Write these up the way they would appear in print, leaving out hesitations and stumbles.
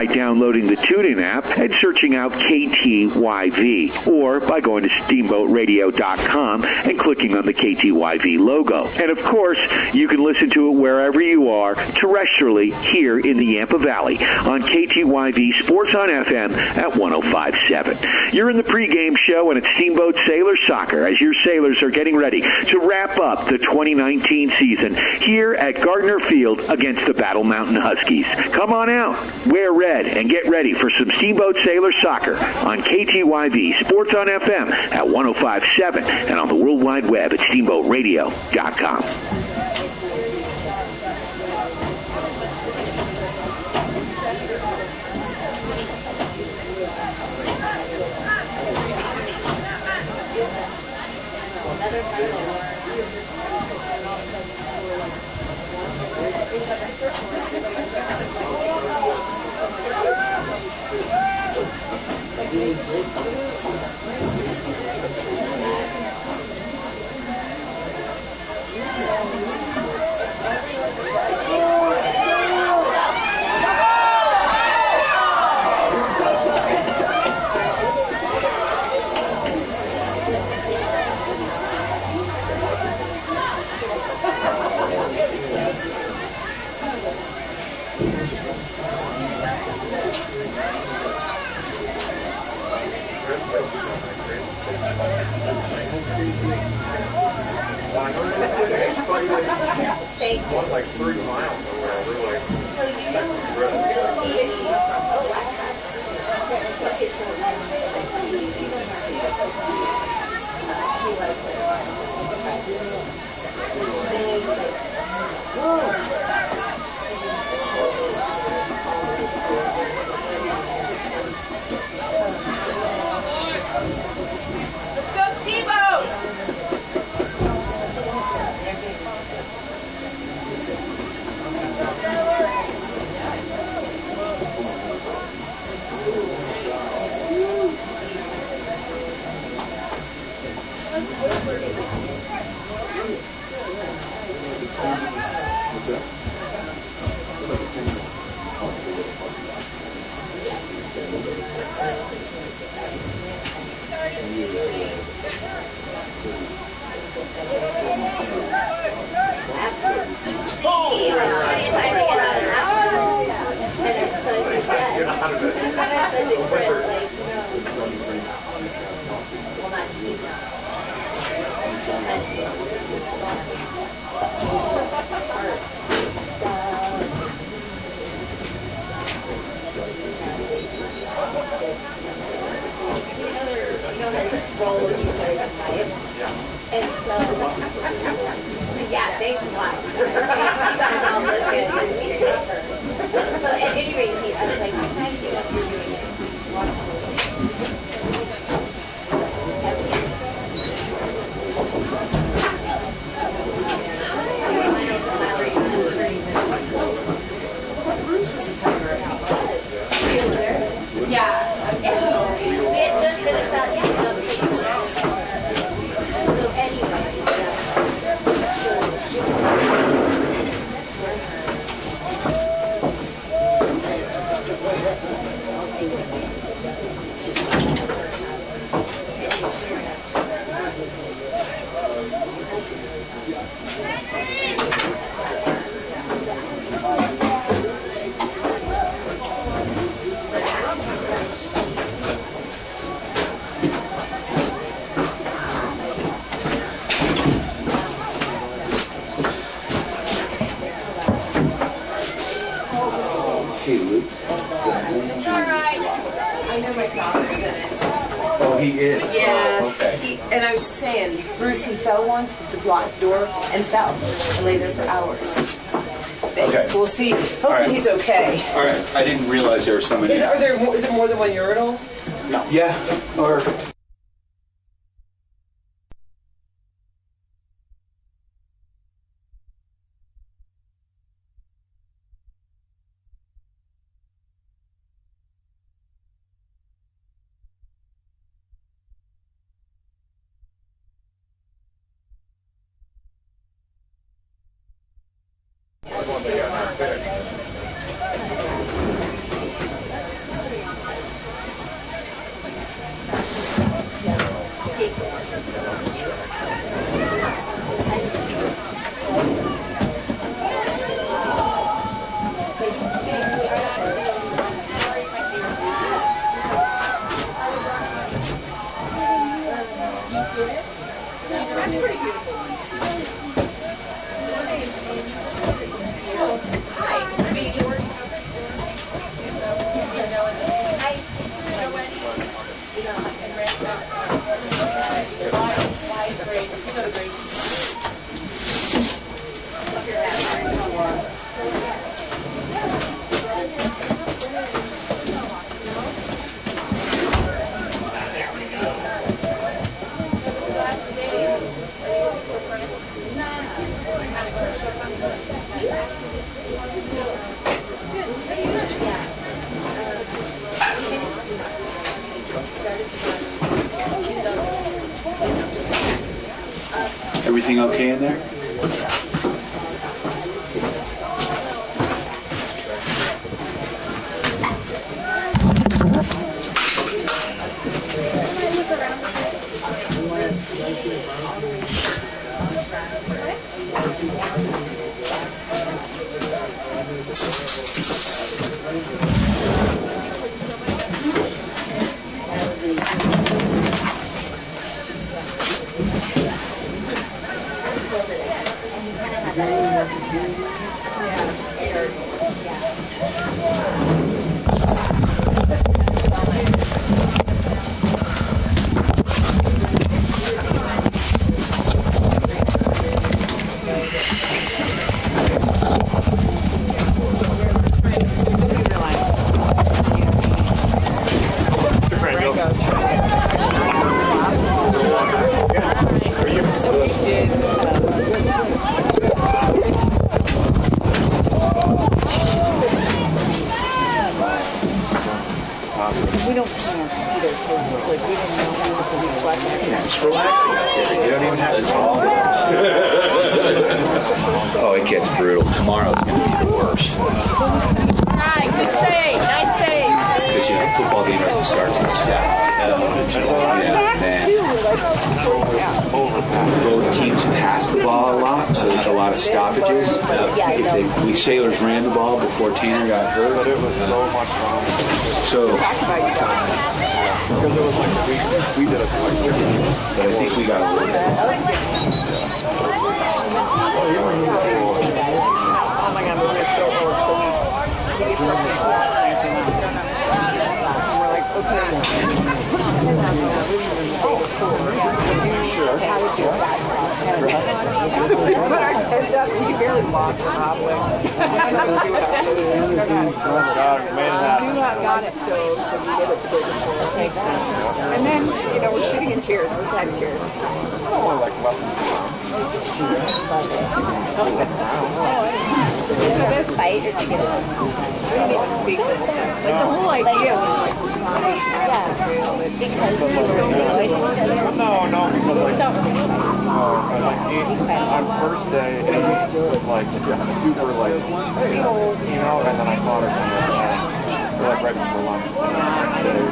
by downloading the TuneIn app and searching out KTYV, or by going to steamboatradio.com and clicking on the KTYV logo. And of course, you can listen to it wherever you are terrestrially here in the Yampa Valley on KTYV Sports on FM at 105.7. You're in the pregame show, and it's Steamboat Sailor Soccer as your Sailors are getting ready to wrap up the 2019 season here at Gardner Field against the Battle Mountain Huskies. Come on out, wear red, and get ready for some Steamboat Sailor Soccer on KTYV Sports on FM at 105.7 and on the World Wide Web at steamboatradio.com. Like 3 miles or whatever. Like, so you know he or she. Let's go, Steamboat! Yeah, thanks a lot. You guys all look good. So at any rate, I was like, I'm trying to do what you're doing it. Yeah. We had just finished that. Yeah, so anyway. It's all right. I know my father's in it. Oh, he is? Yeah. Oh, okay. And I was saying, Bruce, he fell once with the blocked door and fell and lay there for hours. Thanks. Okay. We'll see. Hopefully All right. he's okay. All right. I didn't realize there were so many. Is it more than one urinal? No. Yeah. Or... Everything okay in there? We don't camp either, so like we didn't know who was the week left. Yeah, it's relaxing out there. You don't even have to talk. Oh, it gets brutal. Tomorrow's going to be the worst. Alright, good save, nice save. Because, you know, football game doesn't start till 7. Yeah, man. Both teams pass the ball a lot, so there's a lot of stoppages. We sailors ran the ball before Tanner got hurt. But it was so much fun. So, Because it was like, we did it for like 50 minutes. but I think we got a little bit. Oh my god, we were so bored, so we get we're like, okay. We put our tent up, we barely walk probably. Do not got it stove, so we did it the day before. And then, you know, we're sitting in chairs, we're had chairs. Only like less than So this fight or to get it? We didn't even speak this time. Like the whole idea was like, Because you're so annoyed with each other. No, because like, Don't really fight. on first day, it was like super like, hey, you know, and then I caught her so like right before lunch. And then the next day,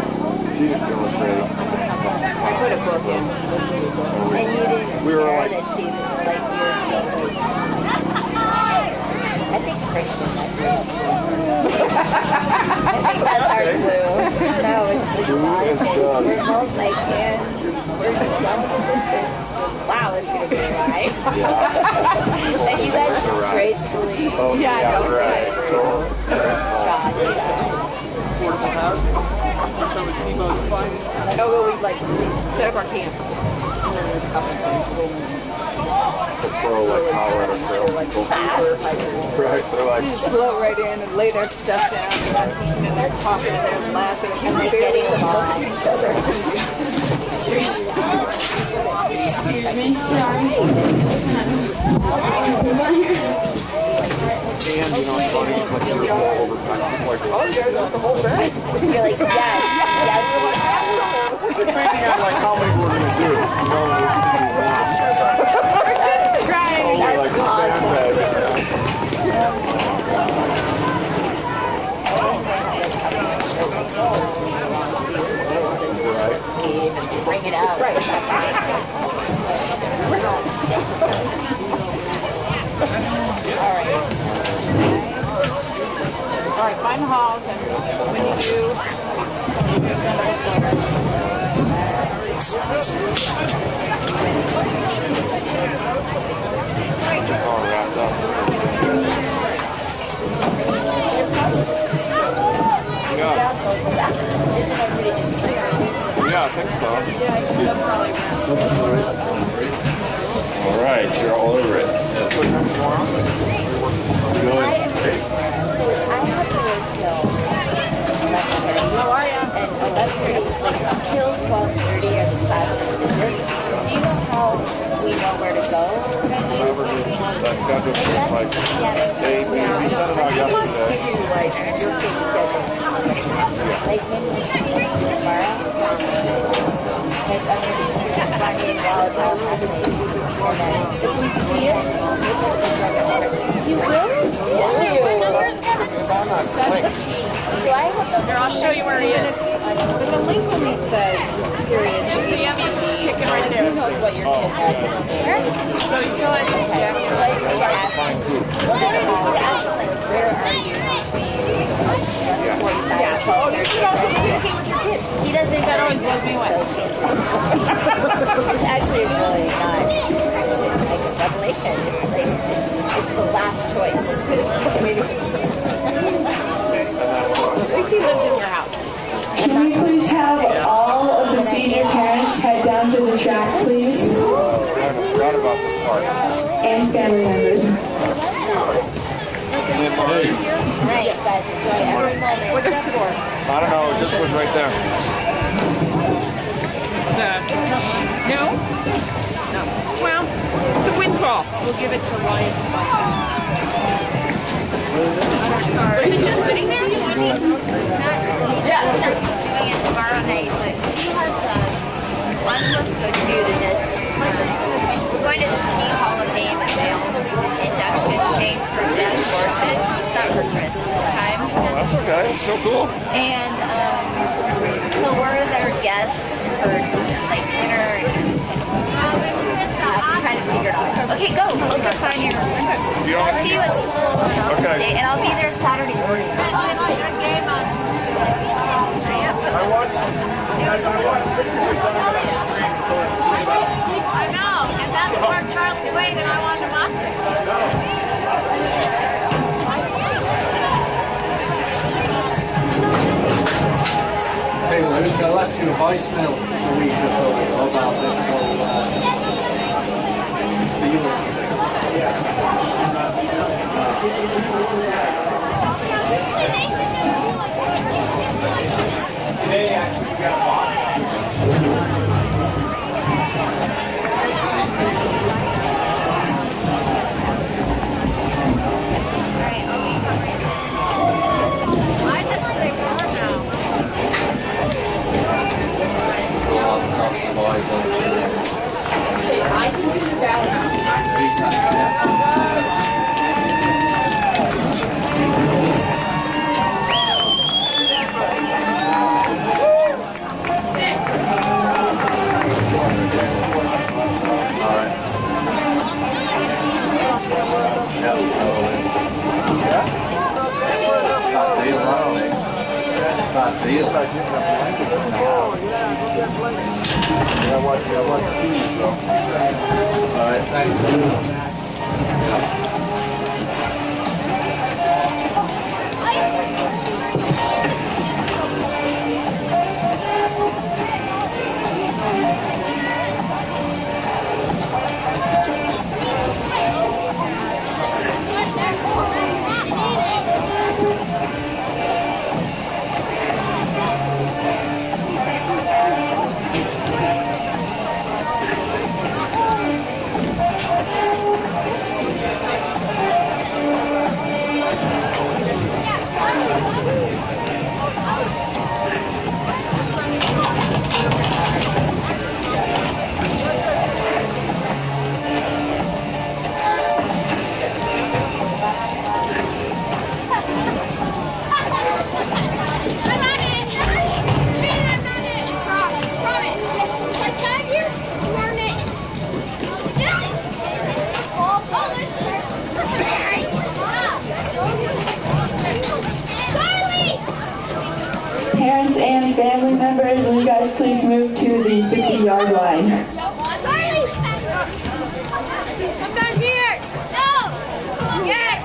she didn't feel as great. I put a book in. And you didn't care that she was like your teammate. I think Christian might be. I think that's our clue. No, it's good. We're both like, man, we're done with the distance. Wow, it's gonna be a ride. And you guys just gracefully Right. shot you guys. Affordable housing. So it's Steamboat's finest. Oh, well, we like set up our camp. And then there's a couple things. The pro like Colorado Trail. Like fast. Right, they're like, Just float right in and lay their stuff down, and they're talking and they're laughing and Like they're getting barely along. touching each other. Excuse me, sorry. and you know, it's funny, like the whole overtime. Like, Oh, you guys want the whole thing? You're like, yes, we're thinking of like how many we're gonna do. You know, we can do one. We're just trying. We're like yes. Bring it out. All right, find the halls, and when you do, It's all wrapped up. Yeah, I think so. All right, you're all over it. How's it going? I have to work till 11:30. How are ya? And 11:30, like till 12:30 are the classroom visits. Do you know how we know where to go? That schedule is like, we sent it out yesterday. Give you like your kid's schedule. Like when we see tomorrow, like underneath the Friday walls are happening. And then if we see it, you will? Thank you. So I have the Here, I'll show you where he is. But the link only says period. The MEC kicking right there. Who knows what your kid has in there? So he's still at his jacket. So I need to ask him. Well, I need to ask him, like, where are you between 45 Yeah. and 12, 30? You also communicate with your kids. He doesn't. That always blows me away. It's actually really not like a revelation. It's like it's the last choice. Maybe. At least he lives in your house. Can we please have all of the senior parents head down to the track, please? I forgot about this part. And family members. Right, you guys enjoy every moment. Where's the score? I don't know, it just was right there. No? No. Well, it's a windfall. We'll give it to Ryan. Sorry. Was it just sitting there? Not doing it tomorrow night, but he has I'm supposed to go to this we're going to the Ski Hall of Fame and Male induction thing for Jeff Gorsuch. It's not for Chris this time. Oh, that's okay. It's so cool. And so we're their guests for like dinner and I'm trying to figure it out. Okay, go. Look us on your I'll see you at school and I'll stay, and I'll be there Saturday morning. I know, and that's where Charlie waited, and I wanted to watch it. Hey Luke, I left you a voicemail a week or so ago about this whole Steamboat thing. Today actually we got a box. I can do the balance. Alright, thanks. Parents and family members, will you guys please move to the 50-yard line? Come down here! No! Yes!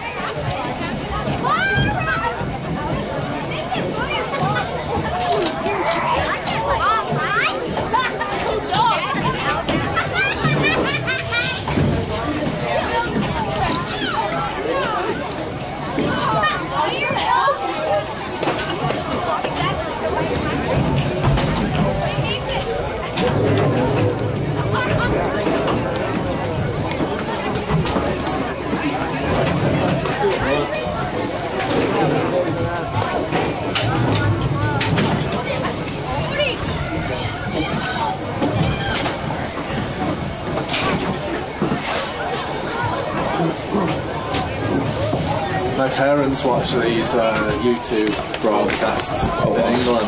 parents watch these YouTube broadcasts in England,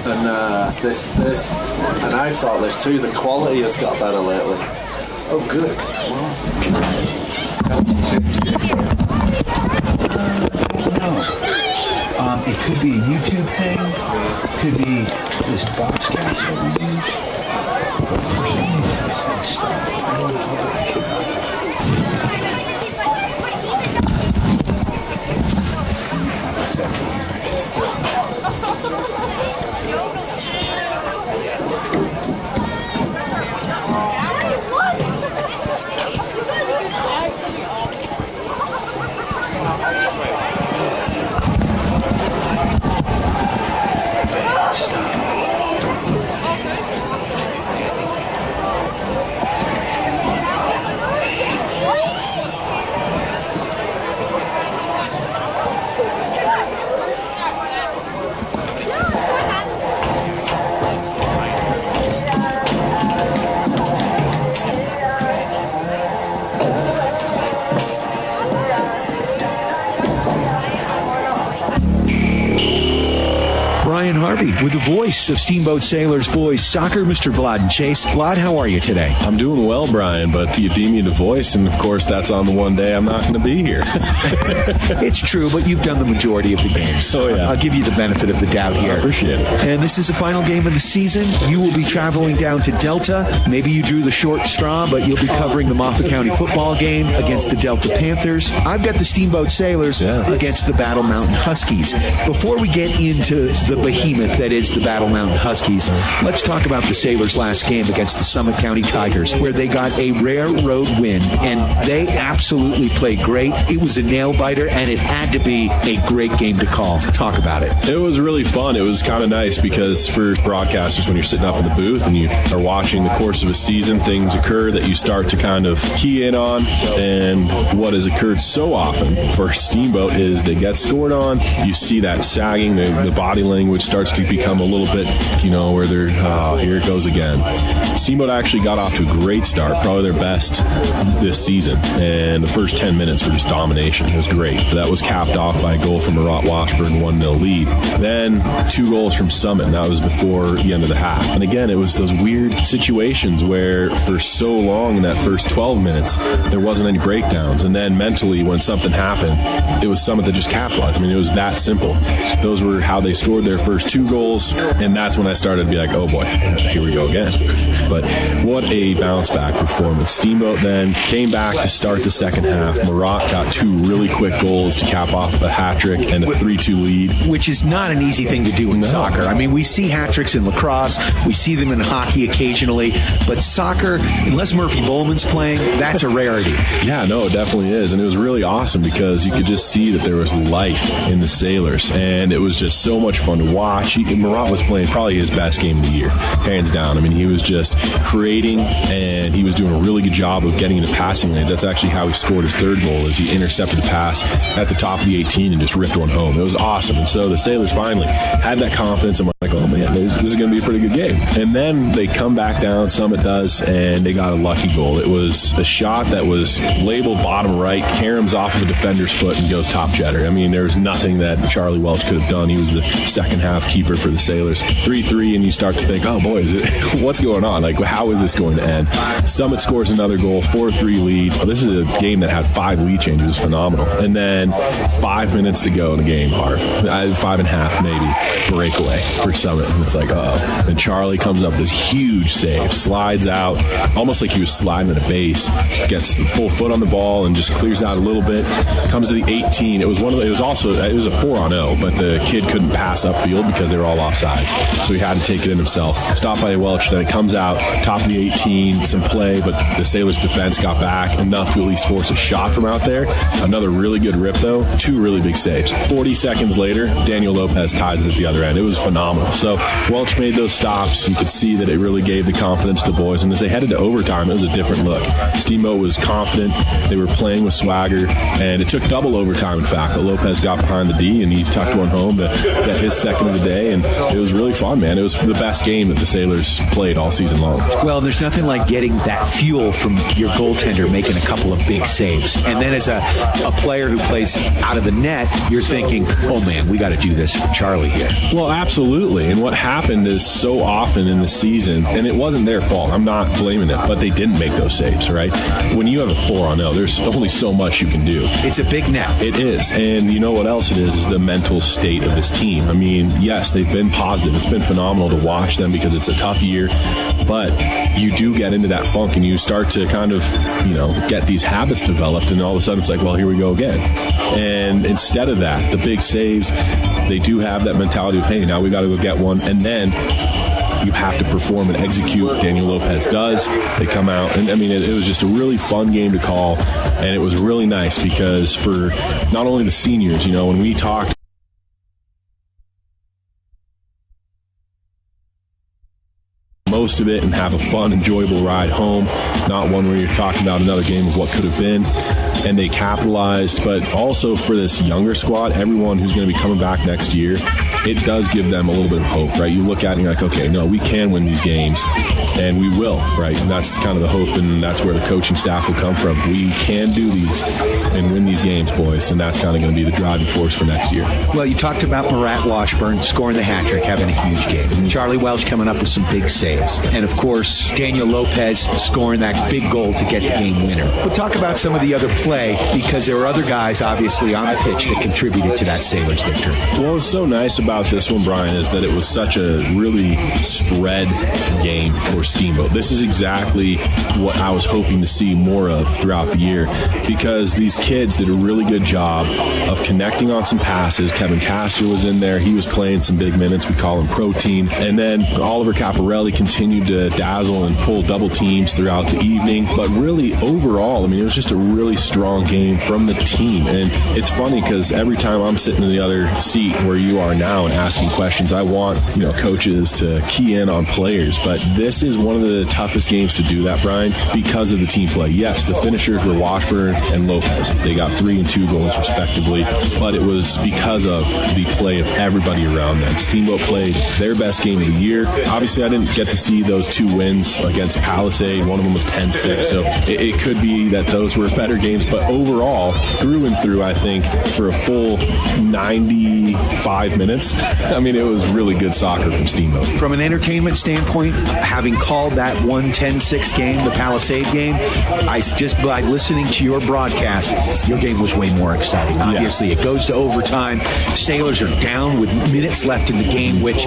and this, and I've thought this too. The quality has got better lately. Oh, good. It could be a YouTube thing. It could be this boxcast that we use. This thing stopped. I don't know Harvey with the voice of Steamboat Sailors Boys Soccer, Mr. Vlad and Chase. Vlad, how are you today? I'm doing well, Brian, but you deem me the voice, and of course that's on the one day I'm not going to be here. It's true, but you've done the majority of the games. Oh, yeah. I'll give you the benefit of the doubt here. I appreciate it. And this is the final game of the season. You will be traveling down to Delta. Maybe you drew the short straw, but you'll be covering the Moffat County football game against the Delta Panthers. I've got the Steamboat Sailors against the Battle Mountain Huskies. Before we get into the behemoth that is the Battle Mountain Huskies, let's talk about the Sailors' last game against the Summit County Tigers, where they got a rare road win, and they absolutely played great. It was a nail-biter, and it had to be a great game to call. Talk about it. It was really fun. It was kind of nice because for broadcasters, when you're sitting up in the booth and you are watching the course of a season, things occur that you start to kind of key in on, and what has occurred so often for Steamboat is they get scored on, you see that sagging, the body language starts to become a little bit, where they're, here it goes again. Steamboat actually got off to a great start, probably their best this season, and the first 10 minutes were just domination. It was great. But that was capped off by a goal from Marat Washburn, 1-0 lead. Then 2 goals from Summit, and that was before the end of the half. And again, it was those weird situations where for so long in that first 12 minutes, there wasn't any breakdowns. And then mentally, when something happened, it was Summit that just capitalized. I mean, it was that simple. Those were how they scored their first 2 goals, and that's when I started to be like, oh boy, here we go again. But what a bounce-back performance. Steamboat then came back to start the second half. Marat got 2 really quick goals to cap off a hat-trick and a 3-2 lead. Which is not an easy thing to do in soccer. I mean, we see hat-tricks in lacrosse, we see them in hockey occasionally, but soccer, unless Murphy Bowman's playing, that's a rarity. Yeah, no, it definitely is. And it was really awesome because you could just see that there was life in the Sailors, and it was just so much fun to watch. Marat was playing probably his best game of the year, hands down. I mean, he was just creating, and he was doing a really good job of getting into passing lanes. That's actually how he scored his 3rd goal, is he intercepted the pass at the top of the 18 and just ripped one home. It was awesome. And so the Sailors finally had that confidence. I'm like, oh man, this is going to be a pretty good game. And then they come back down, Summit does, and they got a lucky goal. It was a shot that was labeled bottom right, caroms off of a defender's foot and goes top jetter. I mean, there was nothing that Charlie Welch could have done. He was the second half keeper for the Sailors. 3-3, and you start to think, oh boy, what's going on? Like, how is this going to end? Summit scores another goal, 4-3 lead. This is a game that had 5 lead changes. It was phenomenal. And then 5 minutes to go in the game, Harv. 5.5 maybe, breakaway for Summit. And it's like, uh-oh. And Charlie comes up with this huge save, slides out, almost like he was sliding at a base, gets full foot on the ball and just clears out a little bit, comes to the 18. It was a 4-on-0, but the kid couldn't pass upfield because they were all offsides. So he had to take it in himself. Stopped by Welch, then it comes out, top of the 18, some play, but the Sailors' defense got back enough to at least force a shot from out there. Another really good rip, though. 2 really big saves. 40 seconds later, Daniel Lopez ties it at the other end. It was phenomenal. So Welch made those stops. You could see that it really gave the confidence to the boys. And as they headed to overtime, it was a different look. Steamboat was confident. They were playing with swagger. And it took double overtime, in fact. But Lopez got behind the D, and he tucked one home to get his second of the day. And it it was really fun, man. It was the best game that the Sailors played all season long. Well, there's nothing like getting that fuel from your goaltender making a couple of big saves. And then as a player who plays out of the net, you're thinking, oh, man, we got to do this for Charlie here. Well, absolutely. And what happened is so often in the season, and it wasn't their fault, I'm not blaming it, but they didn't make those saves, right? When you have a 4-on-0, there's only so much you can do. It's a big net. It is. And you know what else it is the mental state of this team. I mean, yes, they've been positive. It's been phenomenal to watch them because it's a tough year, but you do get into that funk and you start to kind of, get these habits developed, and all of a sudden it's like, well, here we go again. And instead of that, the big saves, they do have that mentality of, hey, now we got to go get one, and then you have to perform and execute. Daniel Lopez does. They come out, and I mean, it was just a really fun game to call, and it was really nice because for not only the seniors, when we talked most of it and have a fun, enjoyable ride home, not one where you're talking about another game of what could have been. And they capitalized, but also for this younger squad, everyone who's going to be coming back next year, it does give them a little bit of hope, right? You look at it and you're like, okay, no, we can win these games, and we will, right? And that's kind of the hope, and that's where the coaching staff will come from. We can do these and win these games, boys, and that's kind of going to be the driving force for next year. Well, you talked about Murat Washburn scoring the hat trick, having a huge game. Mm-hmm. Charlie Welch coming up with some big saves. And, of course, Daniel Lopez scoring that big goal to get the game winner. But talk about some of the other play, because there were other guys, obviously, on the pitch that contributed to that Sailors victory. Well, what's so nice about this one, Brian, is that it was such a really spread game for Steamboat. This is exactly what I was hoping to see more of throughout the year, because these kids did a really good job of connecting on some passes. Kevin Castor was in there. He was playing some big minutes. We call him Protein. And then Oliver Caparelli continued to dazzle and pull double teams throughout the evening. But really, overall, I mean, it was just a really strong game from the team. And it's funny because every time I'm sitting in the other seat where you are now and asking questions, I want, coaches to key in on players. But this is one of the toughest games to do that, Brian, because of the team play. Yes, the finishers were Washburn and Lopez. They got 3 and 2 goals respectively, but it was because of the play of everybody around them. Steamboat played their best game of the year. Obviously, I didn't get to see those 2 wins against Palisade. One of them was 10-6, so it could be that those were better games. But overall, through and through, I think, for a full 95 minutes, I mean, it was really good soccer from Steamboat. From an entertainment standpoint, having called that 10-6 game, the Palisade game, just by listening to your broadcast, your game was way more exciting. Obviously, it goes to overtime. Sailors are down with minutes left in the game, which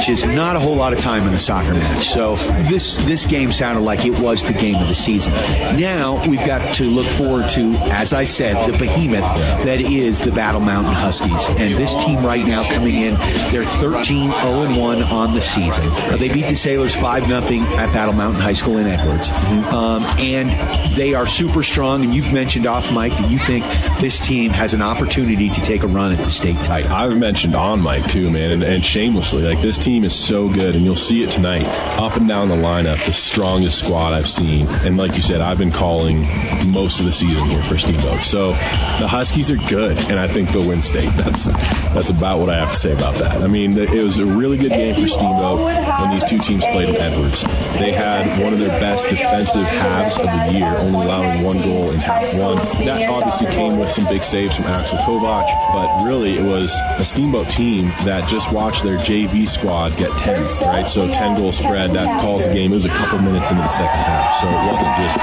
is not a whole lot of time in a soccer match. So this game sounded like it was the game of the season. Now we've got to look forward to, as I said, the behemoth that is the Battle Mountain Huskies. And this team right now coming in, they're 13-0-1 on the season. They beat the Sailors 5-0 at Battle Mountain High School in Edwards. And they are super strong, and you've mentioned off mic that you think this team has an opportunity to take a run at the state title. I've mentioned on mic too, man, and shamelessly, like, this team is so good, and you'll see it tonight. Up and down the lineup, the strongest squad I've seen. And like you said, I've been calling most of the season here for Steamboat. So the Huskies are good, and I think they'll win state. That's about what I have to say about that. I mean, it was a really good game for Steamboat when these two teams played in Edwards. They had one of their best defensive halves of the year, only allowing 1 goal in half one. That obviously came with some big saves from Axel Kovac, but really it was a Steamboat team that just watched their JV squad get 10, right? So 10-goal spread, that calls the game. It was a couple minutes into the second half, so it wasn't just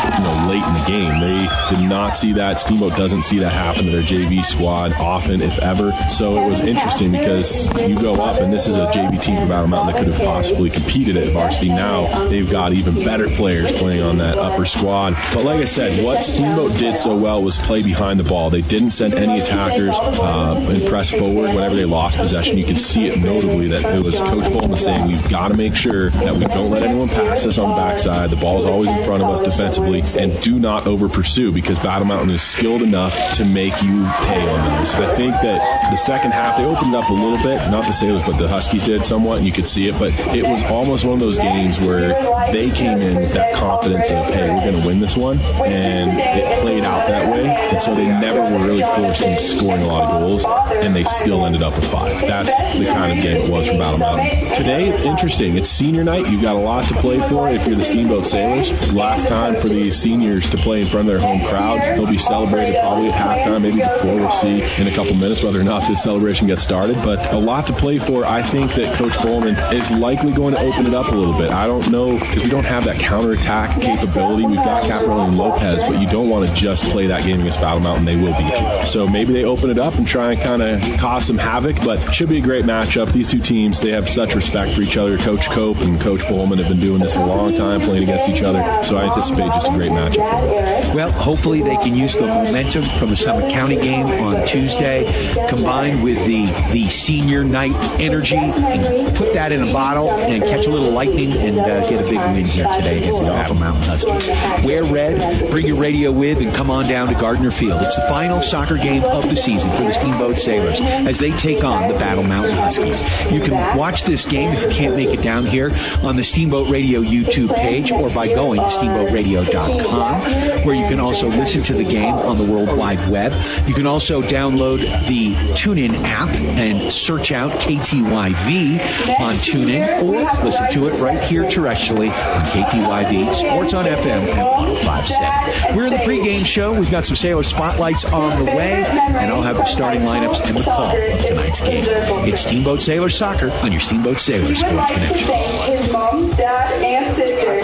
late in the game. They did not see that. Steamboat doesn't see that happen to their JV squad often, if ever. So it was interesting because you go up, and this is a JV team from Battle Mountain that could have possibly competed at varsity. Now they've got even better players playing on that upper squad. But like I said, what Steamboat did so well was play behind the ball. They didn't send any attackers and press forward whenever they lost possession. You could see it notably that it was Coach Bowman saying, we've got to make sure that that we don't let anyone pass us on the backside. The ball's always in front of us defensively, and do not over-pursue, because Battle Mountain is skilled enough to make you pay on those. I think that the second half, they opened up a little bit, not the Sailors, but the Huskies did somewhat, and you could see it, but it was almost one of those games where they came in with that confidence of, hey, we're going to win this one, and it played out that way, and so they never were really forced into scoring a lot of goals, and they still ended up with 5. That's the kind of game it was for Battle Mountain. Today, it's interesting. It's senior night. You've got a lot to play for if you're the Steamboat Sailors. Last time for these seniors to play in front of their home crowd. They'll be celebrated probably at halftime, maybe before. We'll see in a couple minutes whether or not this celebration gets started, but a lot to play for. I think that Coach Bowman is likely going to open it up a little bit. I don't know, because we don't have that counterattack capability. We've got Caparelli and Lopez, but you don't want to just play that game against Battle Mountain. They will beat you. So maybe they open it up and try and kind of cause some havoc, but should be a great matchup. These two teams, they have such respect for each other. Coach Cope and Coach Bowman have been doing this a long time, playing against each other, so I anticipate just a great matchup for them. Well, hopefully they can use the momentum from the Summit County game on Tuesday, combined with the senior night energy, and put that in a bottle and catch a little lightning and get a big win here today against the Battle Mountain Huskies. Wear red, bring your radio with, and come on down to Gardner Field. It's the final soccer game of the season for the Steamboat Sailors as they take on the Battle Mountain Huskies. You can watch this game if you can't make it down here on the Steamboat Radio YouTube page, or by going to steamboatradio.com, where you can also listen to the game on the World Wide Web. You can also download the TuneIn app and search out KTYV on TuneIn, or listen to it right here terrestrially on KTYV Sports on FM at 105.7. We're in the pregame show. We've got some Sailor spotlights on the way, and I'll have the starting lineups and the call of tonight's game. It's Steamboat Sailor Soccer on your Steamboat Sailor Sports Connection. His mom, dad, and sister.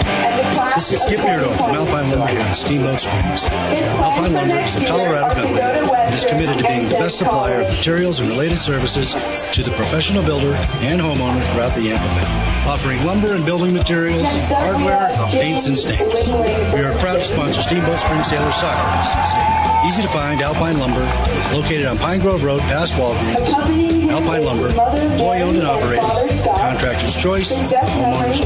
This is Skip Beardo from Alpine Lumber here in Steamboat Springs. Alpine Lumber is a Colorado company that is committed to being the best supplier of materials and related services to the professional builder and homeowner throughout the Yampa Valley, offering lumber and building materials, hardware, paints, and stamps. We are proud to sponsor Steamboat Springs Sailor Soccer this season. Easy to find Alpine Lumber, located on Pine Grove Road past Walgreens. Alpine Lumber, employee owned and operated, contractor's choice, homeowners.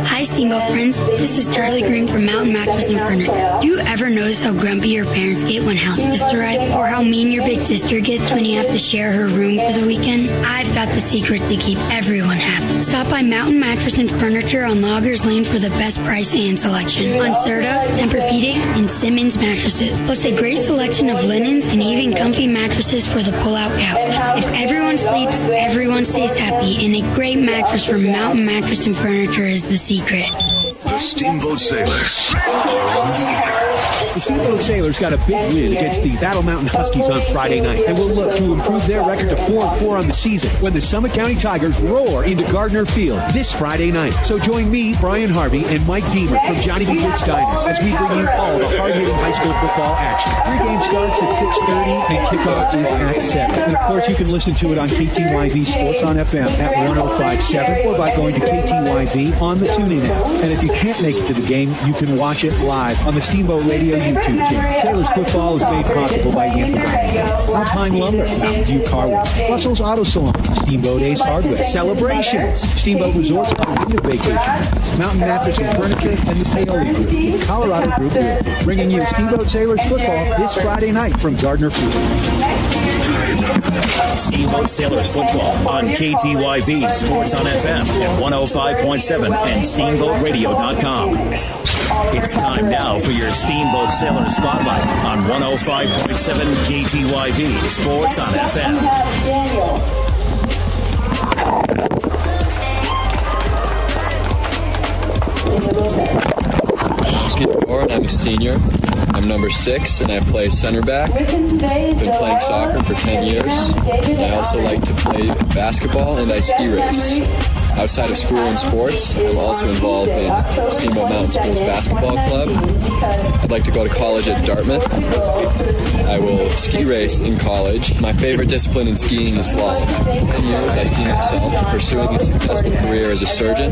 Hi, Steamboat friends. This is Charlie Green from Mountain Mattress and Furniture. Do you ever notice how grumpy your parents get when house guests arrive? Or how mean your big sister gets when you have to share her room for the weekend? I've got the secret to keep everyone happy. Stop by Mountain Mattress and Furniture on Loggers Lane for the best price and selection on Serta, Tempur-Pedic, and Simmons mattresses. Plus a great selection of linens and even comfy mattresses for the pull-out couch. If everyone sleeps, everyone stays happy, and a great mattress from Mountain Mattress and Furniture is the secret. The Steamboat Sailors are on the air. The Steamboat Sailors got a big win against the Battle Mountain Huskies on Friday night and will look to improve their record to 4-4 on the season when the Summit County Tigers roar into Gardner Field this Friday night. So join me, Brian Harvey, and Mike Deemer from Johnny B. Good's Diner as we bring you all the hard-hitting high school football action. Pregame starts at 6:30 and kickoff is at 7. And of course, you can listen to it on KTYV Sports on FM at 105.7 or by going to KTYV on the TuneIn app. And if you can't make it to the game, you can watch it live on the Steamboat Radio YouTube channel. Sailors football is made possible by Yampa, Alpine Lumber, Mountain View Car Wash, Russell's Auto Salon, Steamboat Ace Hardware, Celebrations, Steamboat Resorts on Winter Vacation, Mountain Mattress and Furniture, and the Paoli Group, the Colorado Group Grill, bringing you Steamboat Sailors football this Friday night from Gardner Field. Steamboat Sailors football on KTYV Sports on FM at 105.7 and SteamboatRadio.com. It's time now for your Steamboat Sailors Spotlight on 105.7 KTYV Sports on FM. I'm a senior. I'm number 6, and I play center back. I've been playing soccer for 10 years. I also like to play basketball, and I ski race. Outside of school and sports, I'm also involved in Steamboat Mountain School's basketball club. I'd like to go to college at Dartmouth. I will ski race in college. My favorite discipline in skiing is slalom. In 10 years, I see myself pursuing a successful career as a surgeon.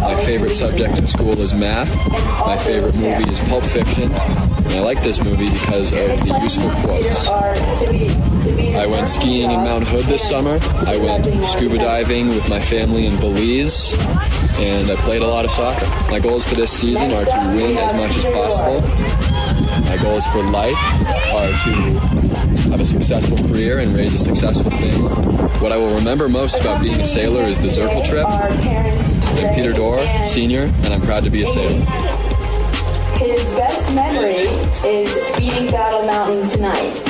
My favorite subject in school is math. My favorite movie is Pulp Fiction. And I like this movie because of the useful quotes. I went skiing in Mount Hood this summer. I went scuba diving with my family in Belize, and I played a lot of soccer. My goals for this season are to win as much as possible. My goals for life are to have a successful career and raise a successful family. What I will remember most about being a sailor is the Zirkle trip. I'm Peter Dorr, senior, and I'm proud to be a sailor. His best memory is beating Battle Mountain tonight.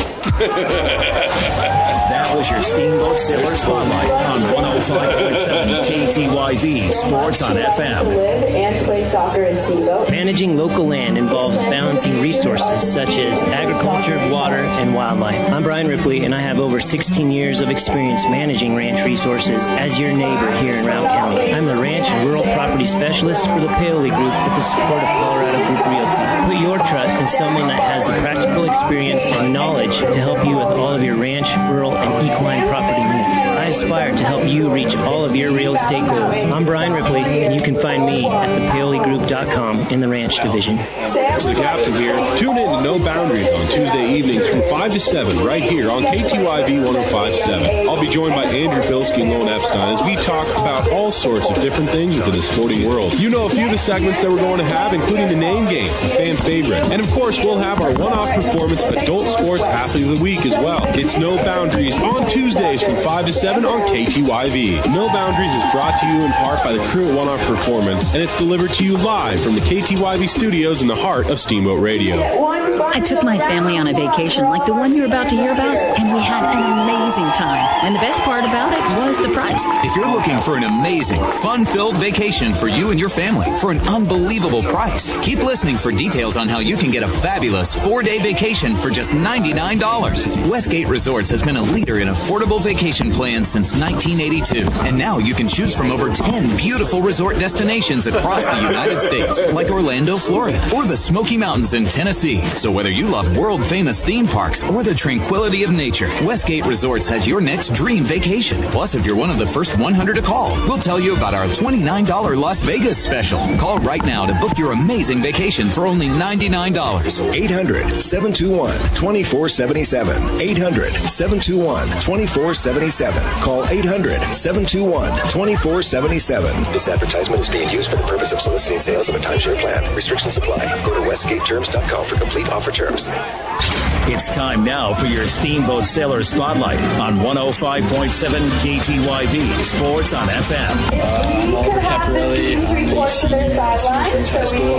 That was your Steamboat Sailor Spotlight on 105.7 KTYV Sports on FM. Live and play soccer in Steamboat. Managing local land involves balancing resources such as agriculture, water, and wildlife. I'm Brian Ripley, and I have over 16 years of experience managing ranch resources as your neighbor here in Route County. I'm the Ranch and Rural Property Specialist for the Paoli Group with the support of Colorado Group Realty. Put your trust in someone that has the practical experience and knowledge to help you with all of your ranch, rural, and equine property needs. I aspire to help you reach all of your real estate goals. I'm Brian Ripley, and you can find me at thepaoligroup.com in the ranch division. The captain here. Tune in to No Boundaries on Tuesday evenings from 5 to 7 right here on KTYV 105.7. I'll be joined by Andrew Bilski and Lone Epstein as we talk about all sorts of different things within the sporting world. You know a few of the segments that we're going to have, including the name game, a fan favorite. And of course, we'll have our one-off performance Adult Sports Athlete of the Week as well. It's No Boundaries on Tuesdays from 5 to 7 on KTYV. No Boundaries is brought to you in part by the crew at One-Off Performance, and it's delivered to you live from the KTYV studios in the heart of Steamboat Radio. I took my family on a vacation like the one you're about to hear about, and we had an amazing time. And the best part about it was the price. If you're looking for an amazing, fun-filled vacation for you and your family for an unbelievable price, keep listening for details on how you can get a fabulous 4-day vacation for just $99. Westgate Resorts has been a leader in affordable vacation plans since 1982. And now you can choose from over 10 beautiful resort destinations across the United States, like Orlando, Florida, or the Smoky Mountains in Tennessee. So whether you love world-famous theme parks or the tranquility of nature, Westgate Resorts has your next dream vacation. Plus, if you're one of the first 100 to call, we'll tell you about our $29 Las Vegas special. Call right now to book your amazing vacation for only $99. 800-721-2477. 800-721-2477. Call 800-721-2477. This advertisement is being used for the purpose of soliciting sales of a timeshare plan. Restrictions apply. Go to westgateterms.com for complete offer terms. It's time now for your Steamboat Sailor Spotlight on 105.7 KTYV Sports on FM. I'm Oliver Caparelli. I'm a senior at Springs High School.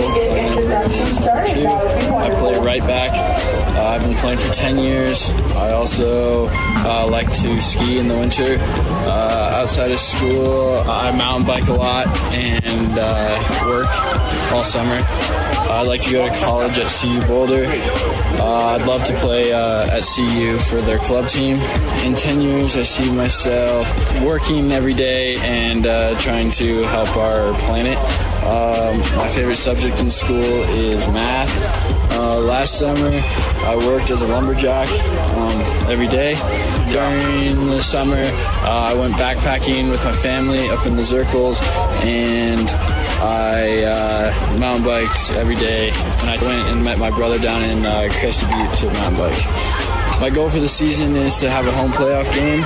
I play right back. I've been playing for 10 years. I also like to ski in the winter. Outside of school, I mountain bike a lot and work all summer. I'd like to go to college at CU Boulder. I'd love to play at CU for their club team. In 10 years, I see myself working every day and trying to help our planet. My favorite subject in school is math. Last summer, I worked as a lumberjack every day. During the summer, I went backpacking with my family up in the Zirkles, and I mountain biked every day. And I went and met my brother down in Crested Butte to mountain bike. My goal for the season is to have a home playoff game,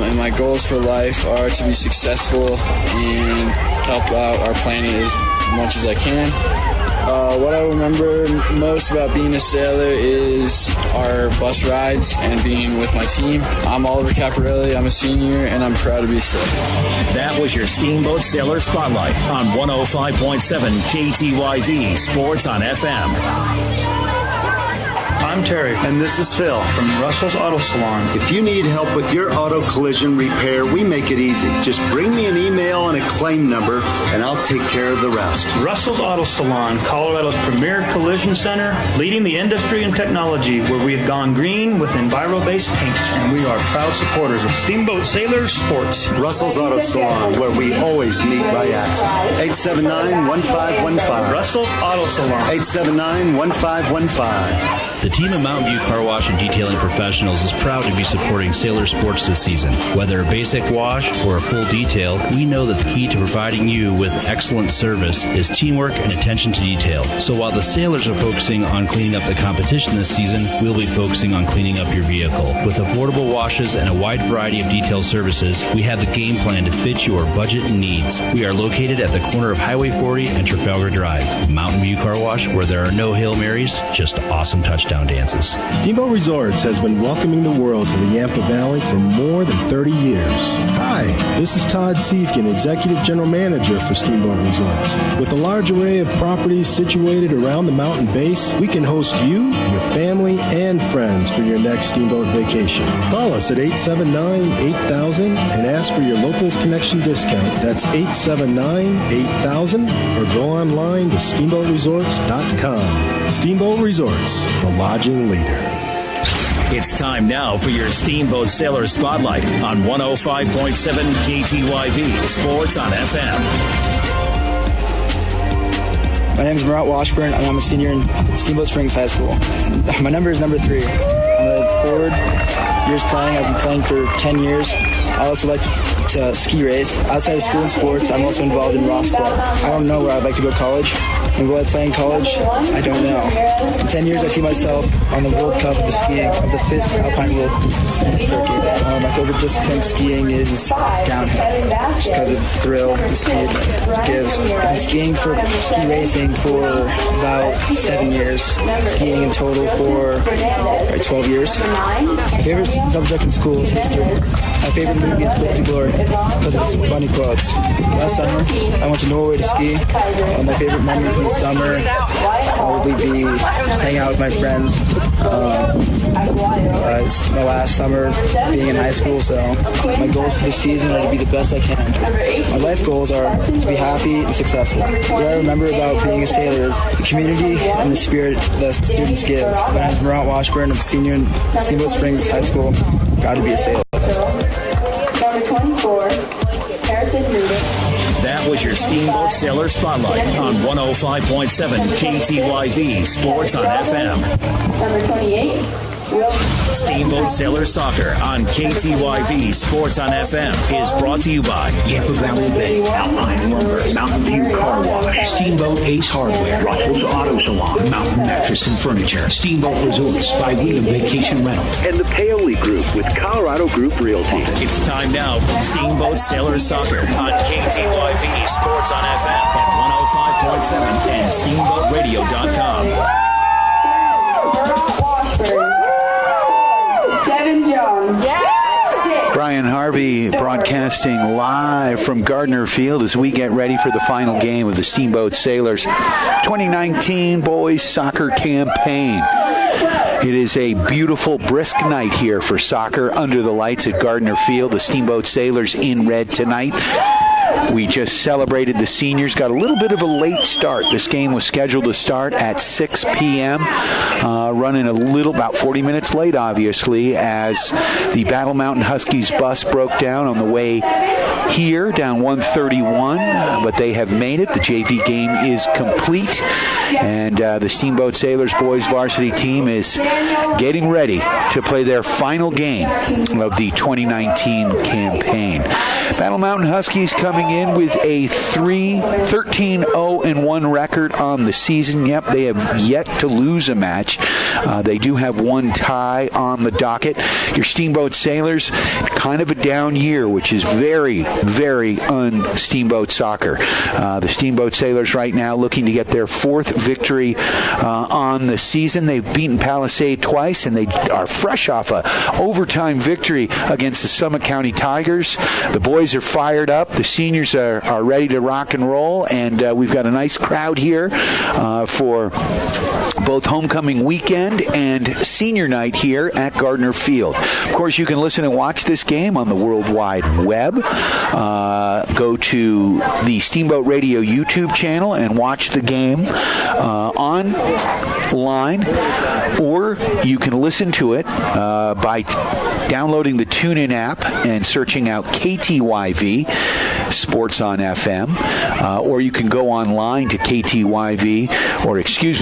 and my goals for life are to be successful and help out our planet as much as I can. What I remember most about being a sailor is our bus rides and being with my team. I'm Oliver Caparelli. I'm a senior, and I'm proud to be a sailor. That was your Steamboat Sailor Spotlight on 105.7 KTYV Sports on FM. I'm Terry. And this is Phil from Russell's Auto Salon. If you need help with your auto collision repair, we make it easy. Just bring me an email and a claim number, and I'll take care of the rest. Russell's Auto Salon, Colorado's premier collision center, leading the industry in technology, where we have gone green with Enviro-based paint, and we are proud supporters of Steamboat Sailors Sports. Russell's Auto Salon, where we always meet by accident. 879-1515. Russell's Auto Salon. 879-1515. The team of Mountain View Car Wash and Detailing Professionals is proud to be supporting Sailor Sports this season. Whether a basic wash or a full detail, we know that the key to providing you with excellent service is teamwork and attention to detail. So while the Sailors are focusing on cleaning up the competition this season, we'll be focusing on cleaning up your vehicle. With affordable washes and a wide variety of detail services, we have the game plan to fit your budget and needs. We are located at the corner of Highway 40 and Trafalgar Drive. Mountain View Car Wash, where there are no Hail Marys, just awesome touchdown dances. Steamboat Resorts has been welcoming the world to the Yampa Valley for more than 30 years. Hi, this is Todd Siefkin, Executive General Manager for Steamboat Resorts. With a large array of properties situated around the mountain base, we can host you, your family, and friends for your next Steamboat vacation. Call us at 879-8000 and ask for your Locals Connection discount. That's 879-8000 or go online to steamboatresorts.com. Steamboat Resorts, the lodging leader. It's time now for your Steamboat Sailor Spotlight on 105.7 KTYV Sports on FM. My name is Murat Washburn, and I'm a senior in Steamboat Springs High School. My number is number 3. I'm a forward. Years playing. I've been playing for 10 years. I also like to ski race. Outside of school and sports, I'm also involved in Ross Club. I don't know where I'd like to go to college. And will I play in college? I don't know. In 10 years, I see myself on the World Cup of the skiing, of the 5th Alpine World Ski Circuit. My favorite discipline skiing is downhill, just because of the thrill, the speed it gives. I've been skiing for ski racing for about 7 years, skiing in total for 12 years. My favorite subject in school is history. My favorite movie is Book to Glory because of its funny quotes. Last summer, I went to Norway to ski. My favorite memory from the summer will probably be just hanging out with my friends. It's my last summer being in high school, so my goals for the season are to be the best I can. My life goals are to be happy and successful. What I remember about being a sailor is the community and the spirit that students give. When I was Murat Washburn, a senior in Steamboat Springs High School, got to be a sailor. Number 24, Harrison Rudis. That was your Steamboat Sailor Spotlight on 105.7 KTYV Sports on FM. Number 28, Will. Steamboat Sailor Soccer on KTYV Sports on FM is brought to you by Yampa Valley Bank, Alpine Lumber, Mountain View Car Wash, Steamboat Ace Hardware, Russell's Auto Salon, Mountain Mattress and Furniture, Steamboat Resorts by William Vacation Rentals, and the Paoli Group with Colorado Group Realty. It's time now for Steamboat Sailor Soccer on KTYV Sports on FM at 105.7 and SteamboatRadio.com. Brian Harvey broadcasting live from Gardner Field as we get ready for the final game of the Steamboat Sailors 2019 Boys Soccer Campaign. It is a beautiful, brisk night here for soccer under the lights at Gardner Field. The Steamboat Sailors in red tonight. We just celebrated the seniors, got a little bit of a late start. This game was scheduled to start at 6 p.m., running about 40 minutes late, obviously, as the Battle Mountain Huskies bus broke down on the way here, down 131, but they have made it. The JV game is complete, and the Steamboat Sailors boys varsity team is getting ready to play their final game of the 2019 campaign. Battle Mountain Huskies coming in with a 13-0-1 record on the season. Yep, they have yet to lose a match. They do have one tie on the docket. Your Steamboat Sailors, kind of a down year, which is very, very un-Steamboat soccer. The Steamboat Sailors right now looking to get their 4th victory on the season. They've beaten Palisade twice, and they are fresh off a overtime victory against the Summit County Tigers. The boys are fired up. The seniors are ready to rock and roll, and we've got a nice crowd here for both homecoming weekend and senior night here at Gardner Field. Of course, you can listen and watch this game on the World Wide Web. Go to the Steamboat Radio YouTube channel and watch the game online, or you can listen to it by downloading the TuneIn app and searching out KTYV Sports on FM, or you can go online to KTYV,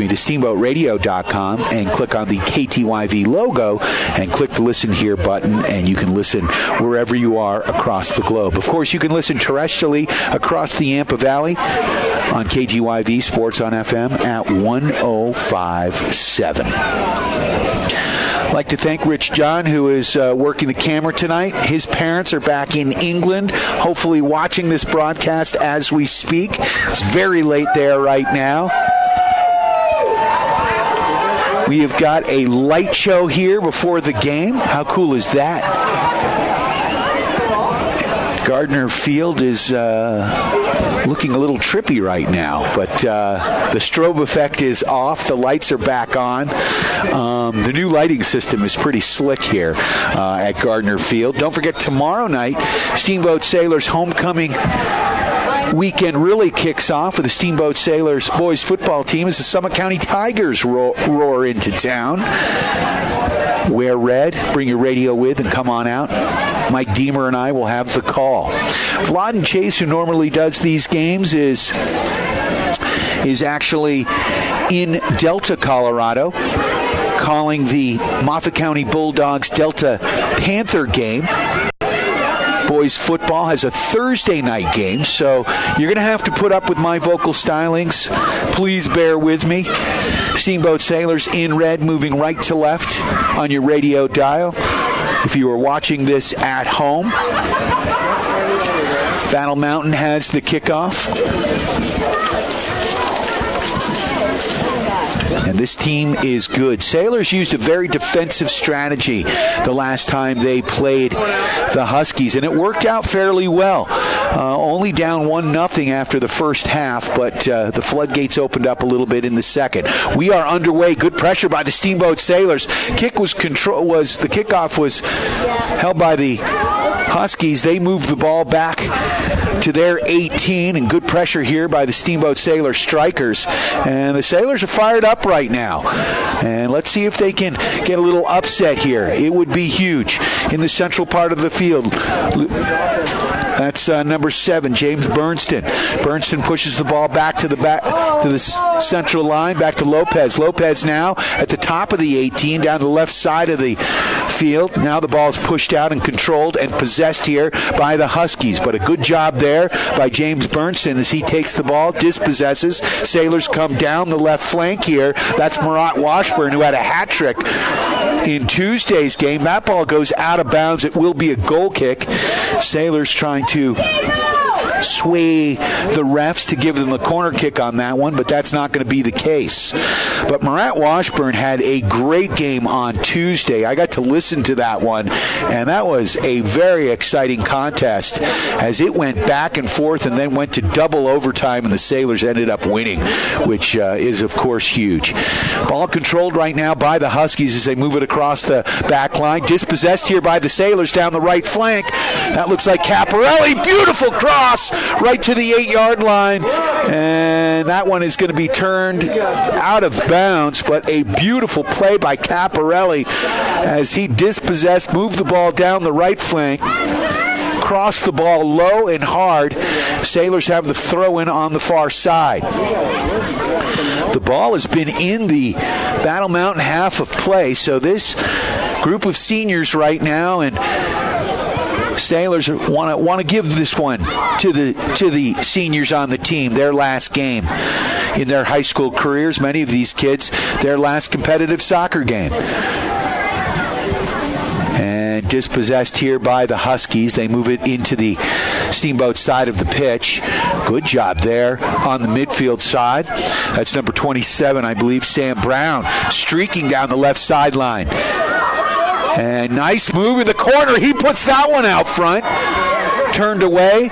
to Steamboat Radio SteamboatRadio.com and click on the KTYV logo and click the Listen Here button, and you can listen wherever you are across the globe. Of course, you can listen terrestrially across the Yampa Valley on KTYV Sports on FM at 105.7. I'd like to thank Rich John, who is working the camera tonight. His parents are back in England, hopefully watching this broadcast as we speak. It's very late there right now. We have got a light show here before the game. How cool is that? Gardner Field is looking a little trippy right now, but the strobe effect is off. The lights are back on. The new lighting system is pretty slick here at Gardner Field. Don't forget, tomorrow night, Steamboat Sailors homecoming weekend really kicks off with the Steamboat Sailors boys football team as the Summit County Tigers roar into town. Wear red, bring your radio with, and come on out. Mike Deemer and I will have the call. Vlad and Chase, who normally does these games, is actually in Delta, Colorado, calling the Moffat County Bulldogs Delta Panther game. Boys football has a Thursday night game, so you're going to have to put up with my vocal stylings. Please bear with me. Steamboat Sailors in red, moving right to left on your radio dial. If you are watching this at home, Battle Mountain has the kickoff. And this team is good. Sailors used a very defensive strategy the last time they played the Huskies, and it worked out fairly well. Only down 1-0 after the first half, but the floodgates opened up a little bit in the second. We are underway. Good pressure by the Steamboat Sailors. The kickoff was held by the Huskies. They moved the ball back to their 18, and good pressure here by the Steamboat Sailor strikers. And the Sailors are fired up right now. And let's see if they can get a little upset here. It would be huge in the central part of the field. That's number 7, James Bernston. Bernston pushes the ball back to the central line, back to Lopez. Lopez now at the top of the 18, down the left side of the field. Now the ball is pushed out and controlled and possessed here by the Huskies. But a good job there by James Bernston as he takes the ball, dispossesses. Sailors come down the left flank here. That's Marat Washburn, who had a hat trick in Tuesday's game. That ball goes out of bounds. It will be a goal kick. Sailors trying to sway the refs to give them a corner kick on that one, but that's not going to be the case. But Marat Washburn had a great game on Tuesday. I got to listen to that one, and that was a very exciting contest as it went back and forth and then went to double overtime, and the Sailors ended up winning, which is, of course, huge. Ball controlled right now by the Huskies as they move it across the back line. Dispossessed here by the Sailors down the right flank. That looks like Caparelli. Beautiful cross right to the 8-yard line, and that one is going to be turned out of bounds, but a beautiful play by Caparelli as he dispossessed, moved the ball down the right flank, crossed the ball low and hard. Sailors have the throw-in on the far side. The ball has been in the Battle Mountain half of play, so this group of seniors right now, and Sailors want to give this one to the seniors on the team, their last game in their high school careers. Many of these kids, their last competitive soccer game. And dispossessed here by the Huskies. They move it into the Steamboat side of the pitch. Good job there on the midfield side. That's number 27, I believe, Sam Brown, streaking down the left sideline. And nice move in the corner. He puts that one out front. Turned away.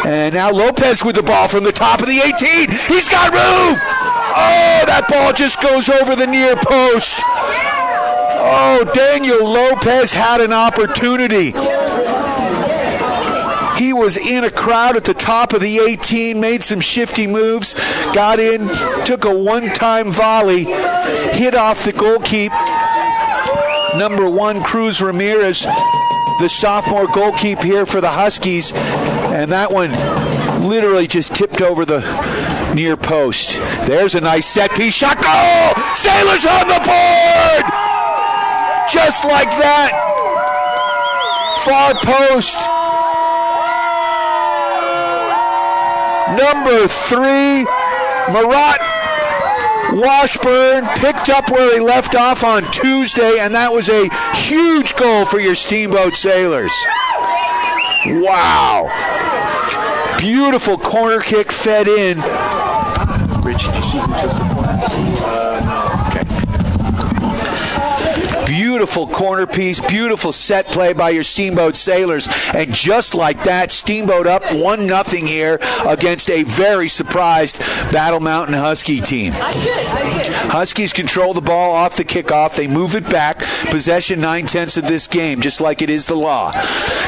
And now Lopez with the ball from the top of the 18. He's got room. Oh, that ball just goes over the near post. Oh, Daniel Lopez had an opportunity. He was in a crowd at the top of the 18, made some shifty moves, got in, took a one-time volley, hit off the goalkeeper. Number 1, Cruz Ramirez, the sophomore goalkeeper here for the Huskies, and that one literally just tipped over the near post. There's a nice set piece shot. Goal! Sailors on the board! Just like that. Far post. Number 3, Marat Washburn picked up where he left off on Tuesday, and that was a huge goal for your Steamboat Sailors. Wow. Beautiful corner kick fed in. Rich, did you see who took the points? No. Okay. Beautiful corner piece, beautiful set play by your Steamboat Sailors. And just like that, Steamboat up 1-0 here against a very surprised Battle Mountain Husky team. Huskies control the ball off the kickoff. They move it back. Possession 9/10 of this game, just like it is the law.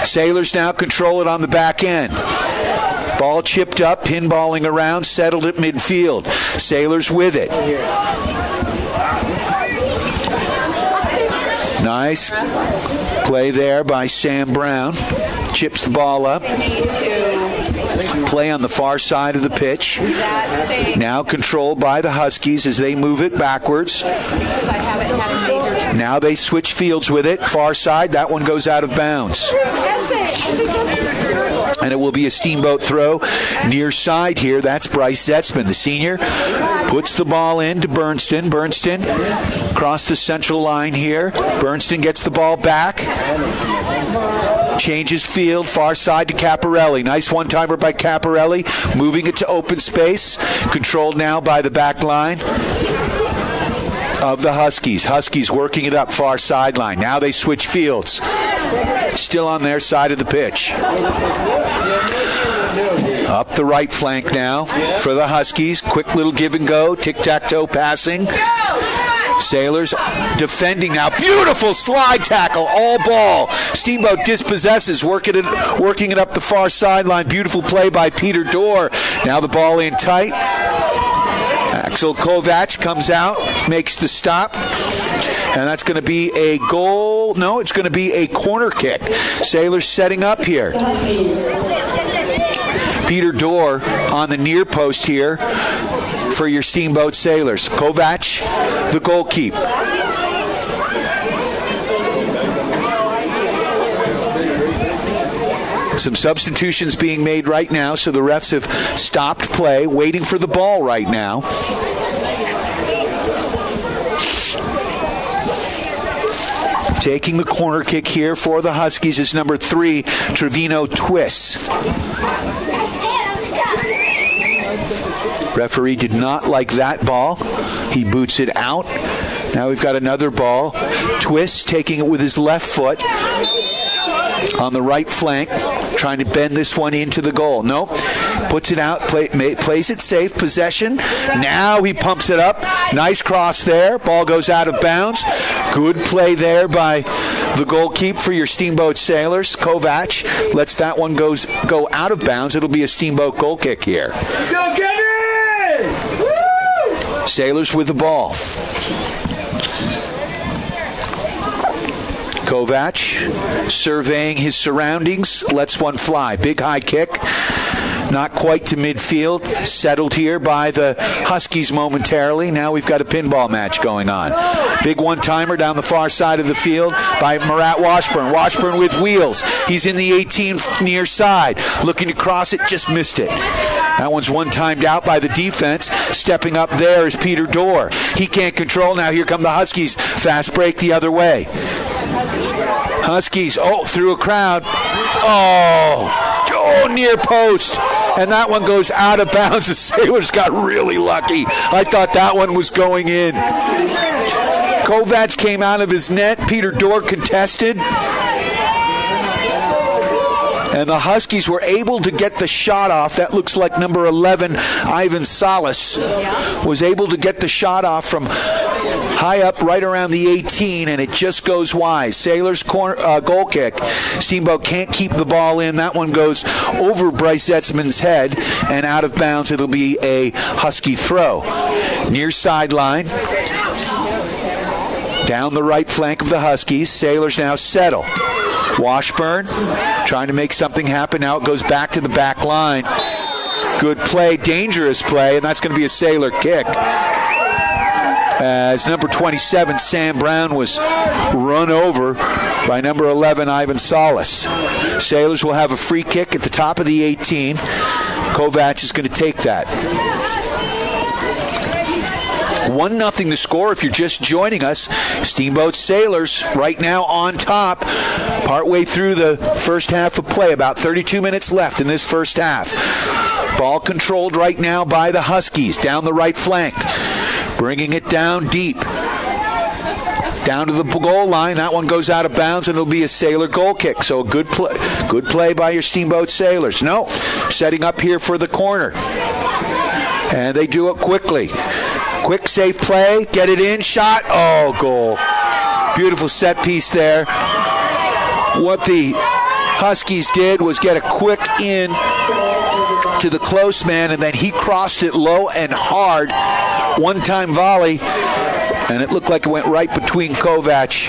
Sailors now control it on the back end. Ball chipped up, pinballing around, settled at midfield. Sailors with it. Nice play there by Sam Brown. Chips the ball up. Play on the far side of the pitch. Now controlled by the Huskies as they move it backwards. Now they switch fields with it. Far side, that one goes out of bounds. And it will be a Steamboat throw near side here. That's Bryce Zetzman, the senior. Puts the ball in to Bernston. Bernston across the central line here. Bernston gets the ball back. Changes field, far side to Caparelli. Nice one-timer by Caparelli. Moving it to open space. Controlled now by the back line of the Huskies. Huskies working it up far sideline. Now they switch fields. Still on their side of the pitch. Up the right flank now for the Huskies. Quick little give and go. Tic-tac-toe passing. Sailors defending now. Beautiful slide tackle. All ball. Steamboat dispossesses. Working it up the far sideline. Beautiful play by Peter Dorr. Now the ball in tight. Axel Kovac comes out. Makes the stop. And that's going to be a goal. No, it's going to be a corner kick. Sailors setting up here. Peter Dorr on the near post here for your Steamboat Sailors. Kovac, the goalkeeper. Some substitutions being made right now, so the refs have stopped play, waiting for the ball right now. Taking the corner kick here for the Huskies is number 3, Trevino Twiss. Referee did not like that ball. He boots it out. Now we've got another ball. Twiss taking it with his left foot on the right flank, trying to bend this one into the goal. Nope. Puts it out, plays it safe, possession. Now he pumps it up. Nice cross there. Ball goes out of bounds. Good play there by the goalkeeper for your Steamboat Sailors. Kovac lets that one go out of bounds. It'll be a Steamboat goal kick here. Let's go, Kevin! Woo! Sailors with the ball. Kovac surveying his surroundings, lets one fly. Big high kick. Not quite to midfield. Settled here by the Huskies momentarily. Now we've got a pinball match going on. Big one-timer down the far side of the field by Marat Washburn. Washburn with wheels. He's in the 18 near side. Looking to cross it, just missed it. That one's one-timed out by the defense. Stepping up there is Peter Dorr. He can't control. Now here come the Huskies. Fast break the other way. Huskies, through a crowd. Near post. And that one goes out of bounds. The Sailors got really lucky. I thought that one was going in. Kovac came out of his net. Peter Dorr contested. And the Huskies were able to get the shot off. That looks like number 11, Ivan Salas, was able to get the shot off from high up right around the 18, and it just goes wide. Sailors goal kick. Steamboat can't keep the ball in. That one goes over Bryce Zetzman's head and out of bounds. It'll be a Husky throw. Near sideline. Down the right flank of the Huskies. Sailors now settle. Washburn trying to make something happen. Now it goes back to the back line. Good play, dangerous play, and that's going to be a Sailor kick. As number 27, Sam Brown, was run over by number 11, Ivan Salas. Sailors will have a free kick at the top of the 18. Kovac is going to take that. 1-0 the score if you're just joining us. Steamboat Sailors right now on top. Partway through the first half of play. About 32 minutes left in this first half. Ball controlled right now by the Huskies down the right flank. Bringing it down deep. Down to the goal line. That one goes out of bounds, and it'll be a Sailor goal kick. So a good play by your Steamboat Sailors. No, setting up here for the corner. And they do it quickly. Quick, safe play. Get it in. Shot. Oh, goal. Beautiful set piece there. What the Huskies did was get a quick in to the close man, and then he crossed it low and hard. One-time volley, and it looked like it went right between Kovac.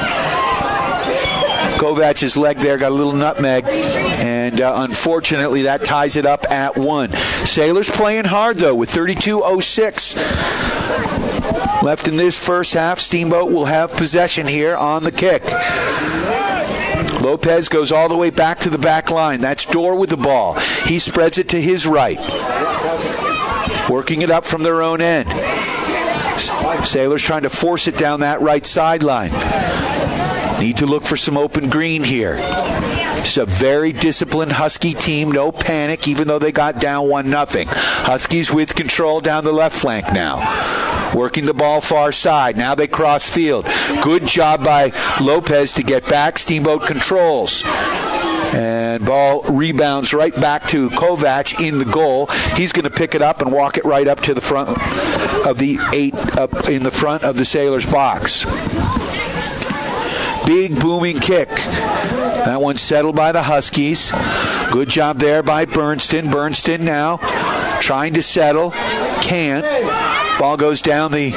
Kovac's leg there got a little nutmeg, and unfortunately that ties it up at 1. Sailors playing hard, though, with 32:06 left in this first half. Steamboat will have possession here on the kick. Lopez goes all the way back to the back line. That's Dorr with the ball. He spreads it to his right. Working it up from their own end. Sailors trying to force it down that right sideline. Need to look for some open green here. It's a very disciplined Husky team. No panic, even though they got down 1-0. Huskies with control down the left flank now. Working the ball far side. Now they cross field. Good job by Lopez to get back. Steamboat controls. And ball rebounds right back to Kovac in the goal. He's going to pick it up and walk it right up to the front of the 8, up in the front of the Sailors' box. Big booming kick. That one's settled by the Huskies. Good job there by Bernston. Bernston now trying to settle. Can't. Ball goes down the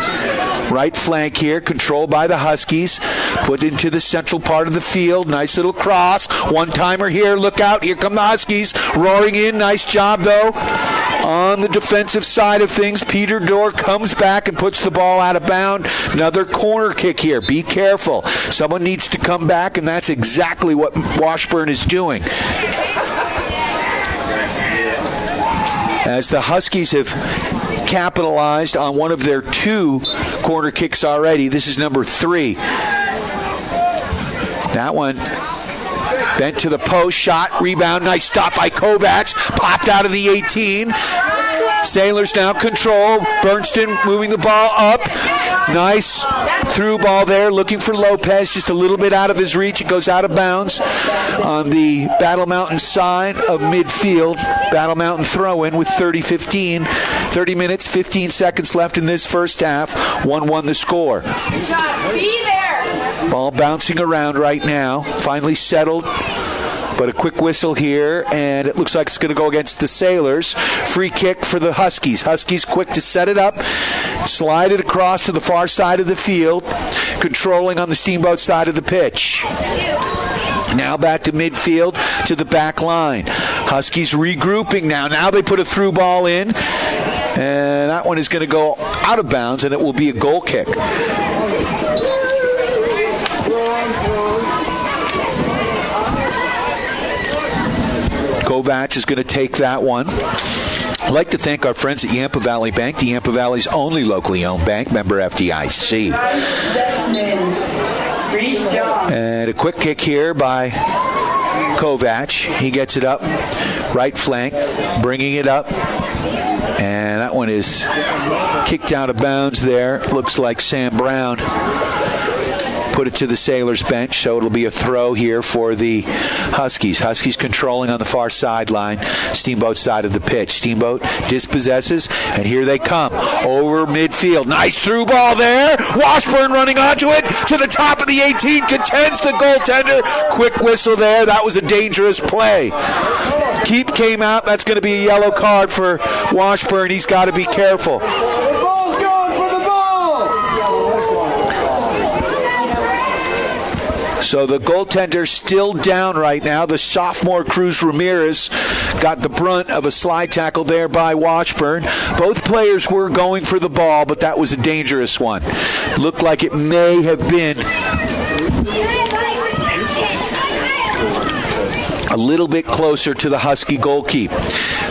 right flank here, controlled by the Huskies. Put into the central part of the field. Nice little cross. One-timer here. Look out. Here come the Huskies. Roaring in. Nice job, though. On the defensive side of things, Peter Dorr comes back and puts the ball out of bounds. Another corner kick here. Be careful. Someone needs to come back, and that's exactly what Washburn is doing. As the Huskies have capitalized on one of their 2 corner kicks already. This is number 3. That one bent to the post, shot, rebound, nice stop by Kovac, popped out of the 18. Sailors now control. Bernston moving the ball up. Nice through ball there, looking for Lopez, just a little bit out of his reach. It goes out of bounds on the Battle Mountain side of midfield. Battle Mountain throw-in with 30 minutes, 15 seconds left in this first half. 1-1 the score. Be there. Ball bouncing around right now. Finally settled. But a quick whistle here, and it looks like it's going to go against the Sailors. Free kick for the Huskies. Huskies quick to set it up, slide it across to the far side of the field, controlling on the Steamboat side of the pitch. Now back to midfield to the back line. Huskies regrouping now. Now they put a through ball in, and that one is going to go out of bounds, and it will be a goal kick. Kovac is going to take that one. I'd like to thank our friends at Yampa Valley Bank, the Yampa Valley's only locally owned bank, member FDIC. And a quick kick here by Kovac. He gets it up, right flank, bringing it up. And that one is kicked out of bounds there. Looks like Sam Brown put it to the Sailors bench, so it'll be a throw here for the Huskies. Huskies controlling on the far sideline, Steamboat side of the pitch. Steamboat dispossesses, and here they come over midfield. Nice through ball there. Washburn running onto it to the top of the 18, contends the goaltender. Quick whistle there. That was a dangerous play. Keep came out. That's going to be a yellow card for Washburn. He's got to be careful. So the goaltender's still down right now. The sophomore Cruz Ramirez got the brunt of a slide tackle there by Washburn. Both players were going for the ball, but that was a dangerous one. Looked like it may have been a little bit closer to the Husky goalkeep.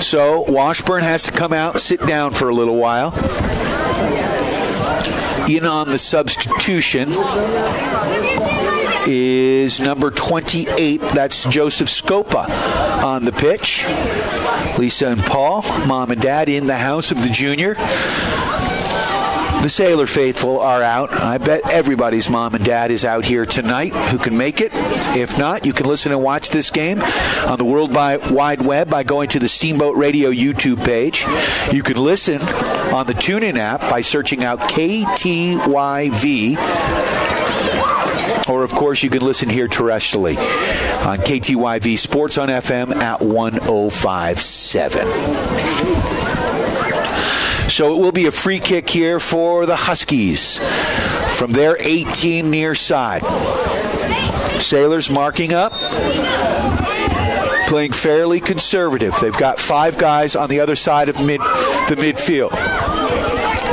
So Washburn has to come out and sit down for a little while. In on the substitution is number 28. That's Joseph Scopa on the pitch. Lisa and Paul, mom and dad, in the house of the junior. The Sailor faithful are out. I bet everybody's mom and dad is out here tonight who can make it. If not, you can listen and watch this game on the World Wide Web by going to the Steamboat Radio YouTube page. You can listen on the TuneIn app by searching out KTYV. Or, of course, you can listen here terrestrially on KTYV Sports on FM at 105.7. So it will be a free kick here for the Huskies from their 18 near side. Sailors marking up, playing fairly conservative. They've got 5 guys on the other side of the midfield.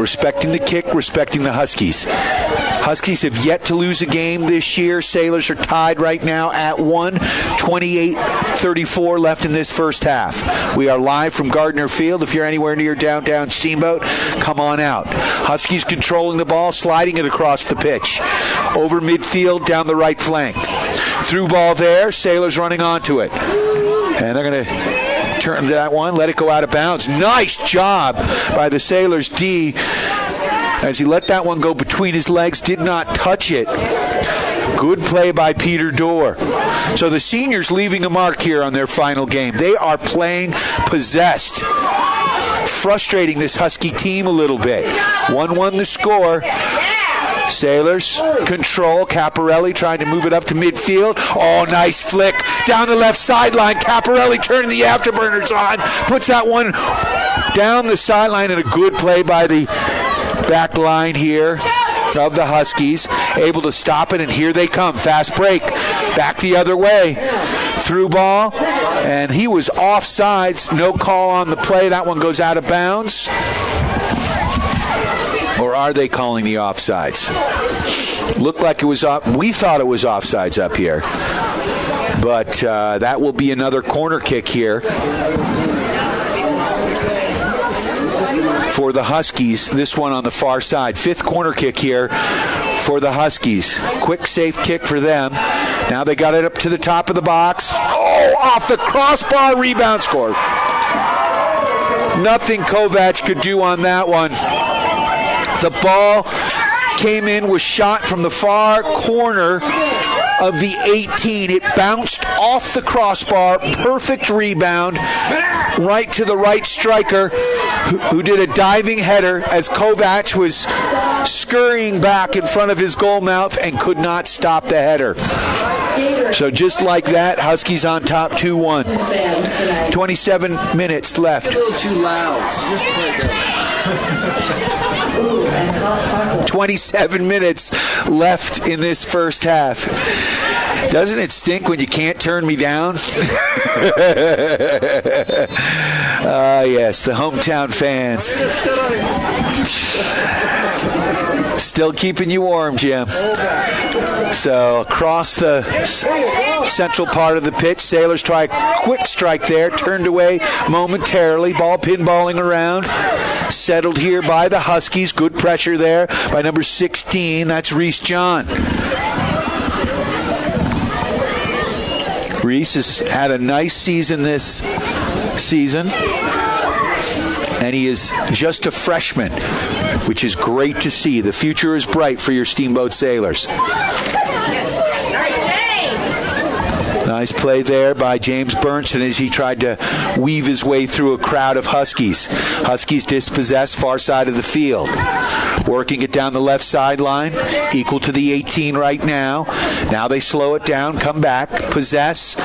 Respecting the kick, respecting the Huskies. Huskies have yet to lose a game this year. Sailors are tied right now at 1, 28-34 left in this first half. We are live from Gardner Field. If you're anywhere near downtown Steamboat, come on out. Huskies controlling the ball, sliding it across the pitch. Over midfield, down the right flank. Through ball there, Sailors running onto it. And they're going to turn to that one, let it go out of bounds. Nice job by the Sailors D as he let that one go between his legs, did not touch it. Good play by Peter Dorr. So the seniors leaving a mark here on their final game. They are playing possessed, frustrating this Husky team a little bit. 1-1 the score. Sailors control. Caparelli trying to move it up to midfield. Oh, nice flick down the left sideline. Caparelli turning the afterburners on. Puts that one down the sideline, and a good play by the back line here of the Huskies. Able to stop it, and here they come. Fast break. Back the other way. Through ball, and he was offsides. No call on the play. That one goes out of bounds. Or are they calling the offsides? Looked like it was off. We thought it was offsides up here. But that will be another corner kick here for the Huskies. This one on the far side. 5th corner kick here for the Huskies. Quick, safe kick for them. Now they got it up to the top of the box. Oh, off the crossbar, rebound, score. Nothing Kovac could do on that one. The ball came in, was shot from the far corner of the 18. It bounced off the crossbar. Perfect rebound right to the right striker who did a diving header as Kovac was scurrying back in front of his goal mouth and could not stop the header. So just like that, Huskies on top 2-1. 27 minutes left. A little too loud. Just play that. 27 minutes left in this first half. Doesn't it stink when you can't turn me down? Yes, the hometown fans. Still keeping you warm, Jim. So across the central part of the pitch, Sailors try a quick strike there, turned away momentarily, ball pinballing around. Settled here by the Huskies. Good pressure there by number 16. That's Reese John. Reese has had a nice season this season, and he is just a freshman, which is great to see. The future is bright for your Steamboat Sailors. Nice play there by James Bernstein as he tried to weave his way through a crowd of Huskies. Huskies dispossessed, far side of the field. Working it down the left sideline, equal to the 18 right now. Now they slow it down, come back, possess.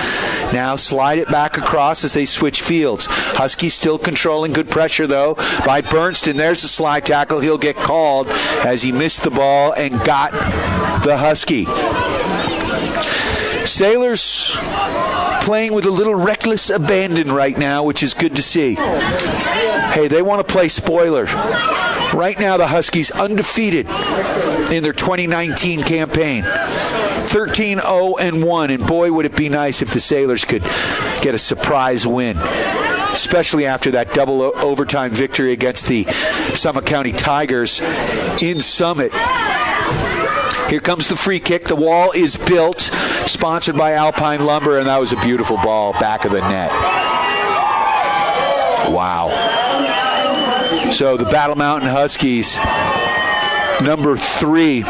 Now slide it back across as they switch fields. Huskies still controlling. Good pressure, though, by Bernstein. There's a slide tackle. He'll get called as he missed the ball and got the Husky. Sailors playing with a little reckless abandon right now, which is good to see. Hey, they want to play spoiler. Right now, the Huskies undefeated in their 2019 campaign. 13-0-1, and boy, would it be nice if the Sailors could get a surprise win, especially after that double overtime victory against the Summit County Tigers in Summit. Here comes the free kick. The wall is built, sponsored by Alpine Lumber, and that was a beautiful ball back of the net. Wow. So the Battle Mountain Huskies, number 3,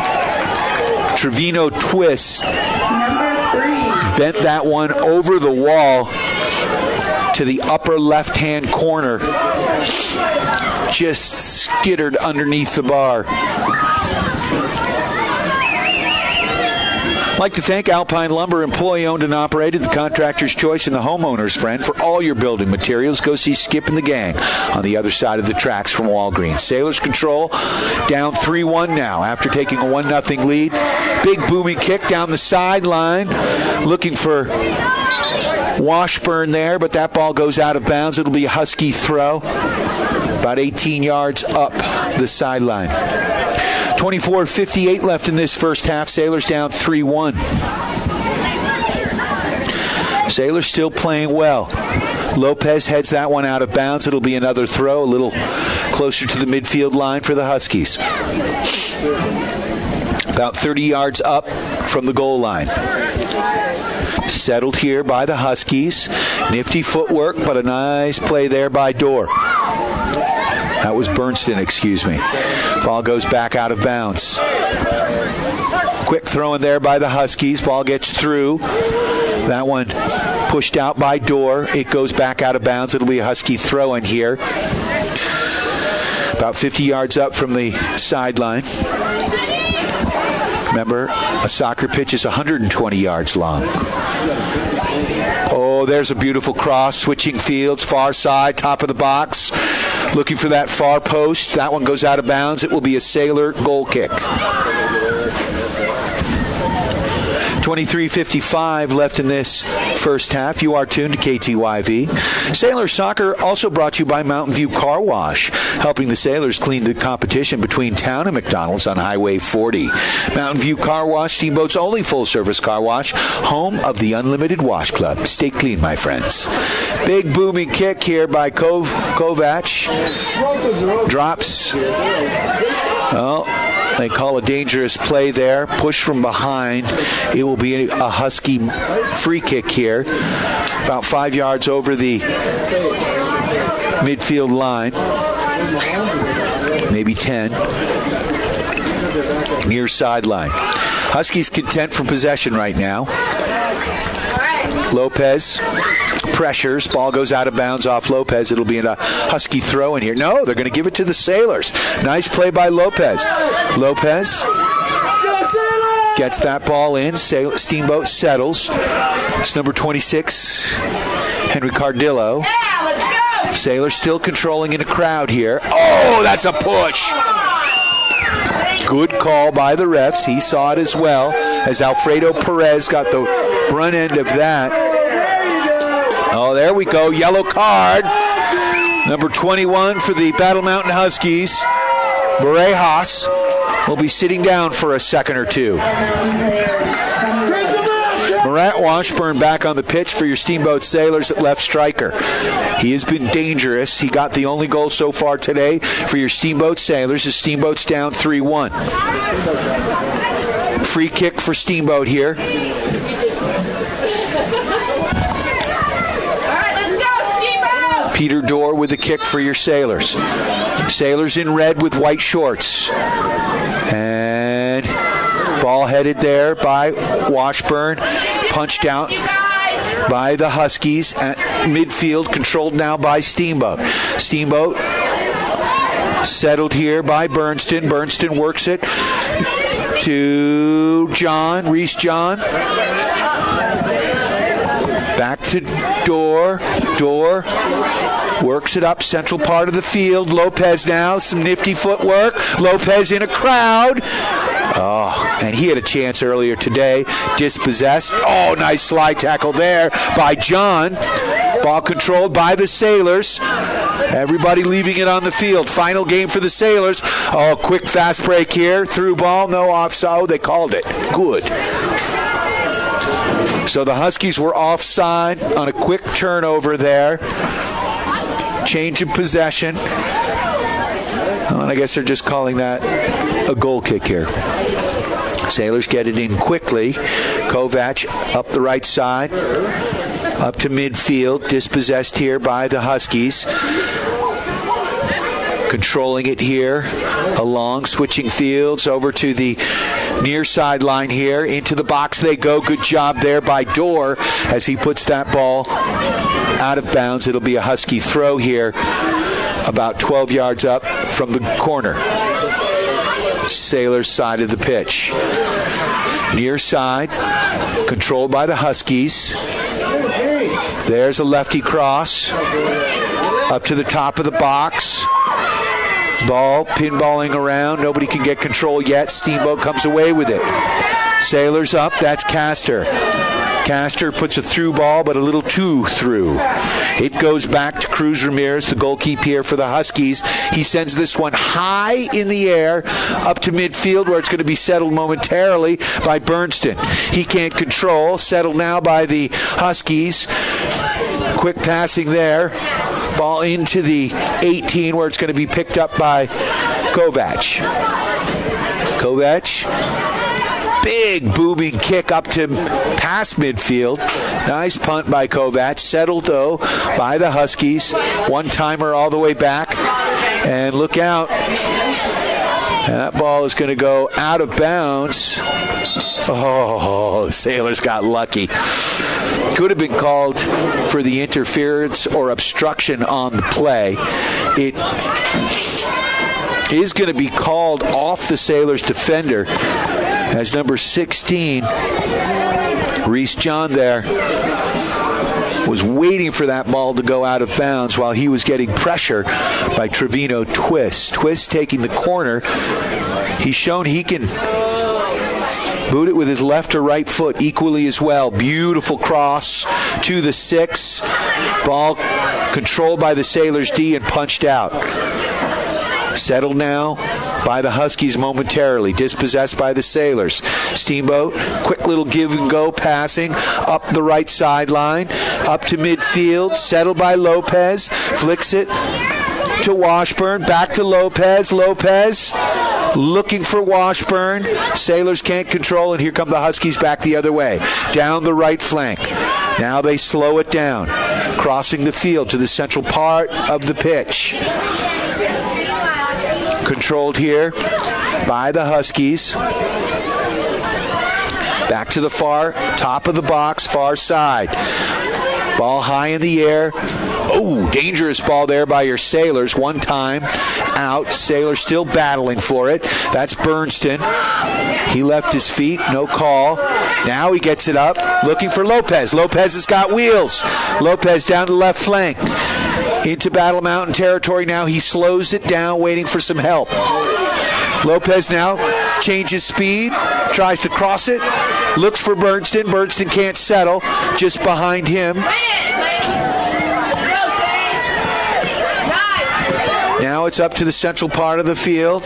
Trevino Twist, bent that one over the wall to the upper left-hand corner, just skittered underneath the bar. I'd like to thank Alpine Lumber, employee-owned and operated, the contractor's choice and the homeowner's friend for all your building materials. Go see Skip and the gang on the other side of the tracks from Walgreens. Sailors control, down 3-1 now after taking a 1-0 lead. Big booming kick down the sideline, looking for Washburn there, but that ball goes out of bounds. It'll be a Husky throw, about 18 yards up the sideline. 24:58 left in this first half. Sailors down 3-1. Sailors still playing well. Lopez heads that one out of bounds. It'll be another throw, a little closer to the midfield line for the Huskies. About 30 yards up from the goal line. Settled here by the Huskies. Nifty footwork, but a nice play there by Dorr. That was Bernston, excuse me. Ball goes back out of bounds. Quick throw in there by the Huskies. Ball gets through. That one pushed out by Dorr. It goes back out of bounds. It'll be a Husky throw in here. About 50 yards up from the sideline. Remember, a soccer pitch is 120 yards long. Oh, there's a beautiful cross. Switching fields, far side, top of the box. Looking for that far post. That one goes out of bounds. It will be a Sailor goal kick. 23:55 left in this first half. You are tuned to KTYV. Sailor Soccer also brought to you by Mountain View Car Wash, helping the Sailors clean the competition between town and McDonald's on Highway 40. Mountain View Car Wash, Steamboat's only full-service car wash, home of the Unlimited Wash Club. Stay clean, my friends. Big booming kick here by Kovac. Drops. Oh, they call a dangerous play there. Push from behind. It will be a Husky free kick here. About 5 yards over the midfield line. Maybe 10. Near sideline. Huskies content for possession right now. Lopez pressures. Ball goes out of bounds off Lopez. It'll be a Husky throw in here. No, they're going to give it to the Sailors. Nice play by Lopez. Lopez gets that ball in. Steamboat settles. It's number 26, Henry Cardillo. Sailors still controlling in a crowd here. Oh, that's a push. Good call by the refs. He saw it as well, as Alfredo Perez got the brunt end of that. Oh, there we go. Yellow card. Number 21 for the Battle Mountain Huskies. Barejas will be sitting down for a second or two. Marat Washburn back on the pitch for your Steamboat Sailors at left striker. He has been dangerous. He got the only goal so far today for your Steamboat Sailors. The Steamboat's down 3-1. Free kick for Steamboat here. Peter Dorr with the kick for your Sailors. Sailors in red with white shorts. And ball headed there by Washburn. Punched out by the Huskies at midfield, controlled now by Steamboat. Steamboat settled here by Bernston. Bernston works it to Reese John. Back to Dorr. Dorr works it up central part of the field. Lopez now, some nifty footwork. Lopez in a crowd. Oh, and he had a chance earlier today. Dispossessed. Oh, nice slide tackle there by John. Ball controlled by the Sailors. Everybody leaving it on the field. Final game for the Sailors. Oh, quick fast break here. Through ball, no offside. Oh, they called it. Good. So the Huskies were offside on a quick turnover there. Change of possession. Oh, and I guess they're just calling that a goal kick here. Sailors get it in quickly. Kovac up the right side. Up to midfield. Dispossessed here by the Huskies. Controlling it here. Along, switching fields over to the near sideline here. Into the box they go. Good job there by Dorr as he puts that ball out of bounds. It'll be a Husky throw here about 12 yards up from the corner. Sailors side of the pitch. Near side, controlled by the Huskies. There's a lefty cross. Up to the top of the box. Ball pinballing around. Nobody can get control yet. Steamboat comes away with it. Sailors up. That's Castor. Castor puts a through ball, but a little too through. It goes back to Cruz Ramirez, the goalkeeper here for the Huskies. He sends this one high in the air up to midfield where it's going to be settled momentarily by Bernston. He can't control. Settled now by the Huskies. Quick passing there. Ball into the 18 where it's going to be picked up by Kovac. Kovac. Big booming kick up to past midfield. Nice punt by Kovac. Settled, though, by the Huskies. One-timer all the way back. And look out. And that ball is going to go out of bounds. Oh, Sailors got lucky. Could have been called for the interference or obstruction on the play. It is going to be called off the Sailors defender as number 16, Reese John there, was waiting for that ball to go out of bounds while he was getting pressure by Trevino Twist. Twist taking the corner. He's shown he can boot it with his left or right foot equally as well. Beautiful cross to the 6. Ball controlled by the Sailors D and punched out. Settled now by the Huskies momentarily. Dispossessed by the Sailors. Steamboat, quick little give and go passing up the right sideline. Up to midfield. Settled by Lopez. Flicks it to Washburn. Back to Lopez. Lopez looking for Washburn. Sailors can't control, and here come the Huskies back the other way. Down the right flank. Now they slow it down. Crossing the field to the central part of the pitch. Controlled here by the Huskies. Back to the far top of the box, far side. Ball high in the air. Oh, dangerous ball there by your Sailors. One time out. Sailors still battling for it. That's Bernston. He left his feet. No call. Now he gets it up. Looking for Lopez. Lopez has got wheels. Lopez down the left flank. Into Battle Mountain territory now. He slows it down, waiting for some help. Lopez now changes speed. Tries to cross it. Looks for Bernston. Bernston can't settle. Just behind him. Now it's up to the central part of the field.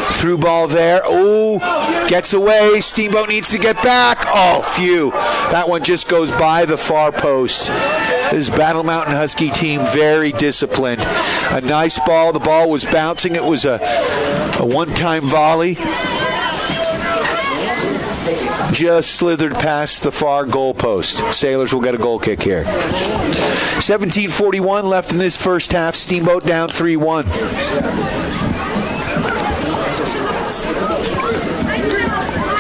Through ball there. Oh, gets away. Steamboat needs to get back. Oh, phew. That one just goes by the far post. This Battle Mountain Husky team very disciplined. A nice ball. The ball was bouncing. It was a one-time volley. Just slithered past the far goal post. Sailors will get a goal kick here. 17:41 left in this first half. Steamboat down 3-1.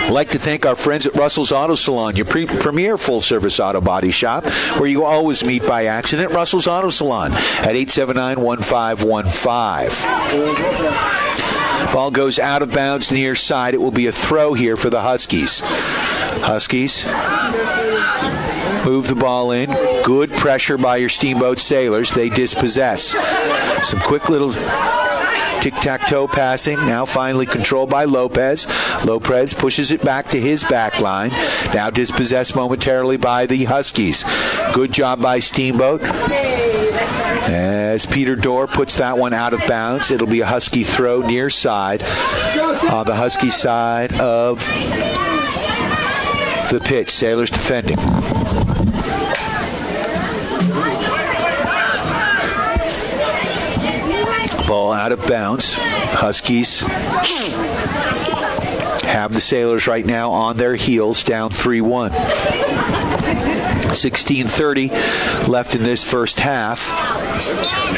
I'd like to thank our friends at Russell's Auto Salon, your premier full-service auto body shop, where you always meet by accident. Russell's Auto Salon at 879-1515. Ball goes out of bounds near side. It will be a throw here for the Huskies. Huskies Move the ball in. Good pressure by your Steamboat Sailors. They dispossess. Some quick little tic-tac-toe passing. Now finally controlled by Lopez. Lopez pushes it back to his back line. Now dispossessed momentarily by the Huskies. Good job by Steamboat. As Peter Dorr puts that one out of bounds, it'll be a Husky throw near side on the Husky side of the pitch. Sailors defending. Ball out of bounds. Huskies have the Sailors right now on their heels, down 3-1. 16:30 left in this first half.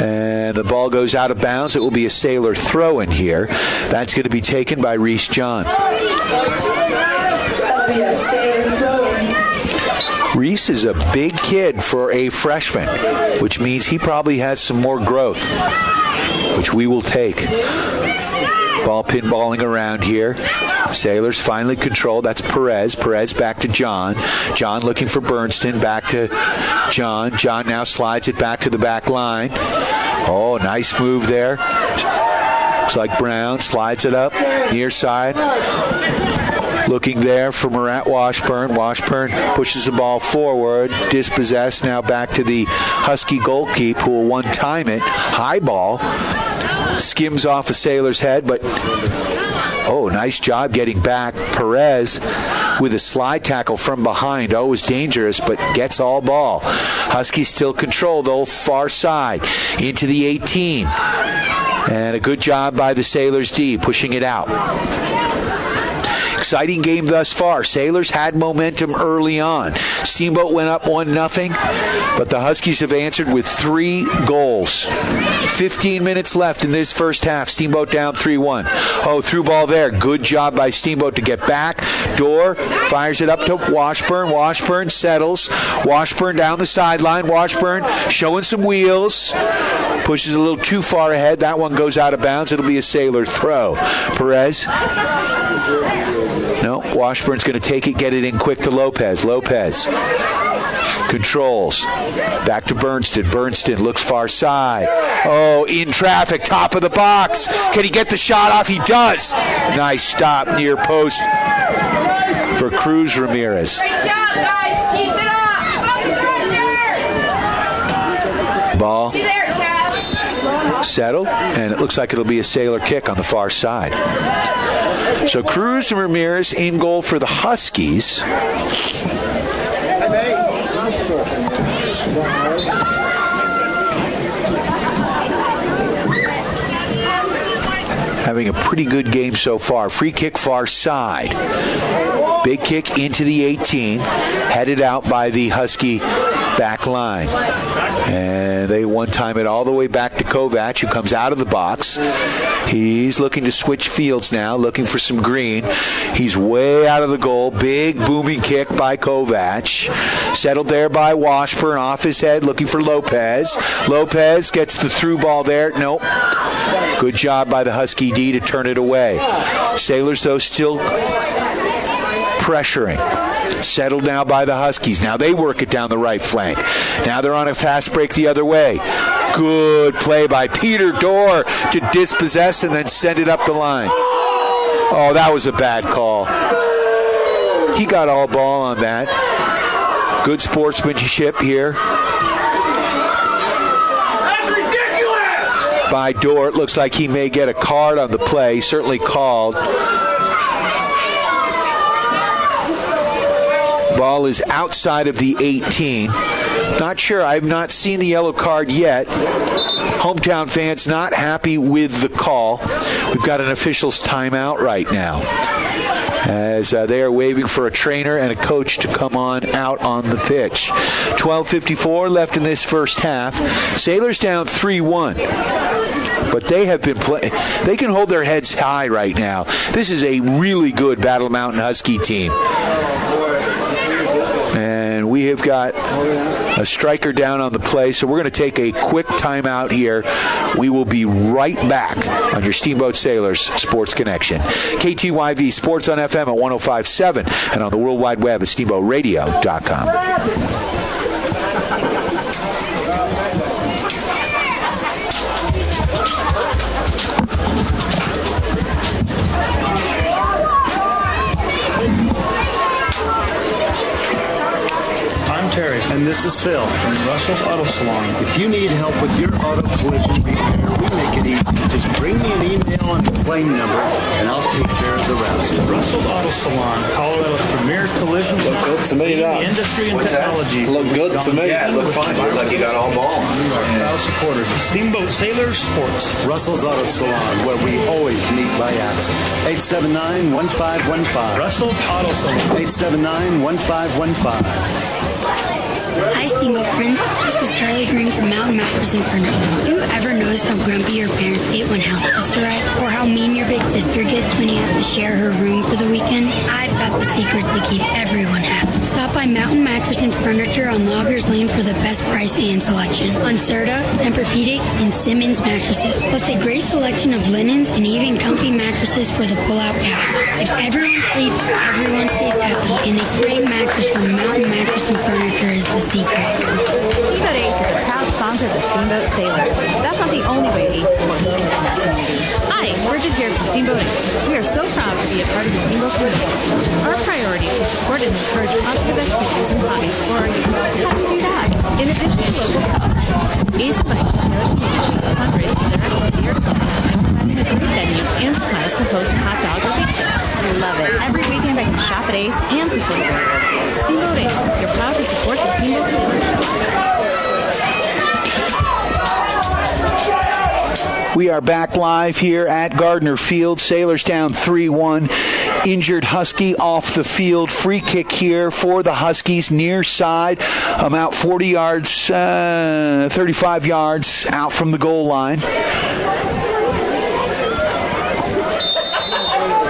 And the ball goes out of bounds. It will be a Sailor throw in here. That's going to be taken by Reese John. Reese is a big kid for a freshman, which means he probably has some more growth, which we will take. Ball pinballing around here. Sailors finally control. That's Perez. Perez back to John. John looking for Bernston. Back to John. John now slides it back to the back line. Oh, nice move there. Looks like Brown slides it up near side. Looking there for Murat Washburn. Washburn pushes the ball forward. Dispossessed. Now back to the Husky goalkeeper who will one-time it. High ball. Skims off a Sailor's head, but nice job getting back. Perez with a slide tackle from behind. Always dangerous, but gets all ball. Huskies still control, though, far side into the 18. And a good job by the Sailors D, pushing it out. Exciting game thus far. Sailors had momentum early on. Steamboat went up 1-0, but the Huskies have answered with 3 goals. 15 minutes left in this first half. Steamboat down 3-1. Oh, through ball there. Good job by Steamboat to get back. Dorr fires it up to Washburn. Washburn settles. Washburn down the sideline. Washburn showing some wheels. Pushes a little too far ahead. That one goes out of bounds. It'll be a Sailor throw. Perez. No, Washburn's going to take it, get it in quick to Lopez. Lopez controls. Back to Bernston. Bernston looks far side. Oh, in traffic, top of the box. Can he get the shot off? He does. Nice stop near post for Cruz Ramirez. Great job, guys. Keep it up. Ball settled, and it looks like it'll be a Sailor kick on the far side. So Cruz and Ramirez in goal for the Huskies. Having a pretty good game so far. Free kick far side. Big kick into the 18. Headed out by the Husky back line. And they one-time it all the way back to Kovac, who comes out of the box. He's looking to switch fields now, looking for some green. He's way out of the goal. Big booming kick by Kovac. Settled there by Washburn, off his head, looking for Lopez. Lopez gets the through ball there. Nope. Good job by the Husky D to turn it away. Sailors, though, still pressuring. Settled now by the Huskies. Now they work it down the right flank. Now they're on a fast break the other way. Good play by Peter Dorr to dispossess and then send it up the line. Oh, that was a bad call. He got all ball on that. Good sportsmanship here. That's ridiculous! By Dorr. It looks like he may get a card on the play. Certainly called. Ball is outside of the 18. Not sure. I've not seen the yellow card yet. Hometown fans not happy with the call. We've got an official's timeout right now, as they are waiting for a trainer and a coach to come on out on the pitch. 12:54 left in this first half. Sailors down 3-1. But they have been playing. They can hold their heads high right now. This is a really good Battle Mountain Husky team. And we have got a striker down on the play, so we're going to take a quick timeout here. We will be right back on your Steamboat Sailors Sports Connection. KTYV Sports on FM at 105.7 and on the World Wide Web at steamboatradio.com. is Phil from Russell's Auto Salon. If you need help with your auto collision repair, we make it easy. Just bring me an email and a claim number, and I'll take care of the rest. Russell's Auto Salon, Colorado's premier collision look good to me, industry and technology. Look good to me. Yeah, look fine. Look like you got all ball. We are proud supporters of Steamboat Sailors Sports. Russell's Auto Salon, where we always meet by accident. 879-1515. Russell's Auto Salon. 879-1515. Hi, Steamboat friends. This is Charlie Green from Mountain Mattress and Furniture. Do you ever notice how grumpy your parents get when house guests arrive? Or how mean your big sister gets when you have to share her room for the weekend? I've got the secret to keep everyone happy. Stop by Mountain Mattress and Furniture on Loggers Lane for the best price and selection on Serta, Tempur-Pedic, and Simmons mattresses. Plus a great selection of linens and even comfy mattresses for the pull-out couch. If everyone sleeps, everyone stays happy, and a great mattress from Mountain Mattress and Furniture is the secret. Steamboat Ace is a proud sponsor of the Steamboat Sailors. That's not the only way Ace supports the in that community. Hi, Bridget here from Steamboat Ace. We are so proud to be a part of the Steamboat community. Our priority is to support and encourage positive activities and hobbies for our youth. How do we do that? In addition to local scout programs, Ace invites the sailor community to fundraise for their activity or program, having a great venue and supplies to host a hot dog or pizza. I love it. Every weekend I can shop at Ace and support the Steamboat Ace. You're proud to support the Steamboat Sailors. We are back live here at Gardner Field. Sailors down 3-1. Injured Husky off the field. Free kick here for the Huskies near side. About 40 yards, 35 yards out from the goal line.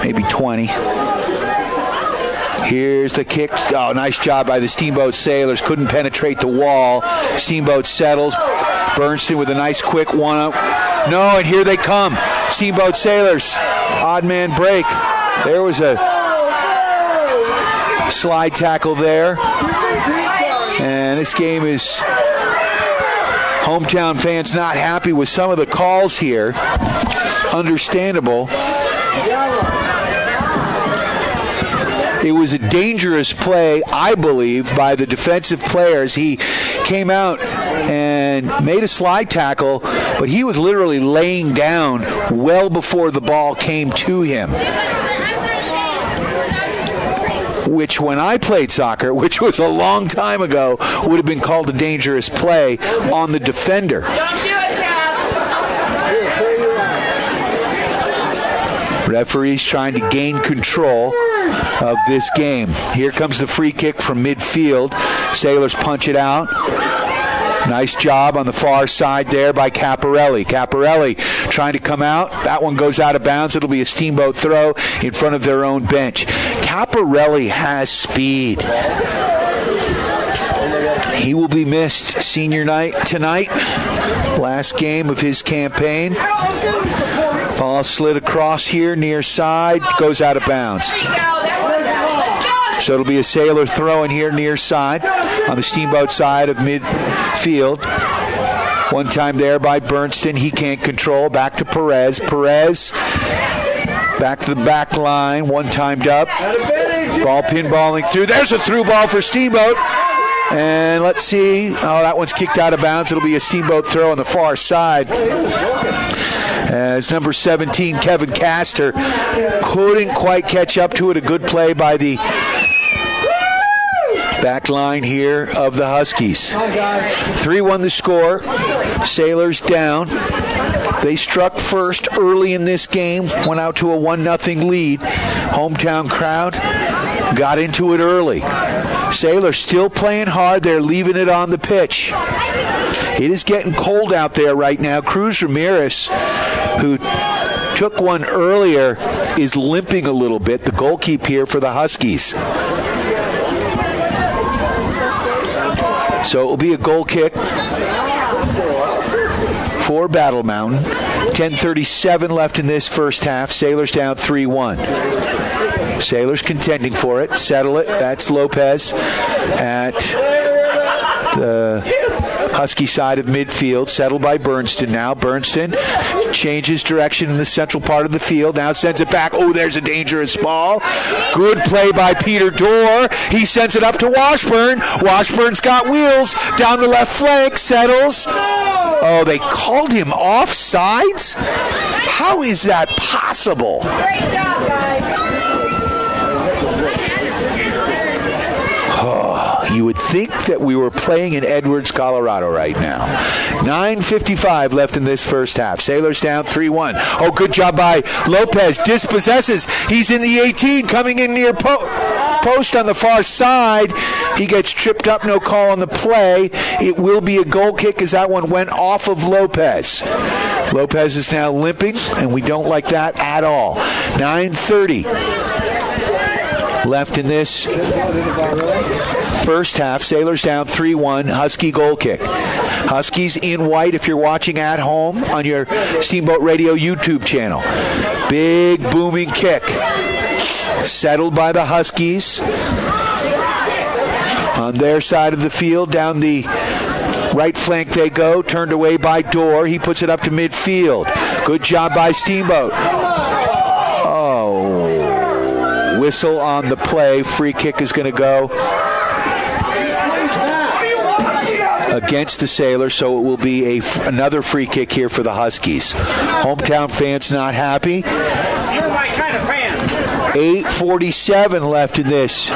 Maybe 20. Here's the kick. Oh, nice job by the Steamboat Sailors. Couldn't penetrate the wall. Steamboat settles. Bernston with a nice quick one-up. No, and here they come. Steamboat Sailors. Odd man break. There was a slide tackle there. And this game is hometown fans not happy with some of the calls here. Understandable. It was a dangerous play, I believe, by the defensive players. He came out and made a slide tackle, but he was literally laying down well before the ball came to him. Which, when I played soccer, which was a long time ago, would have been called a dangerous play on the defender. Referees trying to gain control of this game. Here comes the free kick from midfield. Sailors punch it out. Nice job on the far side there by Caparelli. Caparelli trying to come out. That one goes out of bounds. It'll be a Steamboat throw in front of their own bench. Caparelli has speed. He will be missed senior night tonight. Last game of his campaign. Ball slid across here near side. Goes out of bounds. So it'll be a Sailor throw in here near side on the Steamboat side of midfield. One time there by Bernston. He can't control. Back to Perez. Perez back to the back line. One timed up. Ball pinballing through. There's a through ball for Steamboat. And let's see. Oh, that one's kicked out of bounds. It'll be a Steamboat throw on the far side. As number 17, Kevin Castor, couldn't quite catch up to it. A good play by the back line here of the Huskies. 3-1 the score. Sailors down. They struck first early in this game, went out to a 1-0 lead. Hometown crowd got into it early. Sailors still playing hard. They're leaving it on the pitch. It is getting cold out there right now. Cruz Ramirez, who took one earlier, is limping a little bit. The goalkeeper here for the Huskies. So it will be a goal kick for Battle Mountain. 10:37 left in this first half. Sailors down 3-1. Sailors contending for it. Settle it. That's Lopez at the Husky side of midfield, settled by Bernston now. Bernston changes direction in the central part of the field, now sends it back. Oh, there's a dangerous ball. Good play by Peter Dorr. He sends it up to Washburn. Washburn's got wheels down the left flank, settles. Oh, they called him offsides? How is that possible? Great job, guys. Oh, you would think that we were playing in Edwards, Colorado right now. 9:55 left in this first half. Sailors down 3-1. Oh, good job by Lopez. Dispossesses. He's in the 18, coming in near post on the far side. He gets tripped up, no call on the play. It will be a goal kick as that one went off of Lopez. Lopez is now limping, and we don't like that at all. 9:30 left in this first half. Sailors down 3-1. Husky goal kick. Huskies in white if you're watching at home on your Steamboat Radio YouTube channel. Big booming kick. Settled by the Huskies. On their side of the field, down the right flank they go. Turned away by Dorr. He puts it up to midfield. Good job by Steamboat. Oh. Whistle on the play. Free kick is going to go against the Sailors, so it will be another free kick here for the Huskies. Hometown fans not happy. 8:47 left in this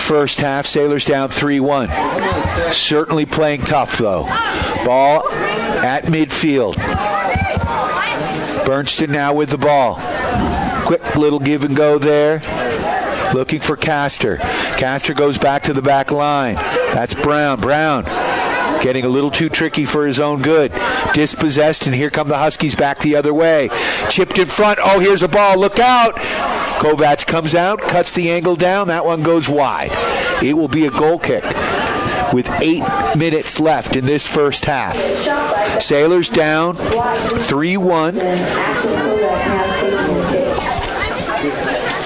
first half. Sailors down 3-1. Certainly playing tough, though. Ball at midfield. Bernston now with the ball. Quick little give and go there. Looking for Castor. Castor goes back to the back line. That's Brown. Brown getting a little too tricky for his own good. Dispossessed, and here come the Huskies back the other way. Chipped in front. Oh, here's a ball. Look out. Kovacs comes out, cuts the angle down. That one goes wide. It will be a goal kick with 8 minutes left in this first half. Sailors down 3-1.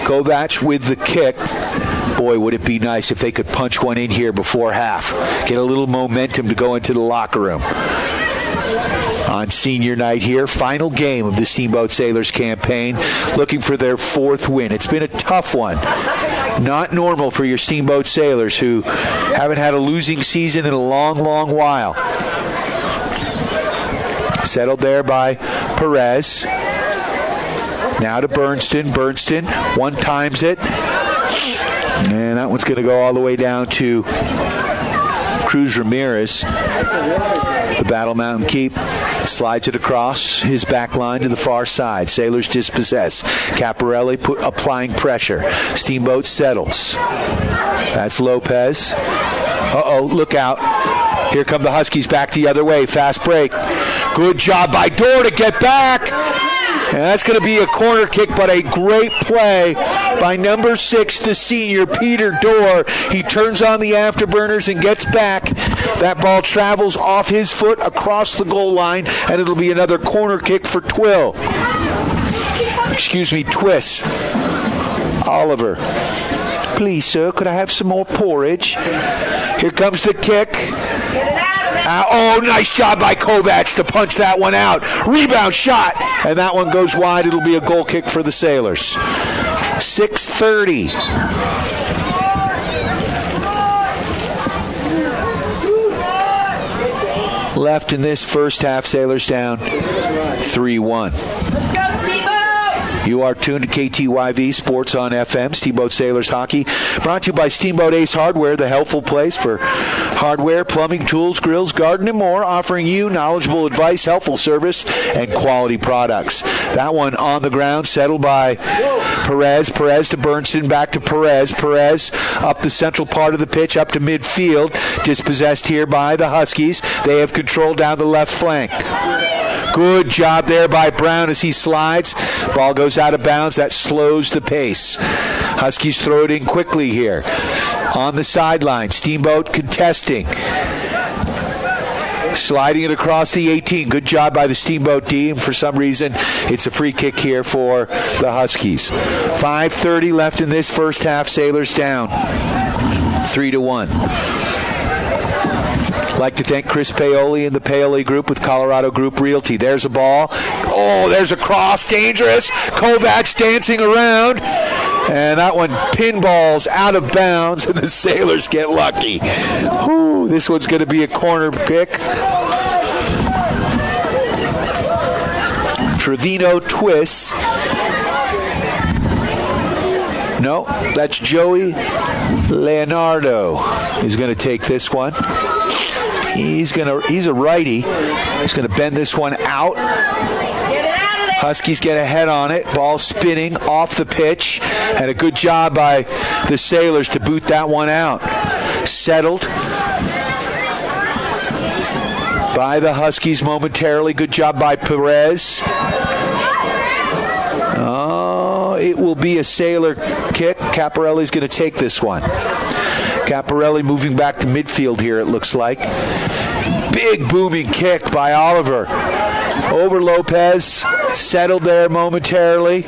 Kovacs with the kick. Boy, would it be nice if they could punch one in here before half. Get a little momentum to go into the locker room. On senior night here, final game of the Steamboat Sailors campaign, looking for their 4th win. It's been a tough one. Not normal for your Steamboat Sailors, who haven't had a losing season in a long, long while. Settled there by Perez. Now to Bernston. Bernston one times it. And that one's going to go all the way down to Cruz Ramirez. The Battle Mountain Keep slides it across his back line to the far side. Sailors dispossess. Caparelli applying pressure. Steamboat settles. That's Lopez. Uh-oh, look out. Here come the Huskies back the other way. Fast break. Good job by Dorr to get back. And that's going to be a corner kick, but a great play by number 6, the senior, Peter Dorr. He turns on the afterburners and gets back. That ball travels off his foot across the goal line, and it'll be another corner kick for Twiss. Oliver. Please, sir, could I have some more porridge? Here comes the kick. Oh, nice job by Kovacs to punch that one out. Rebound shot, and that one goes wide. It'll be a goal kick for the Sailors. 6:30. Left in this first half. Sailors down 3-1. You are tuned to KTYV Sports on FM, Steamboat Sailors Hockey. Brought to you by Steamboat Ace Hardware, the helpful place for hardware, plumbing, tools, grills, garden, and more, offering you knowledgeable advice, helpful service, and quality products. That one on the ground, settled by Perez. Perez to Bernston, back to Perez. Perez up the central part of the pitch, up to midfield. Dispossessed here by the Huskies. They have control down the left flank. Good job there by Brown as he slides. Ball goes out of bounds. That slows the pace. Huskies throw it in quickly here. On the sideline, Steamboat contesting. Sliding it across the 18. Good job by the Steamboat D, and for some reason, it's a free kick here for the Huskies. 5:30 left in this first half. Sailors down 3-1. Like to thank Chris Paoli and the Paoli Group with Colorado Group Realty. There's a ball. Oh, there's a cross. Dangerous. Kovacs dancing around. And that one pinballs out of bounds, and the Sailors get lucky. Whew, this one's going to be a corner kick. Trevino twists. No, that's Joey Leonardo. He's going to take this one. He's a righty. He's going to bend this one out. Huskies get ahead on it. Ball spinning off the pitch. And a good job by the Sailors to boot that one out. Settled by the Huskies momentarily. Good job by Perez. Oh, it will be a Sailor kick. Caparelli's going to take this one. Caparelli moving back to midfield here, it looks like. Big booming kick by Oliver. Over Lopez. Settled there momentarily.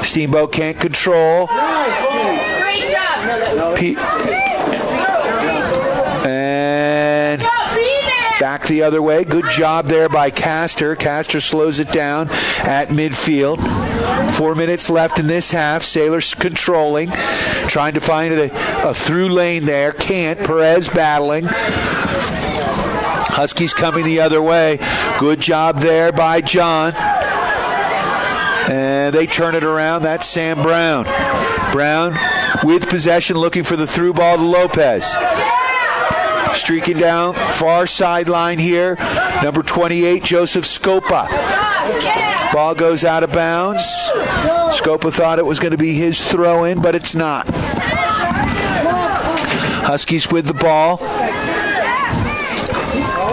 Steamboat can't control. Great job. And back the other way. Good job there by Castor. Castor slows it down at midfield. 4 minutes left in this half. Sailors controlling. Trying to find a through lane there. Can't. Perez battling. Huskies coming the other way. Good job there by John. And they turn it around. That's Sam Brown. Brown with possession looking for the through ball to Lopez. Streaking down far sideline here. Number 28, Joseph Scopa. Ball goes out of bounds. Scopa thought it was going to be his throw in, but it's not. Huskies with the ball.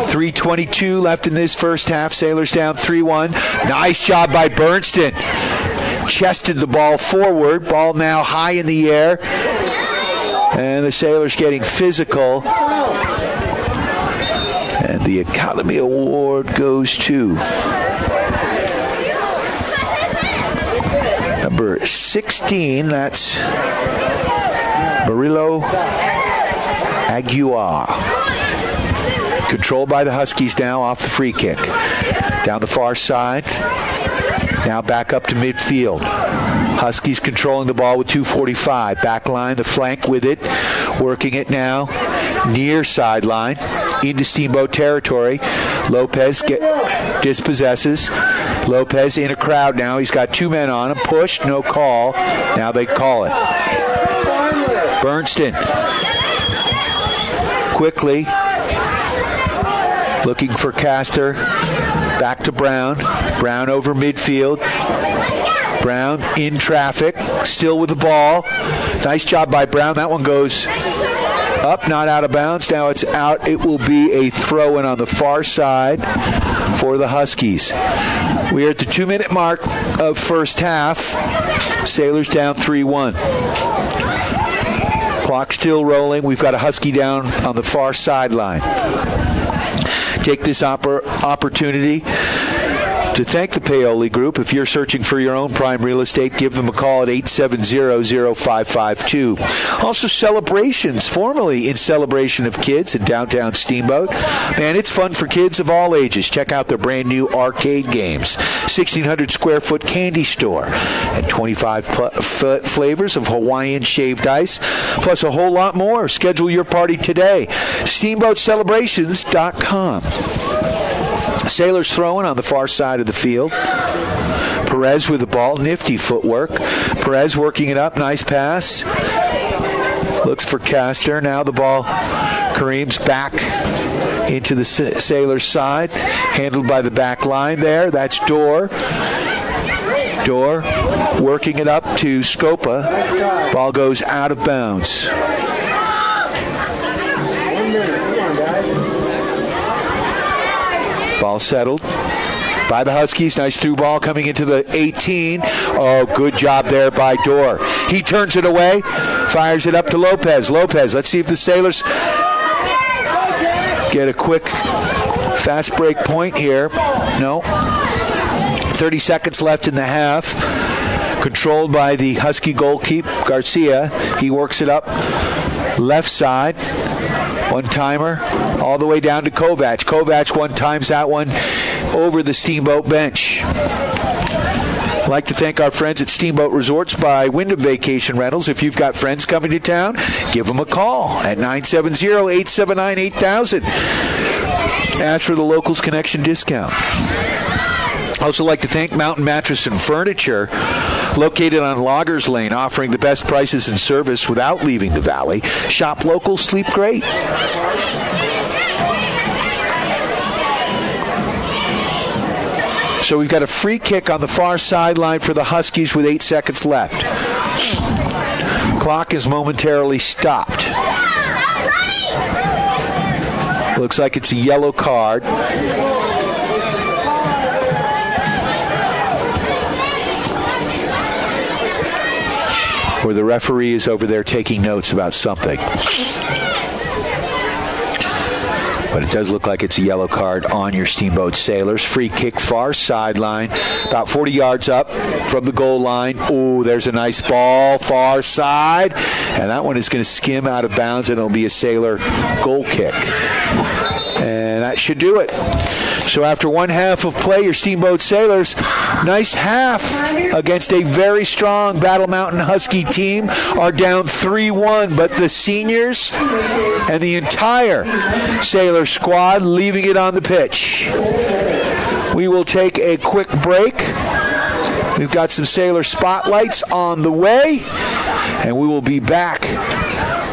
3:22 left in this first half. Sailors down 3-1. Nice job by Bernston. Chested the ball forward. Ball now high in the air. And the Sailors getting physical. And the Academy Award goes to number 16. That's Murillo Aguiar. Controlled by the Huskies now off the free kick. Down the far side. Now back up to midfield. Huskies controlling the ball with 2:45. Back line, the flank with it. Working it now. Near sideline. Into Steamboat territory. Lopez dispossesses. Lopez in a crowd now. He's got two men on him. Pushed, no call. Now they call it. Bernston. Quickly. Looking for Castor. Back to Brown. Brown over midfield. Brown in traffic. Still with the ball. Nice job by Brown. That one goes up, not out of bounds. Now it's out. It will be a throw-in on the far side for the Huskies. We are at the 2-minute mark of first half. Sailors down 3-1. Clock still rolling. We've got a Husky down on the far sideline. Take this opportunity to thank the Paoli Group. If you're searching for your own prime real estate, give them a call at 870-0552. Also, Celebrations, formerly in celebration of kids in downtown Steamboat. Man, it's fun for kids of all ages. Check out their brand new arcade games. 1,600 square foot candy store and 25 flavors of Hawaiian shaved ice, plus a whole lot more. Schedule your party today. SteamboatCelebrations.com. Sailors throwing on the far side of the field. Perez with the ball. Nifty footwork. Perez working it up. Nice pass. Looks for Castor. Now the ball Kareem's back into the Sailors side. Handled by the back line there. That's Dorr. Dorr working it up to Scopa. Ball goes out of bounds. Ball settled by the Huskies. Nice through ball coming into the 18. Oh, good job there by Dorr. He turns it away, fires it up to Lopez. Lopez, let's see if the Sailors get a quick fast break point here. No. 30 seconds left in the half. Controlled by the Husky goalkeeper, Garcia. He works it up Left side, one-timer, all the way down to Kovac. Kovac one-times that one over the Steamboat bench. I'd like to thank our friends at Steamboat Resorts by Wyndham Vacation Rentals. If you've got friends coming to town, give them a call at 970-879-8000. Ask for the Locals Connection discount. I'd also like to thank Mountain Mattress and Furniture, located on Loggers Lane, offering the best prices and service without leaving the valley. Shop local, sleep great. So we've got a free kick on the far sideline for the Huskies with 8 seconds left. Clock is momentarily stopped. Looks like it's a yellow card. Or the referee is over there taking notes about something. But it does look like it's a yellow card on your Steamboat Sailors. Free kick far sideline, about 40 yards up from the goal line. Oh, there's a nice ball, far side. And that one is going to skim out of bounds, and it'll be a Sailor goal kick. And that should do it. So after one half of play, your Steamboat Sailors, nice half against a very strong Battle Mountain Husky team, are down 3-1. But the seniors and the entire Sailor squad leaving it on the pitch. We will take a quick break. We've got some Sailor spotlights on the way, and we will be back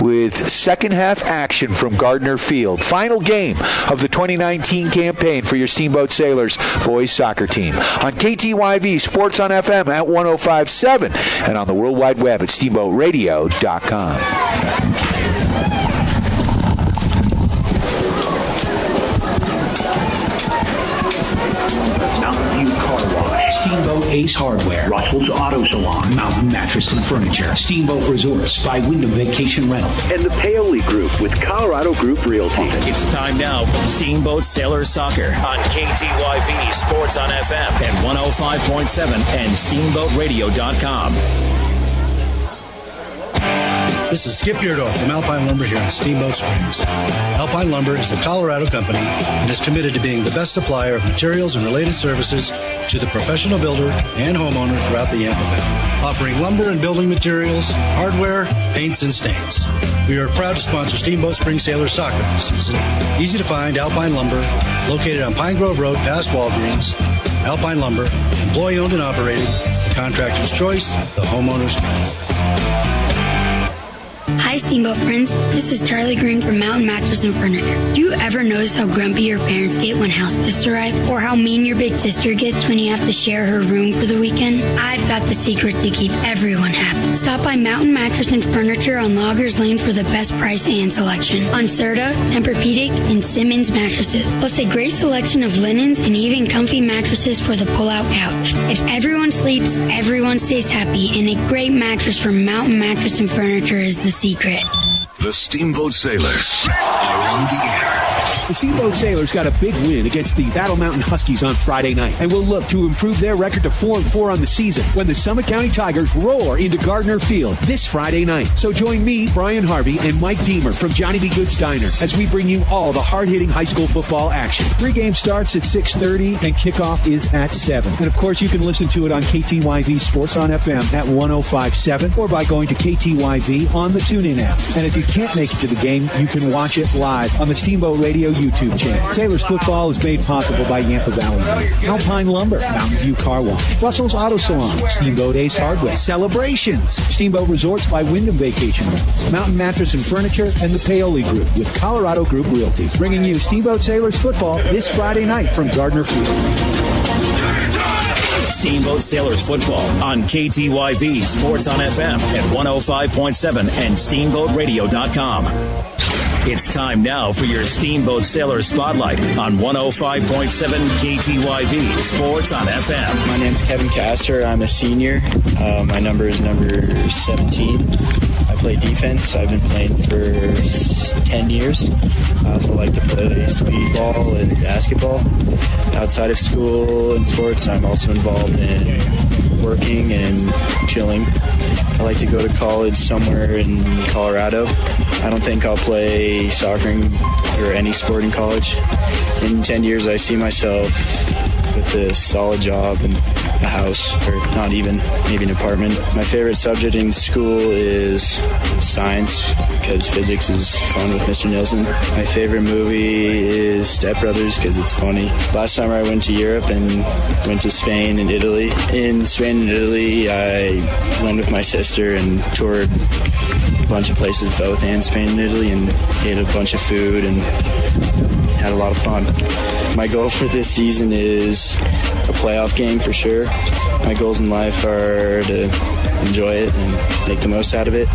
with second half action from Gardner Field. Final game of the 2019 campaign for your Steamboat Sailors boys soccer team. On KTYV Sports on FM at 105.7 and on the World Wide Web at steamboatradio.com. Steamboat Ace Hardware, Russell's Auto Salon, Mountain Mattress and Furniture, Steamboat Resorts by Wyndham Vacation Rentals, and the Paoli Group with Colorado Group Realty. It's time now for Steamboat Sailor Soccer on KTYV Sports on FM at 105.7 and steamboatradio.com. This is Skip Beardo from Alpine Lumber here in Steamboat Springs. Alpine Lumber is a Colorado company and is committed to being the best supplier of materials and related services to the professional builder and homeowner throughout the Yampa Valley, offering lumber and building materials, hardware, paints, and stains. We are proud to sponsor Steamboat Springs Sailor Soccer this season. Easy to find Alpine Lumber, located on Pine Grove Road past Walgreens. Alpine Lumber, employee owned and operated, the contractor's choice, the homeowner's plan. Hi, Steamboat friends. This is Charlie Green from Mountain Mattress and Furniture. Do you ever notice how grumpy your parents get when house guests arrive? Or how mean your big sister gets when you have to share her room for the weekend? I've got the secret to keep everyone happy. Stop by Mountain Mattress and Furniture on Loggers Lane for the best price and selection on Serta, Tempur-Pedic, and Simmons mattresses. Plus a great selection of linens and even comfy mattresses for the pull-out couch. If everyone sleeps, everyone stays happy, and a great mattress from Mountain Mattress and Furniture is the secret. The Steamboat Sailors are on the air. The Steamboat Sailors got a big win against the Battle Mountain Huskies on Friday night and will look to improve their record to 4-4 on the season when the Summit County Tigers roar into Gardner Field this Friday night. So join me, Brian Harvey, and Mike Deemer from Johnny B. Good's Diner as we bring you all the hard-hitting high school football action. Pregame starts at 6:30 and kickoff is at 7. And of course, you can listen to it on KTYV Sports on FM at 105.7 or by going to KTYV on the TuneIn app. And if you can't make it to the game, you can watch it live on the Steamboat Radio YouTube channel. Sailors football is made possible by Yampa Valley, Alpine Lumber, Mountain View Car Wash, Russell's Auto Salon, Steamboat Ace Hardware, Celebrations, Steamboat Resorts by Wyndham Vacation Rentals, Mountain Mattress and Furniture, and the Paoli Group with Colorado Group Realty, bringing you Steamboat Sailors football this Friday night from Gardner Field. Steamboat Sailors football on KTYV Sports on FM at 105.7 and steamboatradio.com. It's time now for your Steamboat Sailors Spotlight on 105.7 KTYV Sports on FM. My name's Kevin Castor. I'm a senior. My number is number 17. I play defense. I've been playing for 10 years. I also like to play speedball and basketball. Outside of school and sports, I'm also involved in working and chilling. I like to go to college somewhere in Colorado. I don't think I'll play soccer or any sport in college. In 10 years, I see myself with a solid job and a house, or not even, maybe an apartment. My favorite subject in school is science, because physics is fun with Mr. Nielsen. My favorite movie is Step Brothers, because it's funny. Last summer I went to Europe and went to Spain and Italy. In Spain and Italy, I went with my sister and toured a bunch of places, both in Spain and Italy, and ate a bunch of food and had a lot of fun. My goal for this season is a playoff game for sure. My goals in life are to enjoy it and make the most out of it.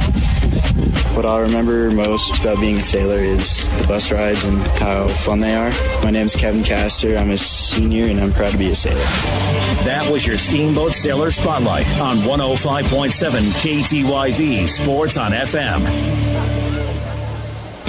What I'll remember most about being a sailor is the bus rides and how fun they are. My name's Kevin Castor. I'm a senior, and I'm proud to be a sailor. That was your Steamboat Sailor Spotlight on 105.7 KTYV Sports on FM.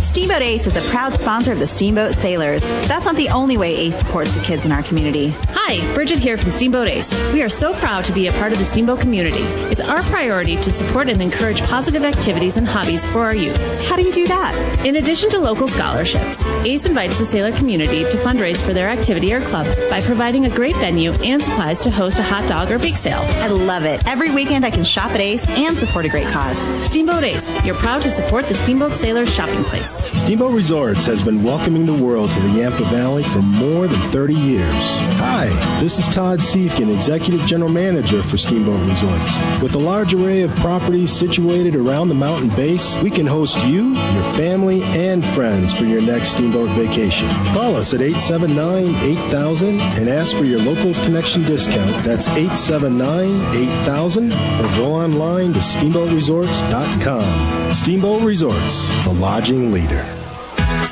Steamboat Ace is a proud sponsor of the Steamboat Sailors. That's not the only way Ace supports the kids in our community. Hi, Bridget here from Steamboat Ace. We are so proud to be a part of the Steamboat community. It's our priority to support and encourage positive activities and hobbies for our youth. How do you do that? In addition to local scholarships, Ace invites the sailor community to fundraise for their activity or club by providing a great venue and supplies to host a hot dog or bake sale. I love it. Every weekend I can shop at Ace and support a great cause. Steamboat Ace, you're proud to support the Steamboat Sailors shopping place. Steamboat Resorts has been welcoming the world to the Yampa Valley for more than 30 years. Hi, this is Todd Siefkin, Executive General Manager for Steamboat Resorts. With a large array of properties situated around the mountain base, we can host you, your family, and friends for your next Steamboat vacation. Call us at 879-8000 and ask for your Locals Connection discount. That's 879-8000, or go online to steamboatresorts.com. Steamboat Resorts, the lodging leader.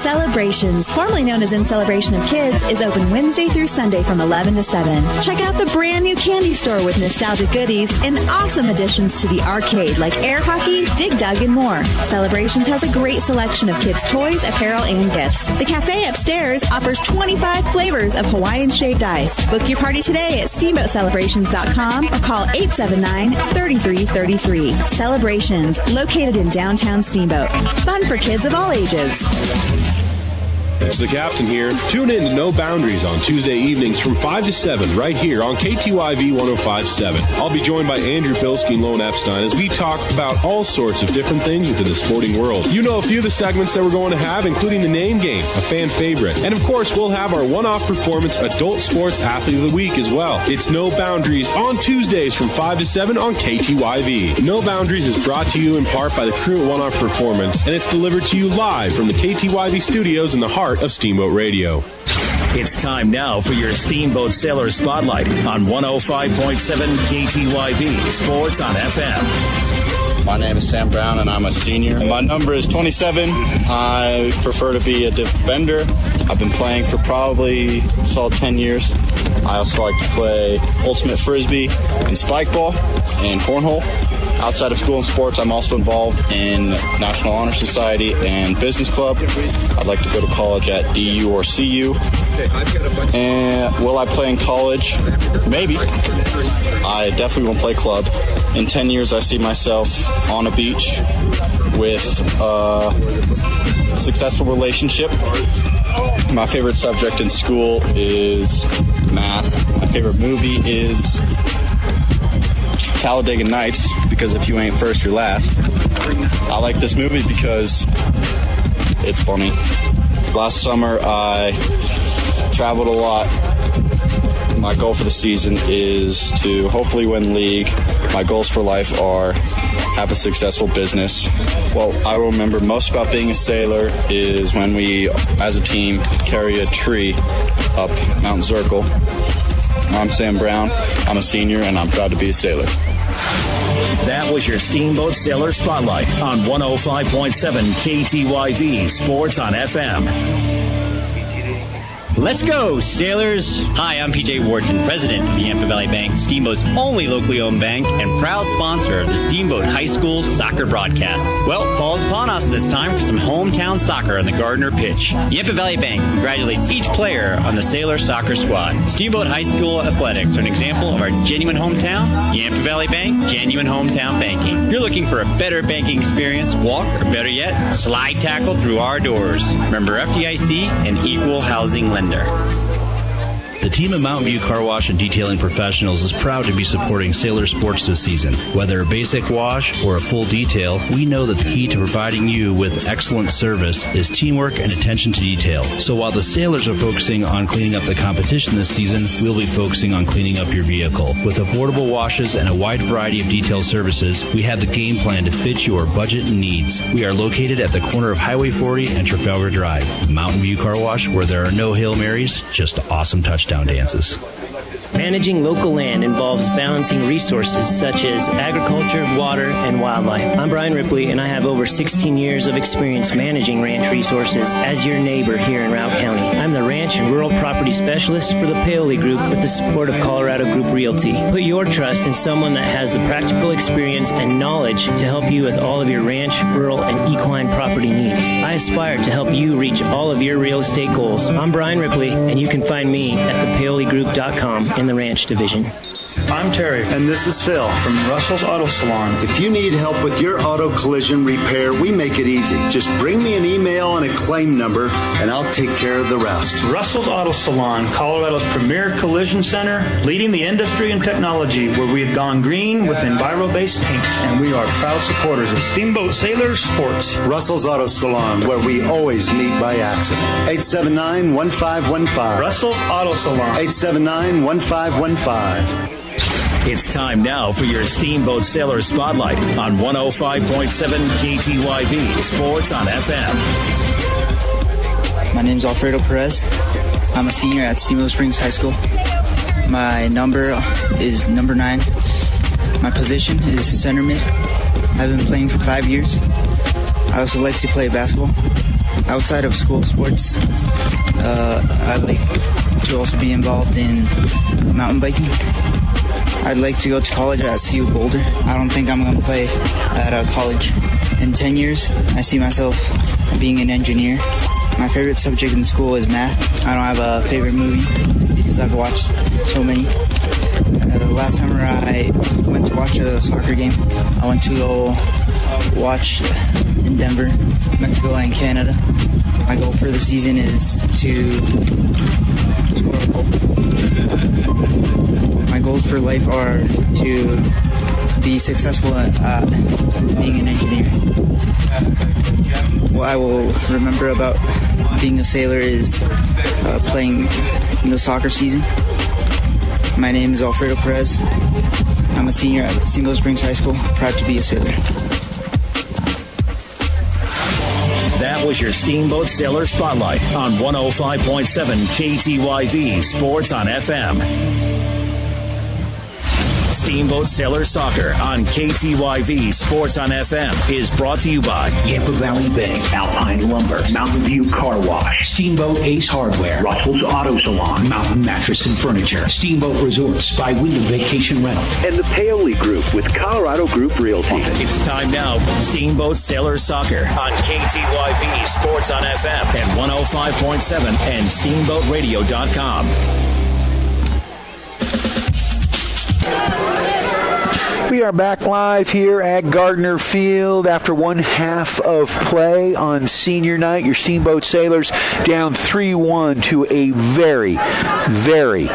Celebrations, formerly known as In Celebration of Kids, is open Wednesday through Sunday from 11 to 7. Check out the brand new candy store with nostalgic goodies and awesome additions to the arcade like air hockey, dig dug, and more. Celebrations has a great selection of kids' toys, apparel, and gifts. The cafe upstairs offers 25 flavors of Hawaiian shaved ice. Book your party today at steamboatcelebrations.com or call 879-3333. Celebrations, located in downtown Steamboat. Fun for kids of all ages. It's the captain here. Tune in to No Boundaries on Tuesday evenings from 5 to 7 right here on KTYV 105.7. I'll be joined by Andrew Bilski and Lone Epstein as we talk about all sorts of different things within the sporting world. You know a few of the segments that we're going to have, including the name game, a fan favorite. And of course, we'll have our one-off performance Adult Sports Athlete of the Week as well. It's No Boundaries on Tuesdays from 5 to 7 on KTYV. No Boundaries is brought to you in part by the crew at One-Off Performance, and it's delivered to you live from the KTYV studios in the heart of Steamboat Radio. It's time now for your Steamboat Sailor Spotlight on 105.7 KTYV Sports on FM. My name is Sam Brown, and I'm a senior. My number is 27. I prefer to be a defender. I've been playing for probably solid 10 years. I also like to play ultimate frisbee and spike ball and cornhole. Outside of school and sports, I'm also involved in National Honor Society and Business Club. I'd like to go to college at DU or CU. And will I play in college? Maybe. I definitely won't play club. In 10 years, I see myself on a beach with a successful relationship. My favorite subject in school is math. My favorite movie is Talladega Nights, because if you ain't first, you're last. I like this movie because it's funny. Last summer, I traveled a lot. My goal for the season is to hopefully win league. My goals for life are have a successful business. Well, I remember most about being a sailor is when we, as a team, carry a tree up Mount Zirkle. I'm Sam Brown. I'm a senior, and I'm proud to be a sailor. That was your Steamboat Sailor Spotlight on 105.7 KTYV Sports on FM. Let's go, Sailors! Hi, I'm PJ Wharton, president of the Yampa Valley Bank, Steamboat's only locally owned bank, and proud sponsor of the Steamboat High School soccer broadcast. Well, fall's upon us, and it's time for some hometown soccer on the Gardner pitch. Yampa Valley Bank congratulates each player on the Sailor soccer squad. Steamboat High School athletics are an example of our genuine hometown. Yampa Valley Bank, genuine hometown banking. If you're looking for a better banking experience, walk, or better yet, slide tackle through our doors. Remember FDIC and equal housing lender. The team at Mountain View Car Wash and Detailing Professionals is proud to be supporting Sailor Sports this season. Whether a basic wash or a full detail, we know that the key to providing you with excellent service is teamwork and attention to detail. So while the Sailors are focusing on cleaning up the competition this season, we'll be focusing on cleaning up your vehicle. With affordable washes and a wide variety of detail services, we have the game plan to fit your budget and needs. We are located at the corner of Highway 40 and Trafalgar Drive. Mountain View Car Wash, where there are no Hail Marys, just awesome touchdown dances. Managing local land involves balancing resources such as agriculture, water, and wildlife. I'm Brian Ripley, and I have over 16 years of experience managing ranch resources as your neighbor here in Routt County. I'm the Ranch and Rural Property Specialist for the Paoli Group with the support of Colorado Group Realty. Put your trust in someone that has the practical experience and knowledge to help you with all of your ranch, rural, and equine property needs. I aspire to help you reach all of your real estate goals. I'm Brian Ripley, and you can find me at thepaoligroup.com in the ranch division. I'm Terry. And this is Phil from Russell's Auto Salon. If you need help with your auto collision repair, we make it easy. Just bring me an email and a claim number, and I'll take care of the rest. Russell's Auto Salon, Colorado's premier collision center, leading the industry in technology, where we've gone green with Enviro-based paint, and we are proud supporters of Steamboat Sailors Sports. Russell's Auto Salon, where we always meet by accident. 879-1515. Russell's Auto Salon. 879-1515. It's time now for your Steamboat Sailor Spotlight on 105.7 KTYV Sports on FM. My name is Alfredo Perez. I'm a senior at Steamboat Springs High School. My number is number 9. My position is center mid. I've been playing for 5 years. I also like to play basketball. Outside of school sports, I like to also be involved in mountain biking. I'd like to go to college at CU Boulder. I don't think I'm going to play at a college. In 10 years, I see myself being an engineer. My favorite subject in school is math. I don't have a favorite movie because I've watched so many. The last summer I went to watch a soccer game. I went to go watch in Denver, Mexico, and Canada. My goal for the season is to score a goal. My goals for life are to be successful at being an engineer. What I will remember about being a sailor is playing in the soccer season. My name is Alfredo Perez. I'm a senior at Steamboat Springs High School. Proud to be a sailor. That was your Steamboat Sailor Spotlight on 105.7 KTYV Sports on FM. Steamboat Sailor Soccer on KTYV Sports on FM is brought to you by Yampa Valley Bank, Alpine Lumber, Mountain View Car Wash, Steamboat Ace Hardware, Russell's Auto Salon, Mountain Mattress and Furniture, Steamboat Resorts by Wyndham Vacation Rentals, and the Paoli Group with Colorado Group Realty. It's time now for Steamboat Sailor Soccer on KTYV Sports on FM at 105.7 and SteamboatRadio.com. We are back live here at Gardner Field after one half of play on senior night. Your Steamboat Sailors down 3-1 to a very, very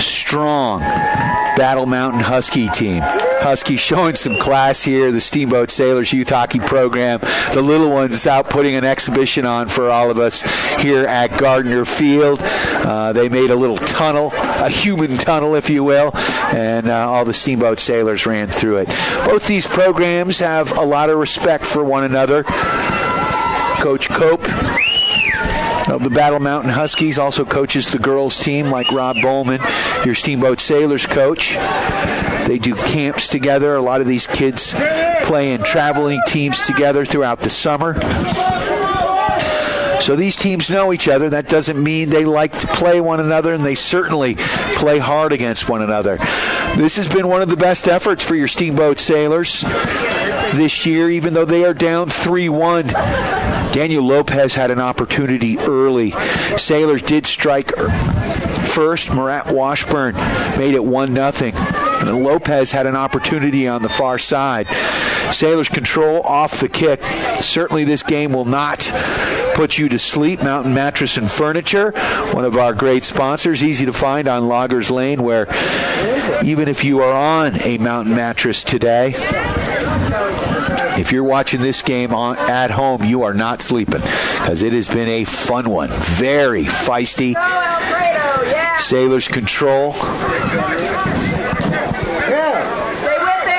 strong Battle Mountain Husky team. Huskies showing some class here. The Steamboat Sailors youth hockey program. The little ones out putting an exhibition on for all of us here at Gardner Field. They made a little tunnel, a human tunnel, if you will, and all the Steamboat Sailors ran through it. Both these programs have a lot of respect for one another. Coach Cope of the Battle Mountain Huskies also coaches the girls team, like Rob Bowman, your Steamboat Sailors coach. They do camps together. A lot of these kids play in traveling teams together throughout the summer. So these teams know each other. That doesn't mean they like to play one another, and they certainly play hard against one another. This has been one of the best efforts for your Steamboat Sailors this year, even though they are down 3-1. Daniel Lopez had an opportunity early. Sailors did strike first. Murat Washburn made it 1-0. And Lopez had an opportunity on the far side. Sailors control off the kick. Certainly this game will not put you to sleep. Mountain Mattress and Furniture, one of our great sponsors, easy to find on Loggers Lane, where even if you are on a Mountain Mattress today, if you're watching this game at home, you are not sleeping, because it has been a fun one. Very feisty. Sailors control.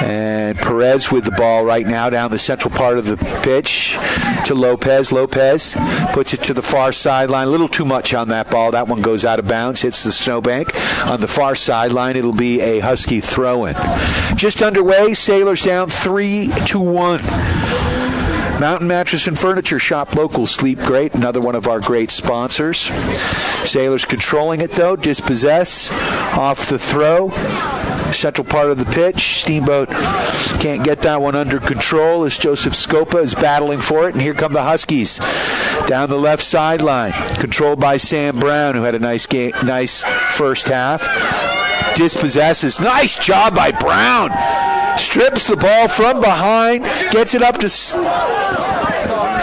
And Perez with the ball right now down the central part of the pitch to Lopez. Lopez puts it to the far sideline. A little too much on that ball. That one goes out of bounds, hits the snowbank. On the far sideline, it'll be a Husky throw-in. Just underway, Sailors down 3-1. Mountain Mattress and Furniture, shop local, sleep great. Another one of our great sponsors. Sailors controlling it, though. Dispossess off the throw. Central part of the pitch. Steamboat can't get that one under control as Joseph Scopa is battling for it. And here come the Huskies down the left sideline. Controlled by Sam Brown, who had a nice first half. Dispossesses. Nice job by Brown. Strips the ball from behind. Gets it up to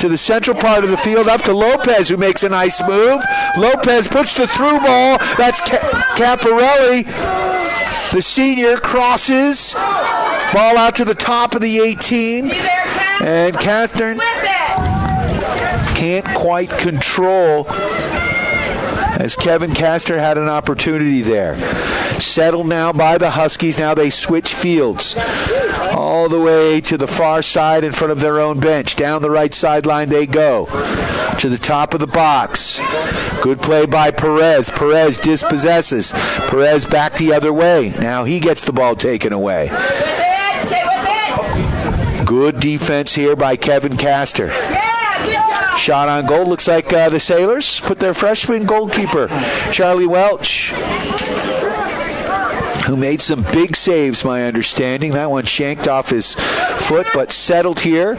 the central part of the field, up to Lopez, who makes a nice move. Lopez puts the through ball. That's Caparelli. The senior crosses. Ball out to the top of the 18. And Catherine can't quite control, as Kevin Castor had an opportunity there. Settled now by the Huskies. Now they switch fields all the way to the far side in front of their own bench. Down the right sideline they go to the top of the box. Good play by Perez. Perez dispossesses. Perez back the other way. Now he gets the ball taken away. Good defense here by Kevin Castor. Shot on goal. Looks like the Sailors put their freshman goalkeeper, Charlie Welch, who made some big saves, my understanding. That one shanked off his foot, but settled here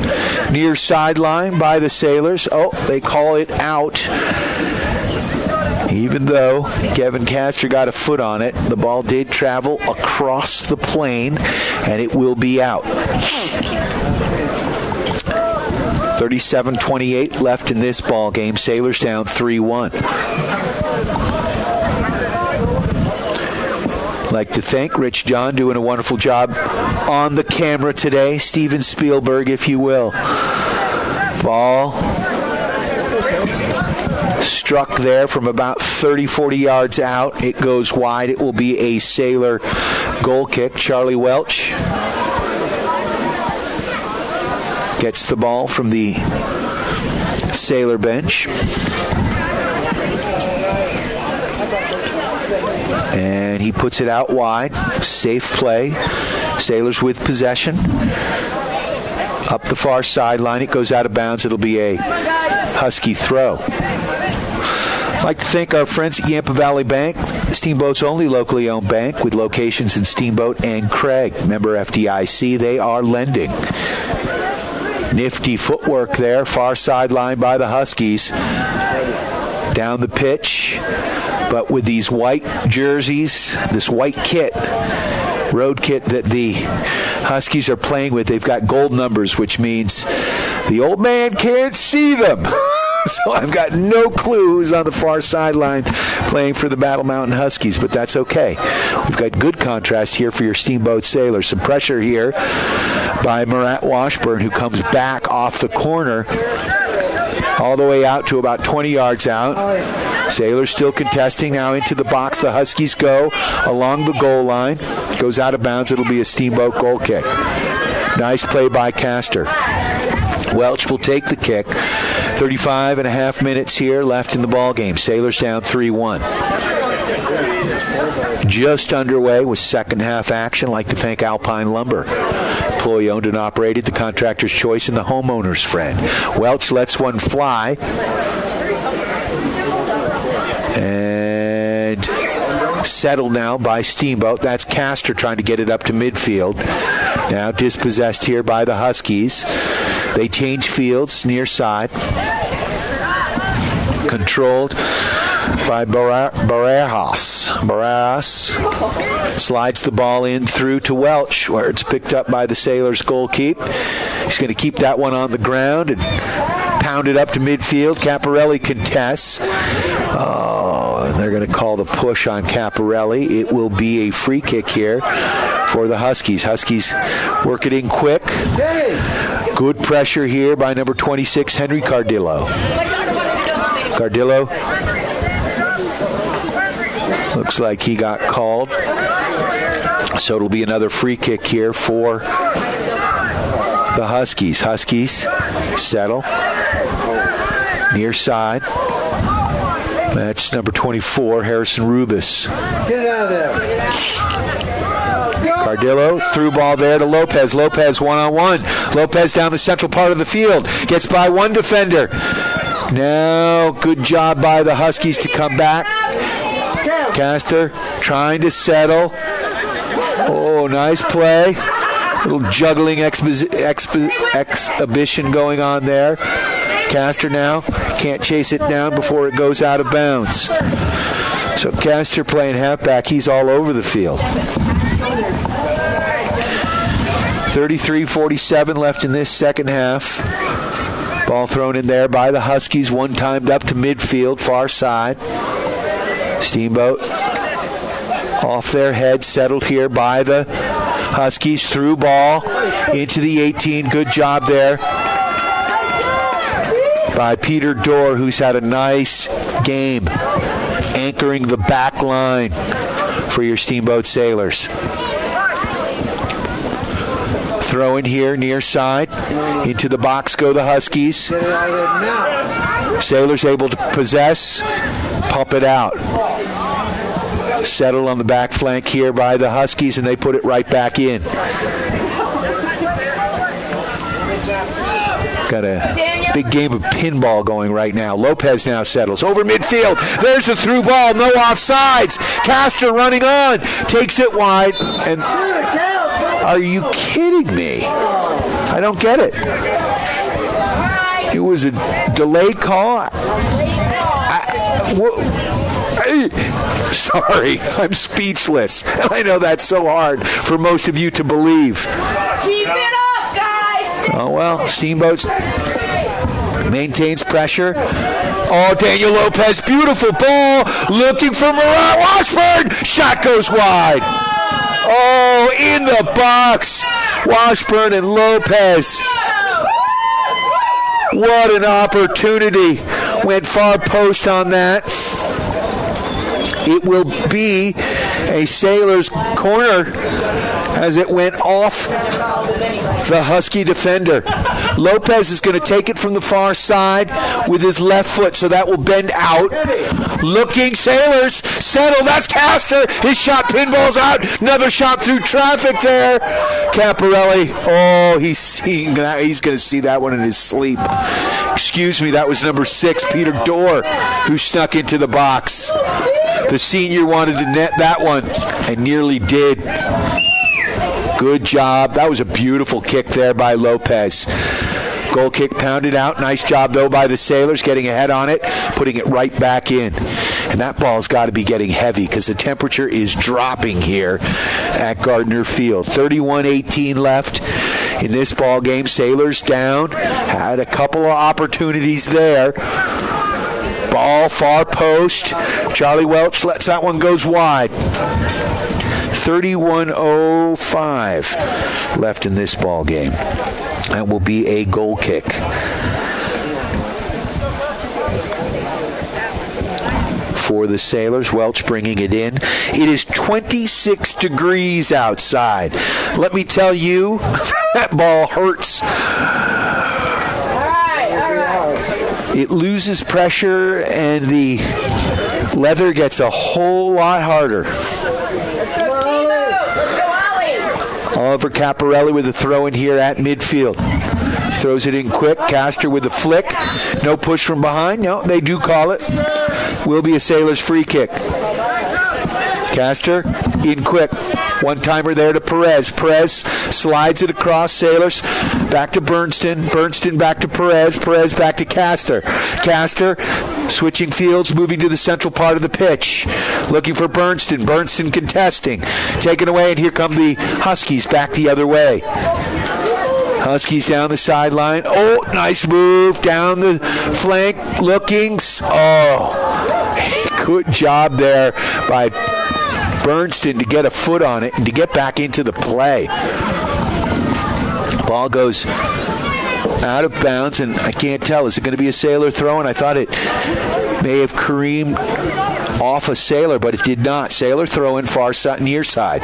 near sideline by the Sailors. Oh, they call it out. Even though Kevin Castor got a foot on it, the ball did travel across the plane, and it will be out. 37-28 left in this ball game. Sailors down 3-1. Like to thank Rich John, doing a wonderful job on the camera today. Steven Spielberg, if you will. Ball struck there from about 30-40 yards out. It goes wide. It will be a Sailor goal kick. Charlie Welch gets the ball from the Sailor bench. And he puts it out wide. Safe play. Sailors with possession. Up the far sideline. It goes out of bounds. It'll be a Husky throw. I'd like to thank our friends at Yampa Valley Bank, Steamboat's only locally owned bank, with locations in Steamboat and Craig. Member FDIC, they are lending. Nifty footwork there, far sideline by the Huskies. Down the pitch, but with these white jerseys, this white kit, road kit that the Huskies are playing with, they've got gold numbers, which means the old man can't see them. So I've got no clue who's on the far sideline playing for the Battle Mountain Huskies, but that's okay. We've got good contrast here for your Steamboat Sailors. Some pressure here by Murat Washburn, who comes back off the corner all the way out to about 20 yards out. Sailors still contesting. Now into the box. The Huskies go along the goal line. Goes out of bounds. It'll be a Steamboat goal kick. Nice play by Castor. Welch will take the kick. 35 and a half minutes here left in the ball game. Sailors down 3-1. Just underway with second half action. I'd like to thank Alpine Lumber. Employee owned and operated, the contractor's choice and the homeowner's friend. Welch lets one fly. And settled now by Steamboat. That's Castor trying to get it up to midfield. Now dispossessed here by the Huskies. They change fields near side. Controlled by Barreras. Barreras slides the ball in through to Welch, where it's picked up by the Sailors goalkeep. He's going to keep that one on the ground and pound it up to midfield. Caparelli contests. And they're going to call the push on Caparelli. It will be a free kick here for the Huskies. Huskies work it in quick. Good pressure here by number 26, Henry Cardillo. Cardillo looks like he got called. So it'll be another free kick here for the Huskies. Huskies settle near side. Match number 24, Harrison Rubis. Get out of there. Cardillo, through ball there to Lopez. Lopez one-on-one. Lopez down the central part of the field. Gets by one defender. Now, good job by the Huskies to come back. Castor trying to settle. Oh, nice play. Little juggling exhibition going on there. Castor now can't chase it down before it goes out of bounds. So Castor playing halfback, he's all over the field. 33-47 left in this second half. Ball thrown in there by the Huskies, one timed up to midfield, far side. Steamboat off their head, settled here by the Huskies, through ball into the 18. Good job there by Peter Dorr, who's had a nice game anchoring the back line for your Steamboat Sailors. Throw in here near side. Into the box go the Huskies. Sailors able to possess. Pump it out. Settled on the back flank here by the Huskies, and they put it right back in. Got a big game of pinball going right now. Lopez now settles over midfield. There's the through ball. No offsides. Castor running on. Takes it wide. And are you kidding me? I don't get it. It was a delayed call. Sorry, I'm speechless. I know that's so hard for most of you to believe. Keep it up, guys! Oh, well, Steamboat maintains pressure. Oh, Daniel Lopez, beautiful ball. Looking for Mariah Washburn. Shot goes wide. Oh, in the box. Washburn and Lopez. What an opportunity. Went far post on that. It will be a Sailors corner as it went off the Husky defender. Lopez is going to take it from the far side with his left foot, so that will bend out. Looking, Sailors settle. That's Castor. His shot pinballs out. Another shot through traffic there. Caparelli. Oh, he's seeing that. He's going to see that one in his sleep. Excuse me, that was number 6, Peter Dorr, who snuck into the box. The senior wanted to net that one and nearly did. Good job. That was a beautiful kick there by Lopez. Goal kick pounded out. Nice job, though, by the Sailors getting ahead on it, putting it right back in. And that ball's got to be getting heavy because the temperature is dropping here at Gardner Field. 31-18 left in this ball game. Sailors down. Had a couple of opportunities there. Ball far post. Charlie Welch lets that one goes wide. 31:05 left in this ball game. That will be a goal kick. For the Sailors, Welch bringing it in. It is 26 degrees outside. Let me tell you, that ball hurts. It loses pressure and the leather gets a whole lot harder. Oliver Caparelli with a throw in here at midfield. Throws it in quick. Castor with a flick. No push from behind. No, they do call it. will be a Sailors free kick. Castor in quick. One-timer there to Perez. Perez slides it across. Sailors back to Bernston. Bernston back to Perez. Perez back to Castor. Castor switching fields, moving to the central part of the pitch. Looking for Bernston. Bernston contesting. Taken away, and here come the Huskies back the other way. Huskies down the sideline. Oh, nice move down the flank. Lookings. Oh, good job there by Bernston to get a foot on it and to get back into the play. Ball goes out of bounds, and I can't tell. Is it going to be a Sailor throw? And I thought it may have careened off a Sailor, but it did not. Sailor throw in far side, near side.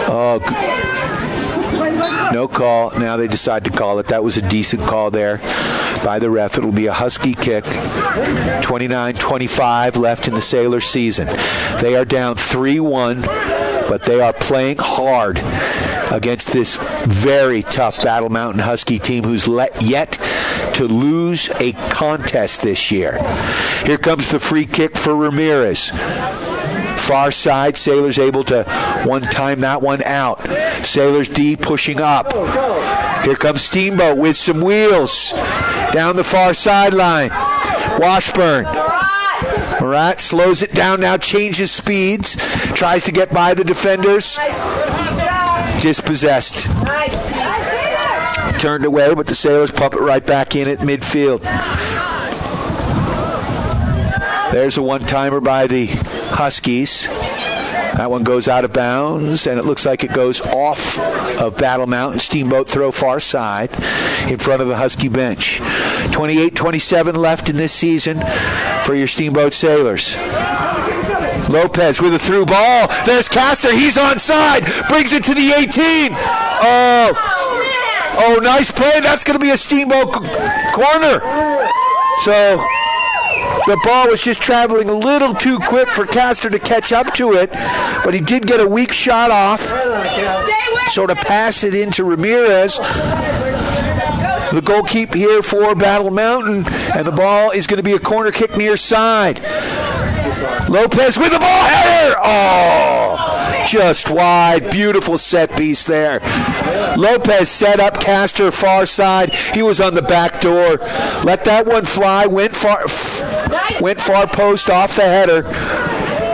Oh, no call. Now they decide to call it. That was a decent call there by the ref. It will be a Husky kick. 29-25 left in the Sailor season. They are down 3-1, but they are playing hard against this very tough Battle Mountain Husky team who's yet to lose a contest this year. Here comes the free kick for Ramirez. Far side, Sailors able to one-time that one out. Sailors D pushing up. Here comes Steamboat with some wheels. Down the far sideline. Washburn. Murat slows it down now, changes speeds. Tries to get by the defenders. Dispossessed. Turned away, but the Sailors pump it right back in at midfield. There's a one-timer by the Huskies. That one goes out of bounds, and it looks like it goes off of Battle Mountain. Steamboat throw far side in front of the Husky bench. 28-27 left in this season for your Steamboat Sailors. Lopez with a through ball. There's Castor. He's onside. Brings it to the 18. Oh, nice play. That's going to be a Steamboat corner. So the ball was just traveling a little too quick for Castor to catch up to it, but he did get a weak shot off. Sort of pass it into Ramirez. The goalkeep here for Battle Mountain, and the ball is going to be a corner kick near side. Lopez with the ball header. Oh, just wide. Beautiful set piece there. Lopez set up Castor far side. He was on the back door. Let that one fly. Went far post off the header.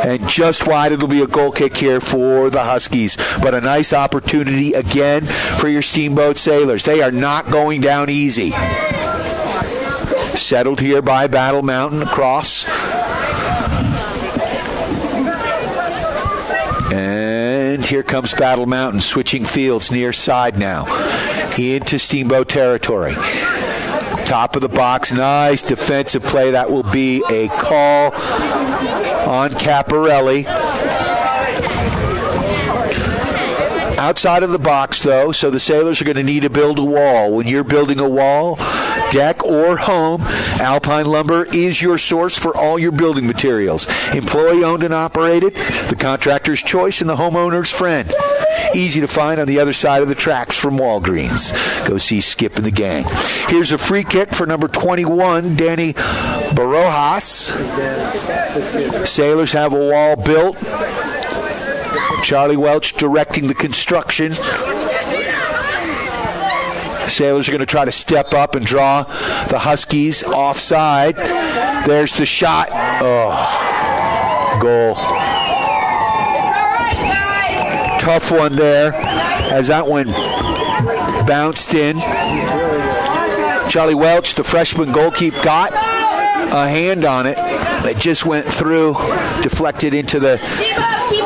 And just wide. It'll be a goal kick here for the Huskies. But a nice opportunity again for your Steamboat Sailors. They are not going down easy. Settled here by Battle Mountain across. And here comes Battle Mountain switching fields near side now into Steamboat territory. Top of the box, nice defensive play. That will be a call on Caparelli. Outside of the box, though, so the Sailors are going to need to build a wall. When you're building a wall, deck or home, Alpine Lumber is your source for all your building materials. Employee-owned and operated, the contractor's choice and the homeowner's friend. Easy to find on the other side of the tracks from Walgreens. Go see Skip and the gang. Here's a free kick for number 21, Danny Barojas. Sailors have a wall built. Charlie Welch directing the construction. Sailors are going to try to step up and draw the Huskies offside. There's the shot. Oh, goal. Tough one there as that one bounced in. Charlie Welch, the freshman goalkeeper, got a hand on it. It just went through, deflected into the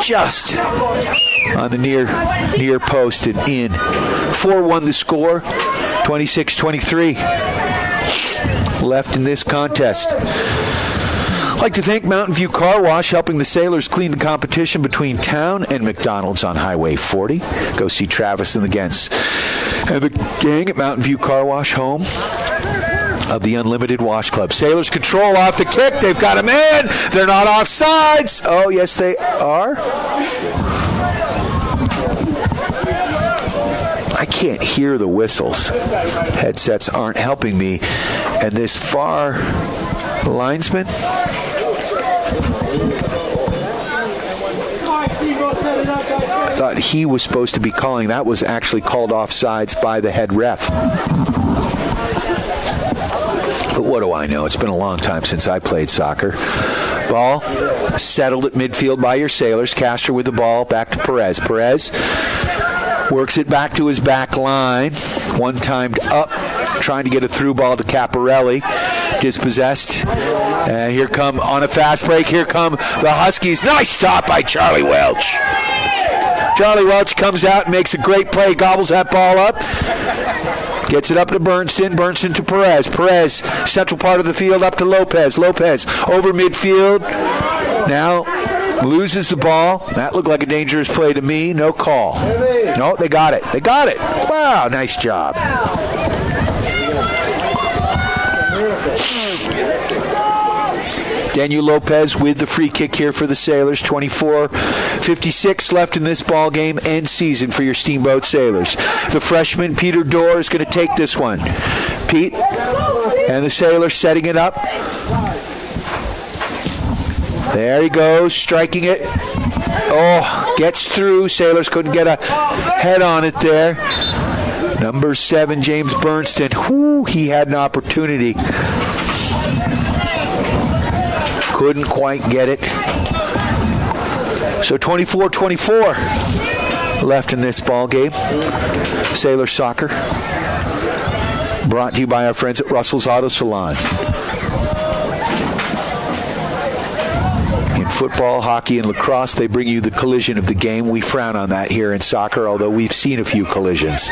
just on the near post and in. 4-1 the score, 26-23 left in this contest. I'd like to thank Mountain View Car Wash, helping the Sailors clean the competition between Town and McDonald's on Highway 40. Go see Travis and the Gens and the gang at Mountain View Car Wash, home of the Unlimited Wash Club. Sailors control off the kick. They've got a man. They're not offsides. Oh, yes, they are. I can't hear the whistles. Headsets aren't helping me. And this far linesman thought he was supposed to be calling. That was actually called offsides by the head ref. But what do I know? It's been a long time since I played soccer. Ball settled at midfield by your Sailors. Castro with the ball. Back to Perez. Perez works it back to his back line. One-timed up. Trying to get a through ball to Caparelli. Dispossessed. And here come, on a fast break, here come the Huskies. Nice stop by Charlie Welch. Charlie Welch comes out and makes a great play. Gobbles that ball up. Gets it up to Bernston. Bernston to Perez. Perez, central part of the field, up to Lopez. Lopez over midfield. Now loses the ball. That looked like a dangerous play to me. No call. No, they got it. They got it. Wow, nice job. Daniel Lopez with the free kick here for the Sailors. 24:56 left in this ball game and season for your Steamboat Sailors. The freshman, Peter Dorr, is going to take this one. Pete and the Sailors setting it up. There he goes, striking it. Oh, gets through. Sailors couldn't get a head on it there. Number 7, James Bernston. Whoo, he had an opportunity. Couldn't quite get it. So 24-24 left in this ball game. Sailor Soccer. Brought to you by our friends at Russell's Auto Salon. In football, hockey, and lacrosse, they bring you the collision of the game. We frown on that here in soccer, although we've seen a few collisions.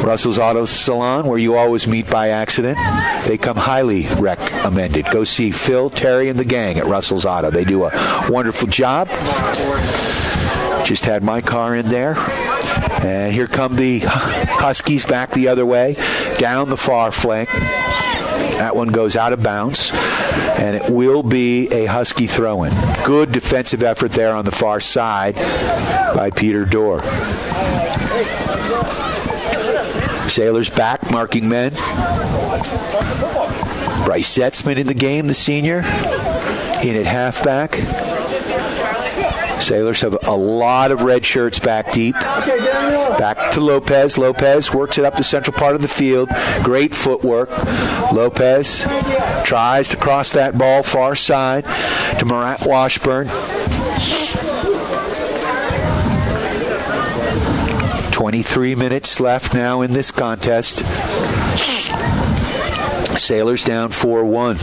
Russell's Auto Salon, where you always meet by accident. They come highly recommended. Go see Phil, Terry, and the gang at Russell's Auto. They do a wonderful job. Just had my car in there. And here come the Huskies back the other way, down the far flank. That one goes out of bounds, and it will be a Husky throw-in. Good defensive effort there on the far side by Peter Dorr. Sailors back, marking men. Bryce Setzman in the game, the senior, in at halfback. Sailors have a lot of red shirts back deep. Back to Lopez. Lopez works it up the central part of the field. Great footwork. Lopez tries to cross that ball far side to Marat Washburn. 23 minutes left now in this contest. Sailors down 4-1.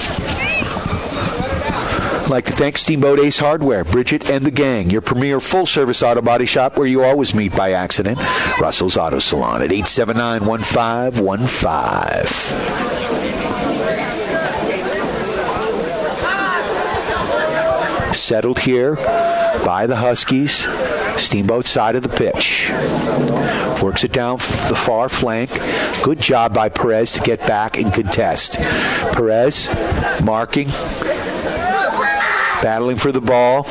I'd like to thank Steamboat Ace Hardware, Bridget and the gang, your premier full-service auto body shop where you always meet by accident. Russell's Auto Salon at 879-1515. Settled here by the Huskies. Steamboat side of the pitch. Works it down the far flank. Good job by Perez to get back and contest. Perez marking. Battling for the ball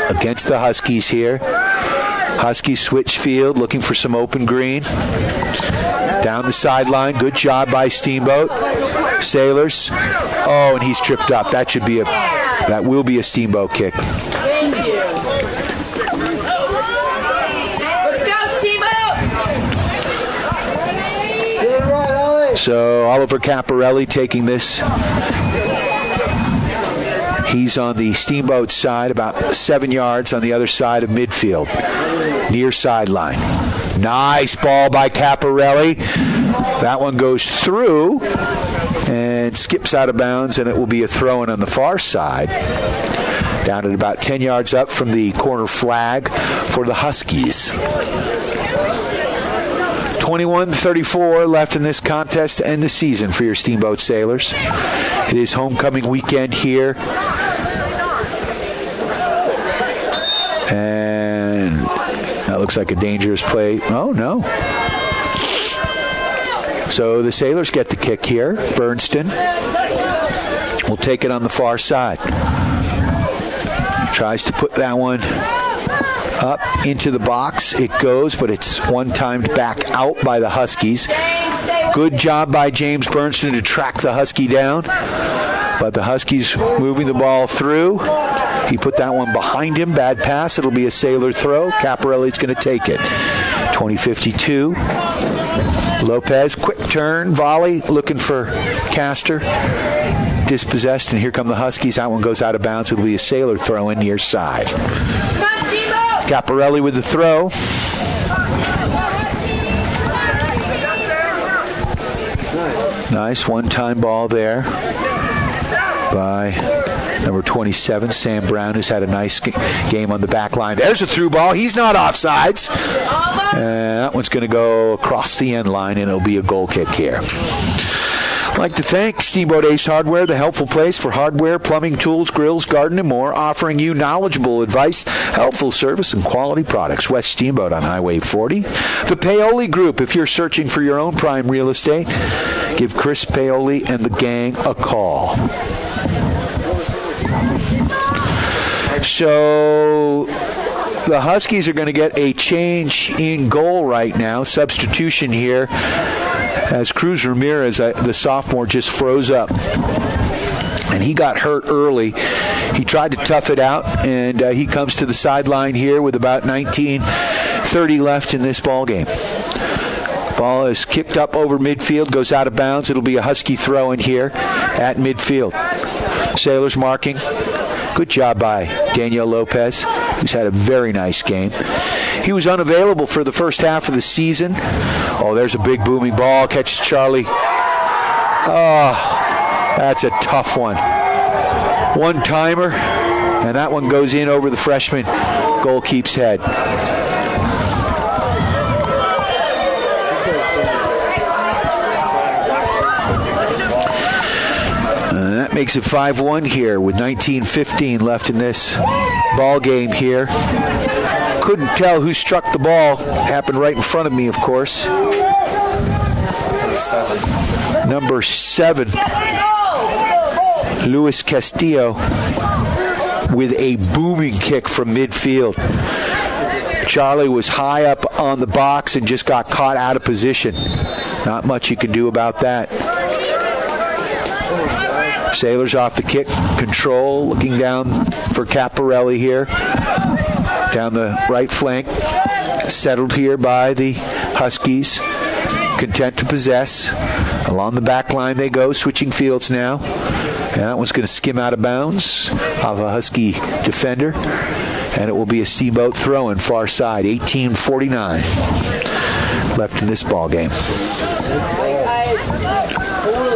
against the Huskies here. Huskies switch field, looking for some open green. Down the sideline. Good job by Steamboat. Sailors. Oh, and he's tripped up. That will be a Steamboat kick. So Oliver Caparelli taking this. He's on the Steamboat side, about 7 yards on the other side of midfield, near sideline. Nice ball by Caparelli. That one goes through and skips out of bounds, and it will be a throw-in on the far side. Down at about 10 yards up from the corner flag for the Huskies. 21-34 left in this contest to end the season for your Steamboat Sailors. It is homecoming weekend here. And that looks like a dangerous play. Oh, no. So the Sailors get the kick here. Bernston will take it on the far side. Tries to put that one up into the box. It goes, but it's one-timed back out by the Huskies. Good job by James Bernston to track the Husky down. But the Huskies moving the ball through. He put that one behind him. Bad pass. It'll be a Sailor throw. Caparelli's going to take it. 20-52. Lopez, quick turn, volley, looking for Castor. Dispossessed, and here come the Huskies. That one goes out of bounds. It'll be a Sailor throw in near side. Caparelli with the throw. Nice one-time ball there by number 27, Sam Brown, who's had a nice game on the back line. There's a through ball. He's not offsides. And that one's going to go across the end line, and it'll be a goal kick here. I'd like to thank Steamboat Ace Hardware, the helpful place for hardware, plumbing, tools, grills, garden, and more, offering you knowledgeable advice, helpful service, and quality products. West Steamboat on Highway 40. The Paoli Group, if you're searching for your own prime real estate, give Chris Paoli and the gang a call. So the Huskies are going to get a change in goal right now. Substitution here as Cruz Ramirez, the sophomore, just froze up. And he got hurt early. He tried to tough it out, and he comes to the sideline here with about 19:30 left in this ball game. Ball is kicked up over midfield, goes out of bounds. It'll be a Husky throw in here at midfield. Sailors marking. Good job by Daniel Lopez, who's had a very nice game. He was unavailable for the first half of the season. Oh, there's a big booming ball. Catches Charlie. Oh, that's a tough one. One-timer, and that one goes in over the freshman goalkeeper's head. That makes it 5-1 here with 19:15 left in this ball game here. Couldn't tell who struck the ball. Happened right in front of me, of course. Number 7, Luis Castillo, with a booming kick from midfield. Charlie was high up on the box and just got caught out of position. Not much you can do about that. Sailors off the kick, control, looking down for Caparelli here. Down the right flank, settled here by the Huskies. Content to possess. Along the back line they go, switching fields now. And that one's going to skim out of bounds off a Husky defender. And it will be a Steamboat throw in far side. 18:49 left in this ball game.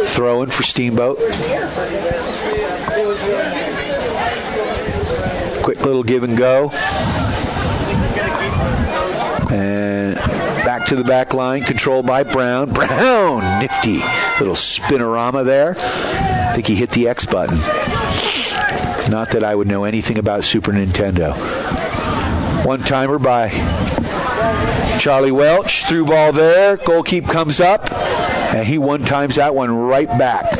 Throw in for Steamboat. Quick little give and go. And back to the back line, controlled by Brown. Brown, nifty little spinorama there. I think he hit the X button. Not that I would know anything about Super Nintendo. One-timer by Charlie Welch. Through ball there. Goalkeeper comes up, and he one-times that one right back.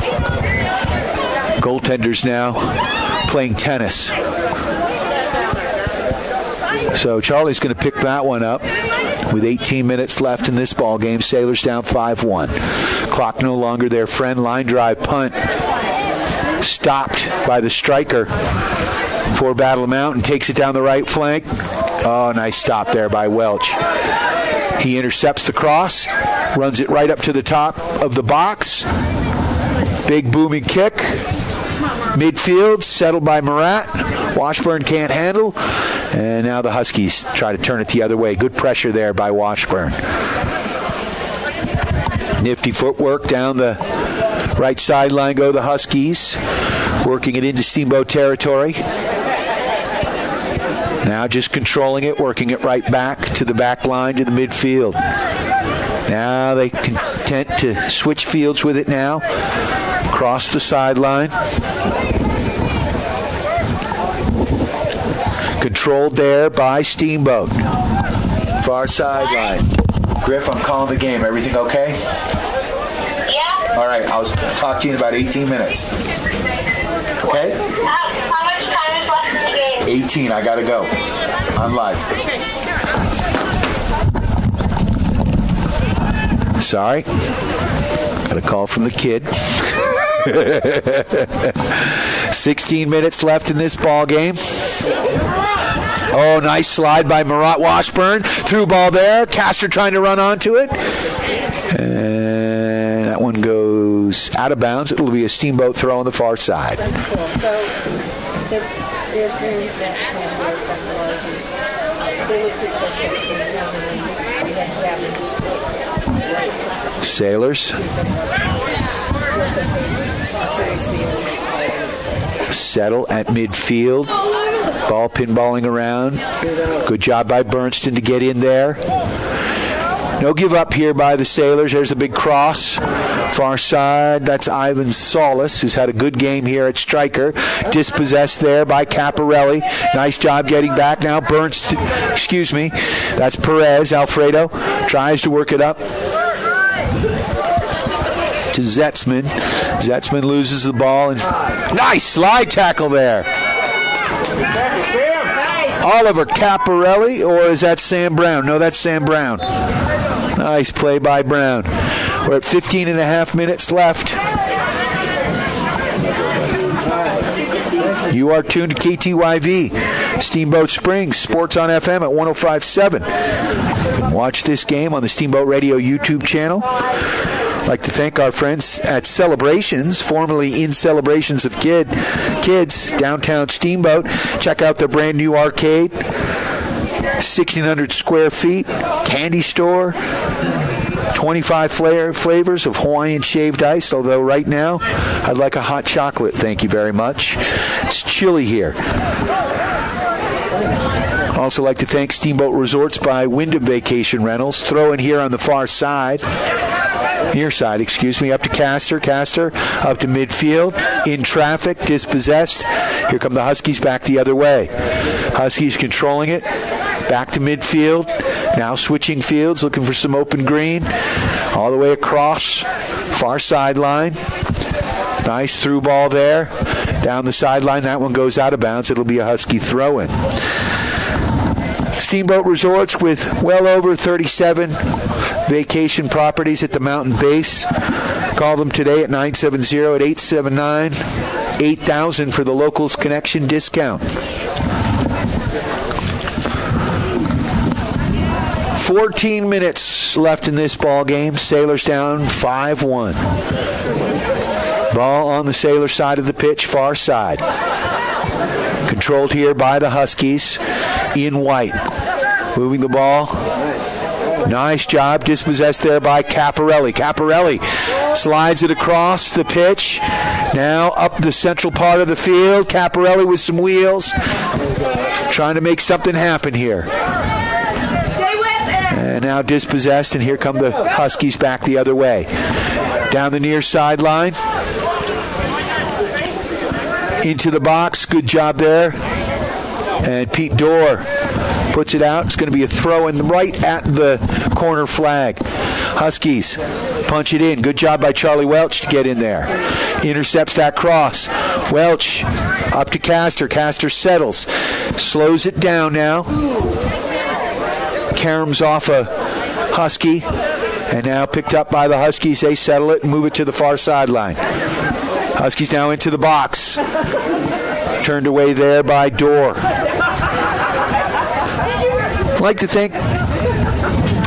Goaltenders now playing tennis. So Charlie's going to pick that one up with 18 minutes left in this ball game. Sailors down 5-1. Clock no longer their friend. Line drive punt. Stopped by the striker for Battle Mountain. Takes it down the right flank. Oh, nice stop there by Welch. He intercepts the cross. Runs it right up to the top of the box. Big booming kick. Midfield, settled by Murat. Washburn can't handle. And now the Huskies try to turn it the other way. Good pressure there by Washburn. Nifty footwork down the right sideline go the Huskies. Working it into Steamboat territory. Now just controlling it, working it right back to the back line to the midfield. Now they content to switch fields with it now. Cross the sideline. Controlled there by Steamboat. Far sideline. Griff, I'm calling the game. Everything okay? Yeah. All right, I'll talk to you in about 18 minutes. Okay? How much time is left in the game? 18. I got to go. I'm live. Sorry. Got a call from the kid. 16 minutes left in this ball game. Oh, nice slide by Murat Washburn. Through ball there. Castor trying to run onto it. And that one goes out of bounds. It will be a Steamboat throw on the far side. Sailors settle at midfield. Ball pinballing around. Good job by Bernston to get in there. No give up here by the Sailors. There's a big cross. Far side, that's Ivan Solis, who's had a good game here at striker. Dispossessed there by Caparelli. Nice job getting back now. Bernston, that's Perez. Alfredo tries to work it up to Zetzman. Zetzman loses the ball. And nice slide tackle there. Oliver Caparelli, or is that Sam Brown? No, that's Sam Brown. Nice play by Brown. We're at 15 and a half minutes left. You are tuned to KTYV, Steamboat Springs, Sports on FM at 105.7. You can watch this game on the Steamboat Radio YouTube channel. I'd like to thank our friends at Celebrations, formerly in Celebrations of Kids, downtown Steamboat. Check out their brand new arcade, 1,600 square feet, candy store, 25 flavors of Hawaiian shaved ice, although right now I'd like a hot chocolate, thank you very much. It's chilly here. Also like to thank Steamboat Resorts by Wyndham Vacation Rentals. Throw in here on the far side. Near side, up to Castor up to midfield, in traffic, dispossessed. Here come the Huskies back the other way. Huskies controlling it, back to midfield, now switching fields, looking for some open green, all the way across, far sideline. Nice through ball there, down the sideline, that one goes out of bounds, it'll be a Husky throw-in. Steamboat Resorts with well over 37 vacation properties at the mountain base. Call them today at 970-879-8000 for the Locals Connection discount. 14 minutes left in this ball game. Sailors down 5-1. Ball on the Sailor side of the pitch, far side. Controlled here by the Huskies in white. Moving the ball. Nice job. Dispossessed there by Caparelli. Caparelli slides it across the pitch. Now up the central part of the field. Caparelli with some wheels. Trying to make something happen here. And now dispossessed, and here come the Huskies back the other way. Down the near sideline. Into the box. Good job there. And Pete Dorr puts it out. It's going to be a throw-in right at the corner flag. Huskies punch it in. Good job by Charlie Welch to get in there. Intercepts that cross. Welch up to Castor. Castor settles. Slows it down now. Caroms off a Husky. And now picked up by the Huskies. They settle it and move it to the far sideline. Huskies now into the box. Turned away there by Dorr. I'd like to thank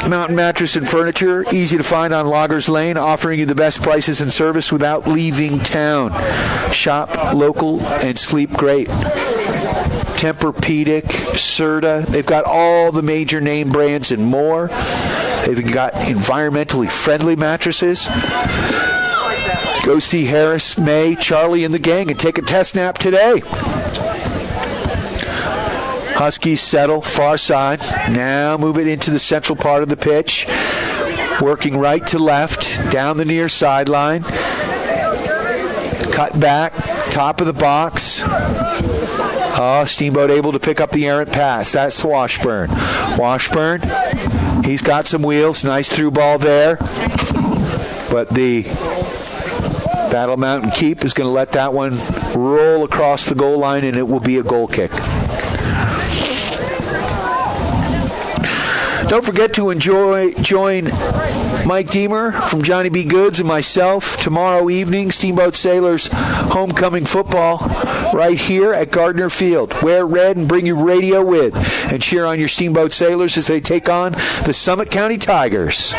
Mountain Mattress and Furniture, easy to find on Loggers Lane, offering you the best prices and service without leaving town. Shop local and sleep great. Tempur-Pedic, Serta, they've got all the major name brands and more. They've got environmentally friendly mattresses. Go see Harris, May, Charlie, and the gang and take a test nap today. Huskies settle, far side. Now move it into the central part of the pitch. Working right to left, down the near sideline. Cut back, top of the box. Steamboat able to pick up the errant pass. That's Washburn. Washburn, he's got some wheels. Nice through ball there. But the Battle Mountain Keep is going to let that one roll across the goal line, and it will be a goal kick. Don't forget to join Mike Deemer from Johnny B. Goods and myself tomorrow evening, Steamboat Sailors homecoming football right here at Gardner Field. Wear red and bring your radio with and cheer on your Steamboat Sailors as they take on the Summit County Tigers.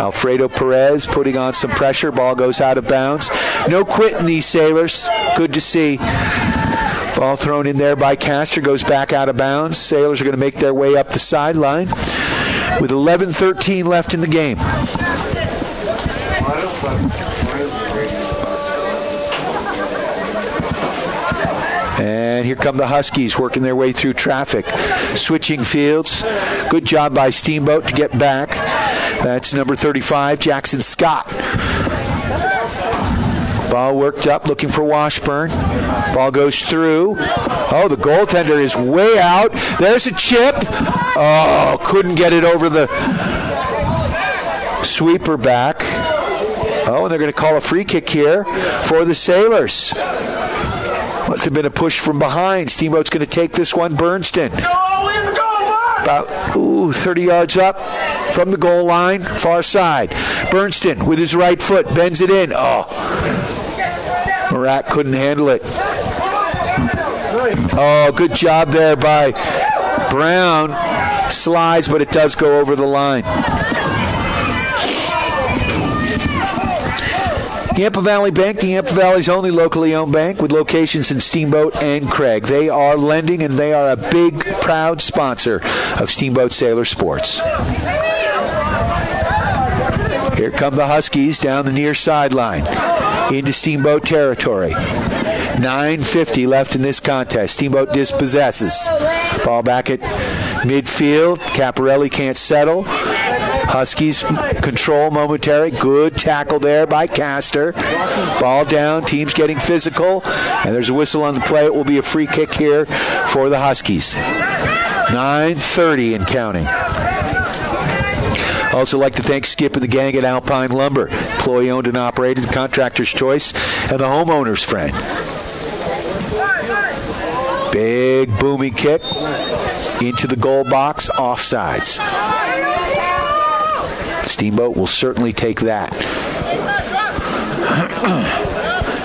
Alfredo Perez putting on some pressure. Ball goes out of bounds. No quitting these Sailors. Good to see. Ball thrown in there by Castor. Goes back out of bounds. Sailors are going to make their way up the sideline with 11:13 left in the game. And here come the Huskies working their way through traffic. Switching fields. Good job by Steamboat to get back. That's number 35, Jackson Scott. Ball worked up, looking for Washburn. Ball goes through. Oh, the goaltender is way out. There's a chip. Oh, couldn't get it over the sweeper back. Oh, and they're going to call a free kick here for the Sailors. Must have been a push from behind. Steamboat's going to take this one. Bernston. About 30 yards up from the goal line, far side. Bernston with his right foot bends it in. Oh, Marat couldn't handle it. Oh, good job there by Brown. Slides, but it does go over the line. Yampa Valley Bank, the Yampa Valley's only locally owned bank with locations in Steamboat and Craig. They are lending, and they are a big, proud sponsor of Steamboat Sailor Sports. Here come the Huskies down the near sideline into Steamboat territory. 9:50 left in this contest. Steamboat dispossesses. Ball back at midfield. Caparelli can't settle. Huskies control momentary. Good tackle there by Castor. Ball down. Team's getting physical. And there's a whistle on the play. It will be a free kick here for the Huskies. 9:30 and counting. Also like to thank Skip and the gang at Alpine Lumber. Employee owned and operated, contractor's choice, and the homeowner's friend. Big booming kick into the goal box, offsides. Steamboat will certainly take that.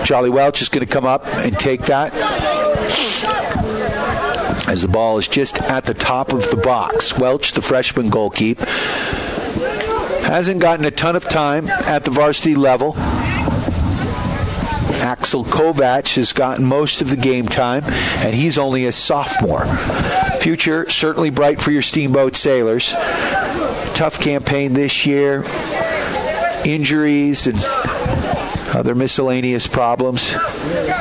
Charlie Welch is going to come up and take that as the ball is just at the top of the box. Welch, the freshman goalkeeper, hasn't gotten a ton of time at the varsity level. Axel Kovac has gotten most of the game time, and he's only a sophomore. Future certainly bright for your Steamboat Sailors. Tough campaign this year. Injuries and other miscellaneous problems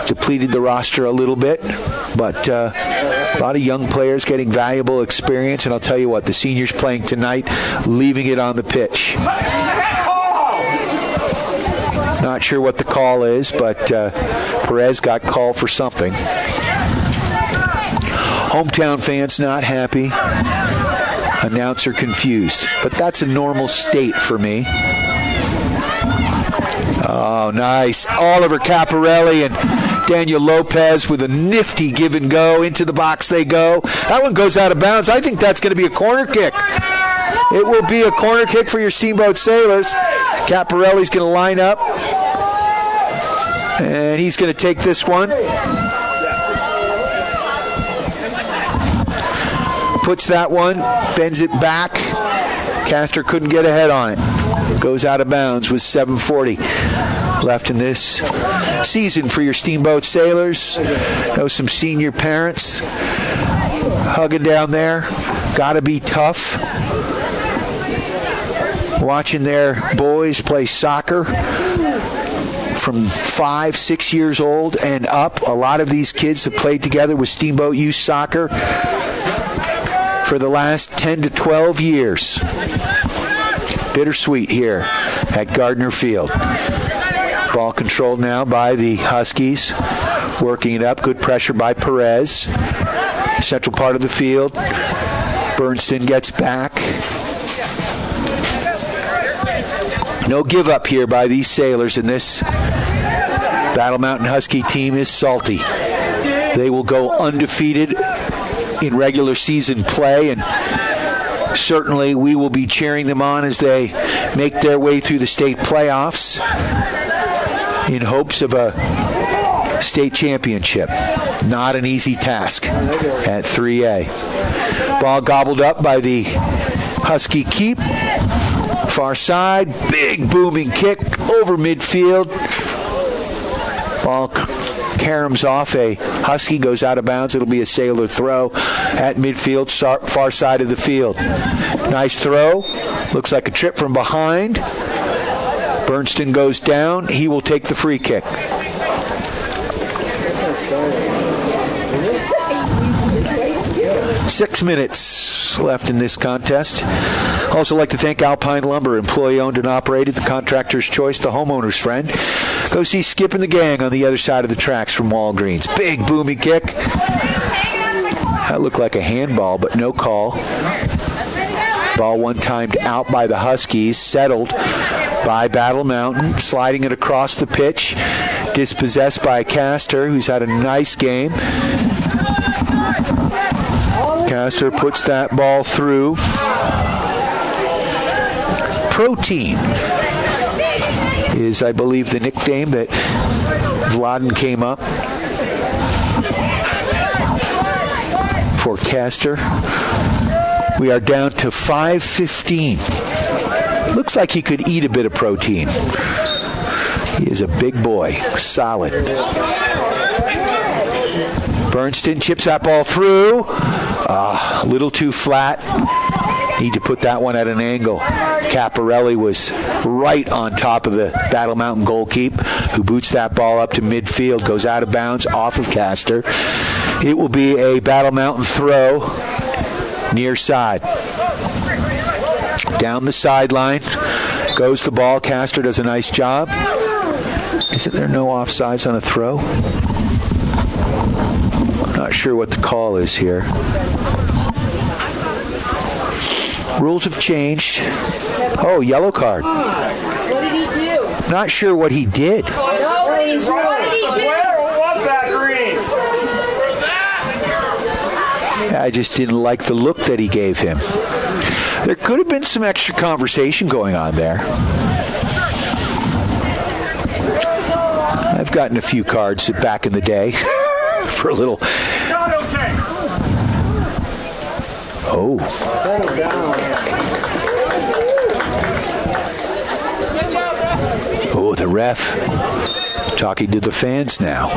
depleted the roster a little bit, but a lot of young players getting valuable experience, and I'll tell you what, the seniors playing tonight, leaving it on the pitch. Not sure what the call is, but Perez got called for something. Hometown fans not happy. Announcer confused. But that's a normal state for me. Oh, nice. Oliver Caparelli and Daniel Lopez with a nifty give and go. Into the box they go. That one goes out of bounds. I think that's going to be a corner kick. It will be a corner kick for your Steamboat Sailors. Caparelli's going to line up. And he's going to take this one. Puts that one, bends it back. Castor couldn't get ahead on it. Goes out of bounds with 7:40 left in this season for your Steamboat Sailors. Know some senior parents hugging down there. Got to be tough. Watching their boys play soccer from 5, 6 years old and up. A lot of these kids have played together with Steamboat Youth Soccer for the last 10 to 12 years. Bittersweet here at Gardner Field. Ball controlled now by the Huskies. Working it up. Good pressure by Perez. Central part of the field. Bernston gets back. No give up here by these Sailors, and this Battle Mountain Husky team is salty. They will go undefeated in regular season play, and certainly we will be cheering them on as they make their way through the state playoffs in hopes of a state championship. Not an easy task at 3A. Ball gobbled up by the Husky keep. Far side, big booming kick over midfield. Ball caroms off a Husky, goes out of bounds. It'll be a Sailor throw at midfield, far side of the field. Nice throw. Looks like a trip from behind. Bernston goes down. He will take the free kick. Six minutes left in this contest. Also like to thank Alpine Lumber, employee-owned and operated, the contractor's choice, the homeowner's friend. Go see Skip and the gang on the other side of the tracks from Walgreens. Big booming kick. That looked like a handball, but no call. Ball one-timed out by the Huskies, settled by Battle Mountain, sliding it across the pitch, dispossessed by Castor, who's had a nice game. Castor puts that ball through. Protein is, I believe, the nickname that Vladen came up for Castor. We are down to 5:15. Looks like he could eat a bit of protein. He is a big boy. Solid. Bernston chips that ball through. A little too flat. Need to put that one at an angle. Caparelli was right on top of the Battle Mountain goalkeep, who boots that ball up to midfield, goes out of bounds off of Castor. It will be a Battle Mountain throw near side. Down the sideline goes the ball. Castor does a nice job. Isn't there no offsides on a throw? Not sure what the call is here. Rules have changed. Oh, yellow card. What did he do? Not sure what he did. What did he do? What's that green? I just didn't like the look that he gave him. There could have been some extra conversation going on there. I've gotten a few cards back in the day for a little. Oh. Oh, the ref talking to the fans now.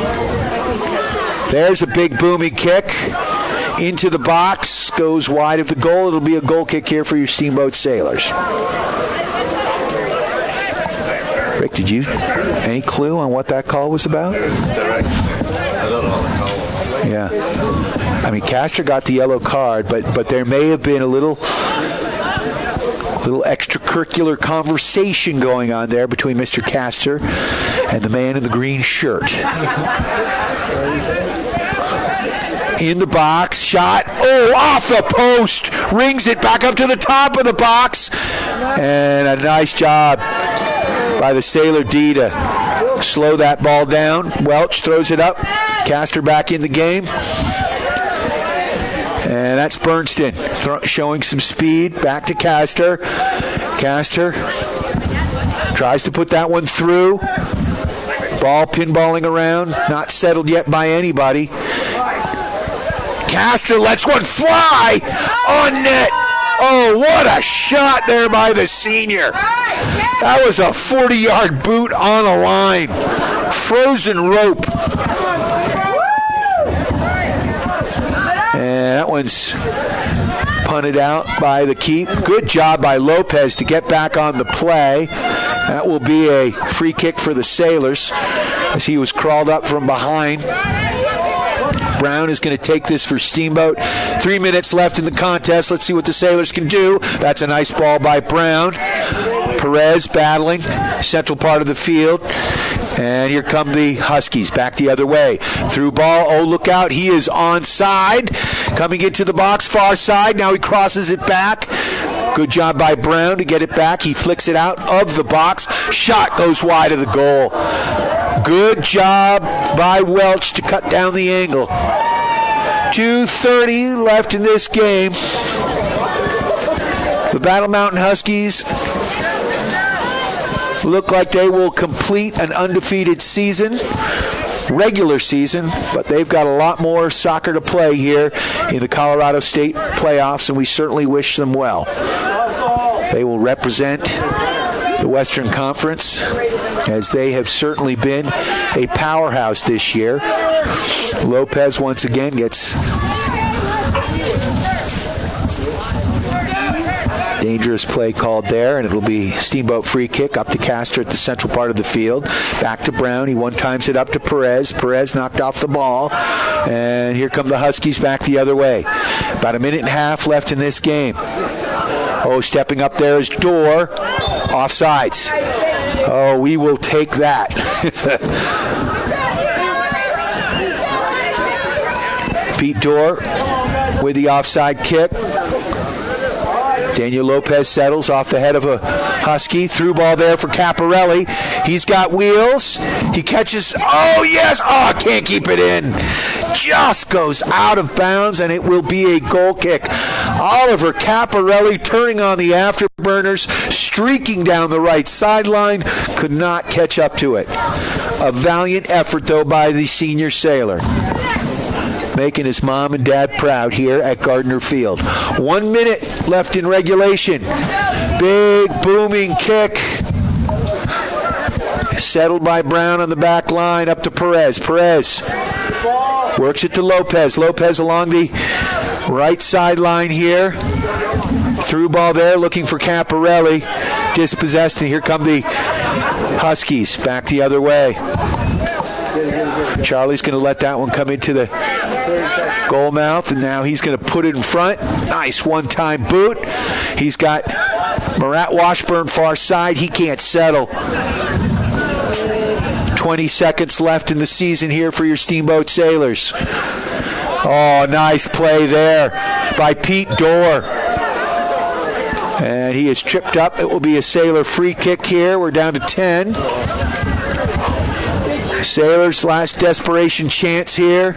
There's a big booming kick into the box, goes wide of the goal. It'll be a goal kick here for your Steamboat Sailors. Rick, did you any clue on what that call was about? It was direct. I don't know what the call was. Yeah. I mean, Castor got the yellow card, but there may have been a little extracurricular conversation going on there between Mr. Castor and the man in the green shirt. In the box, shot, off the post, rings it back up to the top of the box, and a nice job by the Sailor D to slow that ball down. Welch throws it up, Castor back in the game, and that's Bernston showing some speed, back to Castor. Castor tries to put that one through, ball pinballing around, not settled yet by anybody. Castor lets one fly on net. Oh, what a shot there by the senior. That was a 40-yard boot on a line. Frozen rope. And that one's punted out by the keep. Good job by Lopez to get back on the play. That will be a free kick for the Sailors as he was crawled up from behind. Brown is going to take this for Steamboat. 3 minutes left in the contest. Let's see what the Sailors can do. That's a nice ball by Brown. Perez battling, central part of the field. And here come the Huskies back the other way. Through ball. Oh, look out. He is onside. Coming into the box, far side. Now he crosses it back. Good job by Brown to get it back. He flicks it out of the box. Shot goes wide of the goal. Good job by Welch to cut down the angle. 2:30 left in this game. The Battle Mountain Huskies look like they will complete an undefeated season, regular season, but they've got a lot more soccer to play here in the Colorado State playoffs, and we certainly wish them well. They will represent the Western Conference, as they have certainly been a powerhouse this year. Lopez once again gets dangerous play called there, and it'll be Steamboat free kick up to Castor at the central part of the field. Back to Brown. He one-times it up to Perez. Perez knocked off the ball, and here come the Huskies back the other way. About a minute and a half left in this game. Oh, stepping up there is Dorr. Offsides. Oh, we will take that. Pete Dorr with the offside kick. Daniel Lopez settles off the head of a Husky. Through ball there for Caparelli. He's got wheels. He catches. Oh, yes. Oh, can't keep it in. Just goes out of bounds, and it will be a goal kick. Oliver Caparelli turning on the afterburners, streaking down the right sideline. Could not catch up to it. A valiant effort, though, by the senior sailor. Making his mom and dad proud here at Gardner Field. 1 minute left in regulation. Big booming kick. Settled by Brown on the back line up to Perez. Perez works it to Lopez. Lopez along the right sideline here. Through ball there looking for Caparelli. Dispossessed, and here come the Huskies back the other way. Charlie's going to let that one come into the goal mouth, and now he's going to put it in front. Nice one-time boot. He's got Marat Washburn far side. He can't settle. 20 seconds left in the season here for your Steamboat Sailors. Oh, nice play there by Pete Dorr. And he is tripped up. It will be a Sailor free kick here. We're down to 10. Sailors' last desperation chance here.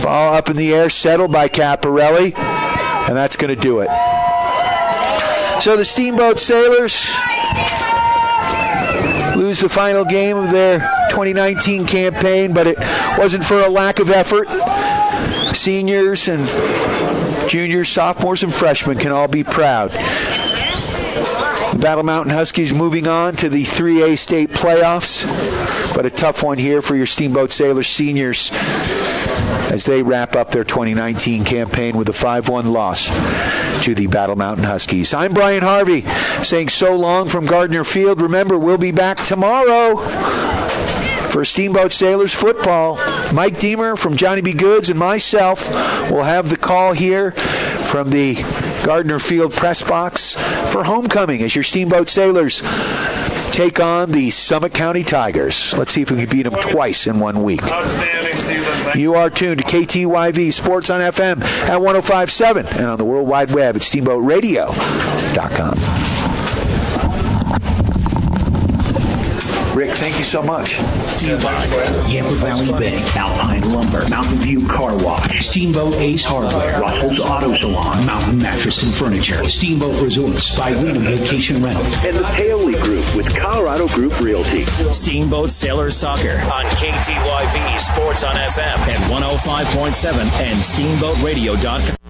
Ball up in the air, settled by Caparelli, and that's going to do it. So the Steamboat Sailors lose the final game of their 2019 campaign, but it wasn't for a lack of effort. Seniors and juniors, sophomores, and freshmen can all be proud. The Battle Mountain Huskies moving on to the 3A state playoffs, but a tough one here for your Steamboat Sailors seniors as they wrap up their 2019 campaign with a 5-1 loss to the Battle Mountain Huskies. I'm Brian Harvey saying so long from Gardner Field. Remember, we'll be back tomorrow for Steamboat Sailors football. Mike Deemer from Johnny B. Goods and myself will have the call here from the Gardner Field press box for homecoming as your Steamboat Sailors take on the Summit County Tigers. Let's see if we can beat them twice in 1 week. Outstanding season. You are tuned to KTYV Sports on FM at 105.7 and on the World Wide Web at SteamboatRadio.com. Rick, thank you so much. Yampa Valley Bank, Alpine Lumber, Mountain View Car Wash, Steamboat Ace Hardware, Russell's Auto Salon, Mountain Mattress and Furniture, Steamboat Resorts by Wyndham Vacation Rentals, and the Paoli Group with Colorado Group Realty. Steamboat Sailors Soccer on KTYV Sports on FM at 105.7 and SteamboatRadio.com.